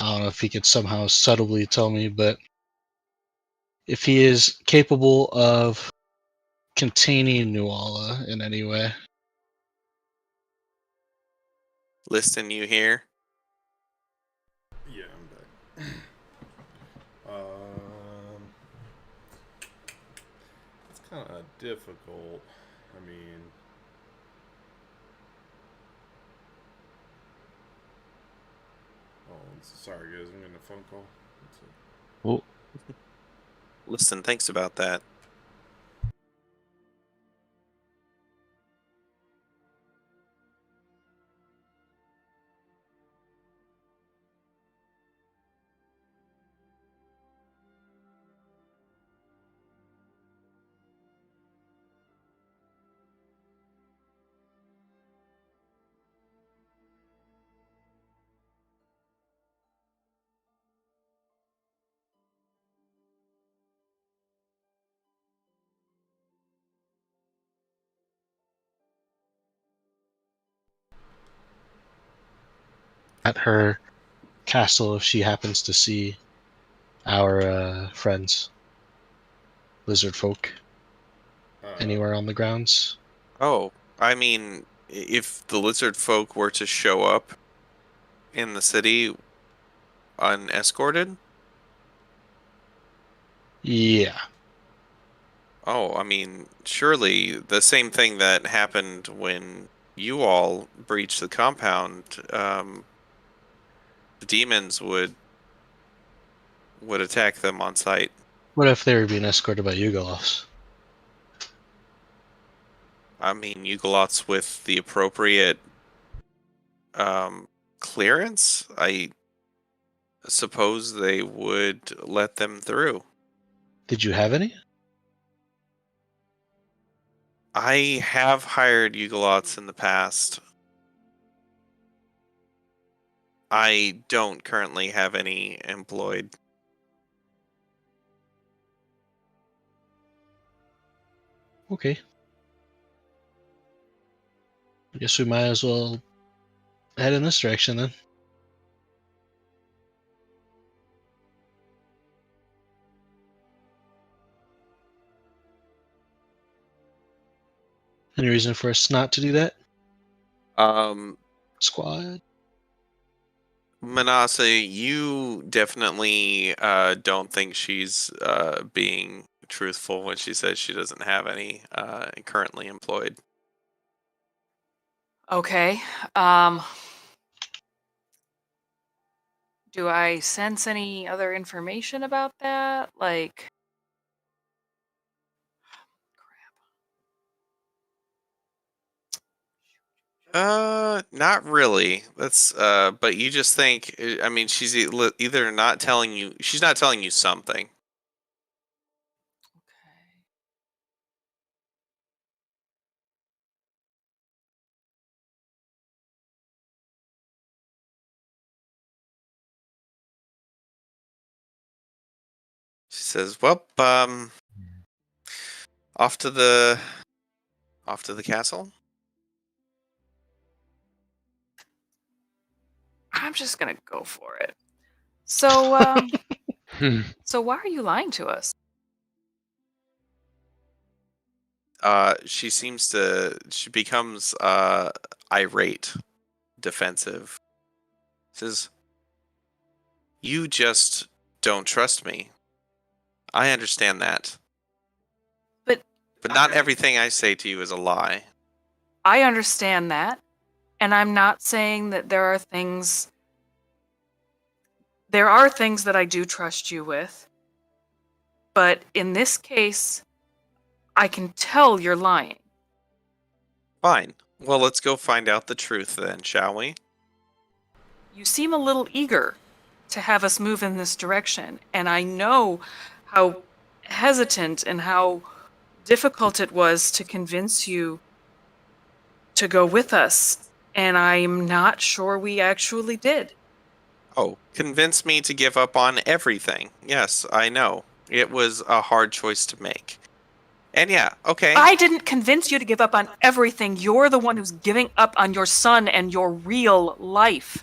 Speaker 4: I don't know if he could somehow subtly tell me, but if he is capable of containing Nuala in any way.
Speaker 1: Listen, you here?
Speaker 3: Yeah, I'm back. It's kind of difficult. I mean, sorry guys, I'm getting a phone call.
Speaker 2: Oh,
Speaker 1: Listen, thanks about that.
Speaker 4: at her castle if she happens to see our friends, lizard folk, anywhere on the grounds.
Speaker 1: Oh, I mean, if the lizard folk were to show up in the city unescorted,
Speaker 4: Yeah.
Speaker 1: oh, I mean, surely the same thing that happened when you all breached the compound, the demons would attack them on sight.
Speaker 4: What if they were being escorted by Yugoloths?
Speaker 1: I mean, Ugolots with the appropriate clearance, I suppose they would let them through.
Speaker 4: Did you have any?
Speaker 1: I have hired Ugolots in the past. I don't currently have any employed.
Speaker 4: Okay. I guess we might as well head in this direction then. Any reason for us not to do that? Squad?
Speaker 1: Manasa, you definitely don't think she's being truthful when she says she doesn't have any currently employed.
Speaker 5: Okay. Do I sense any other information about that? Like,
Speaker 1: Not really. That's but you just think. I mean, she's either not telling you. She's not telling you something.
Speaker 5: okay.
Speaker 1: She says, "Well, off to the castle."
Speaker 5: I'm just gonna go for it. So, so why are you lying to us?
Speaker 1: She becomes irate, defensive. Says, "You just don't trust me. I understand that.
Speaker 5: But
Speaker 1: But not everything I say to you is a lie."
Speaker 5: I understand that, and I'm not saying that there are things. There are things that I do trust you with, but in this case, I can tell you're lying.
Speaker 1: Fine. Well, let's go find out the truth then, shall we?
Speaker 5: You seem a little eager to have us move in this direction, and I know how hesitant and how difficult it was to convince you to go with us, and I'm not sure we actually did.
Speaker 1: Oh, convince me to give up on everything. Yes, I know. It was a hard choice to make. And yeah, okay.
Speaker 5: I didn't convince you to give up on everything. You're the one who's giving up on your son and your real life.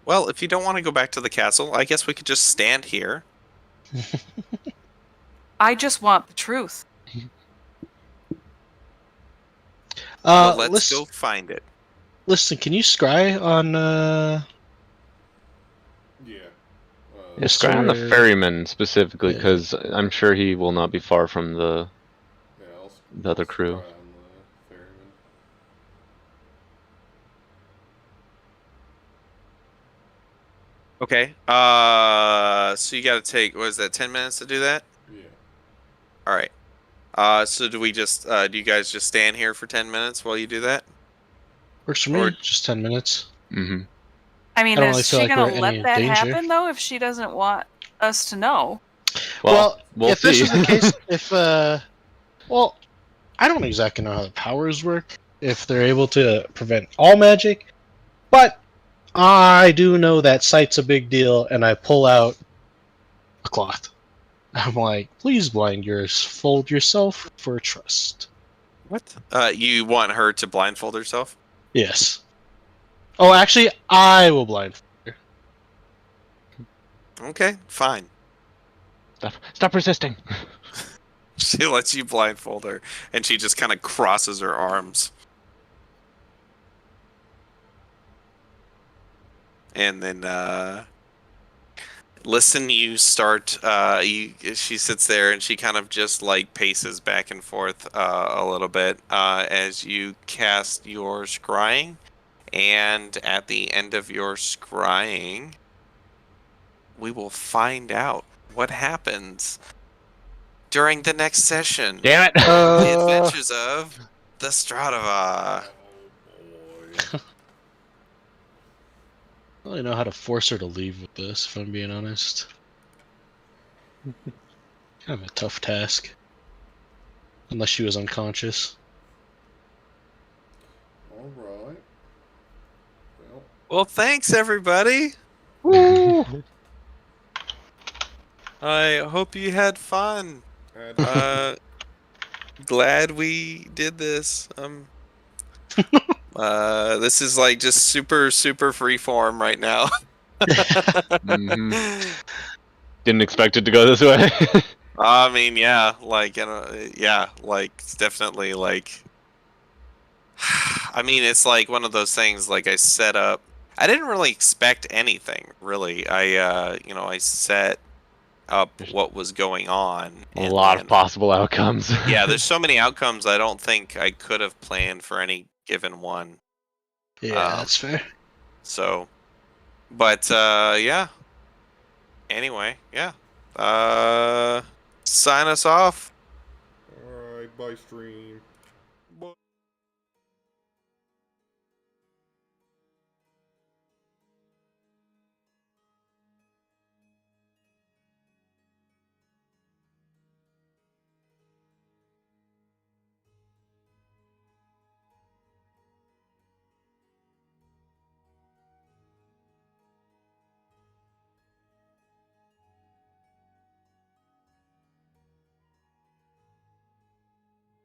Speaker 1: Well, if you don't want to go back to the castle, I guess we could just stand here.
Speaker 5: I just want the truth.
Speaker 1: Well, let's
Speaker 4: Listen,
Speaker 1: go find it.
Speaker 4: listen, can you scry on
Speaker 3: Yeah.
Speaker 2: Yeah, scry on the
Speaker 4: Sir-
Speaker 2: ferryman specifically,
Speaker 4: Yeah.
Speaker 2: because I'm sure he will not be far from the
Speaker 3: Yeah,
Speaker 2: the other crew.
Speaker 3: try on the ferryman.
Speaker 1: Okay. So you got to take, what is that, 10 minutes to do that?
Speaker 3: Yeah.
Speaker 1: All right. So do we just, do you guys just stand here for 10 minutes while you do that?
Speaker 4: works for me?
Speaker 1: Or-
Speaker 4: Just 10 minutes.
Speaker 2: Mm-hmm.
Speaker 5: I mean,
Speaker 4: I don't
Speaker 5: is
Speaker 4: really feel
Speaker 5: she
Speaker 4: like
Speaker 5: gonna
Speaker 4: we're
Speaker 5: let
Speaker 4: any
Speaker 5: that
Speaker 4: danger.
Speaker 5: happen though if she doesn't want us to know?
Speaker 2: Well, we'll
Speaker 4: if
Speaker 2: see.
Speaker 4: this was the case, if well, I don't exactly know how the powers work. If they're able to prevent all magic, but I do know that sight's a big deal, and I pull out a cloth. I'm like, please fold yourself for trust.
Speaker 1: What? You want her to blindfold herself?
Speaker 4: Yes. Oh, actually, I will blindfold her.
Speaker 1: Okay, fine.
Speaker 2: Stop resisting.
Speaker 1: She lets you blindfold her, and she just kind of crosses her arms. And then, listen, you start, she sits there and she kind of just like paces back and forth a little bit as you cast your scrying. And at the end of your scrying, we will find out what happens during the next session.
Speaker 2: Damn it!
Speaker 1: The Adventures of the Stradava.
Speaker 3: Oh boy.
Speaker 4: I don't really know how to force her to leave with this, if I'm being honest. Kind of a tough task. Unless she was unconscious.
Speaker 3: All right. Well,
Speaker 1: Well, thanks everybody. I hope you had fun.
Speaker 3: had
Speaker 1: Glad we did this. This is like just super free form right now.
Speaker 2: Didn't expect it to go this way.
Speaker 1: I mean, yeah, like, yeah, like, it's definitely like. I mean, it's like one of those things. Like I set up. I didn't really expect anything, really. I set up what was going on.
Speaker 2: A
Speaker 1: and
Speaker 2: lot
Speaker 1: then-
Speaker 2: of possible outcomes.
Speaker 1: Yeah, there's so many outcomes. I don't think I could have planned for any given one.
Speaker 4: Yeah, that's fair.
Speaker 1: So, but yeah. Anyway, yeah. Sign us off.
Speaker 3: all right. Bye, stream.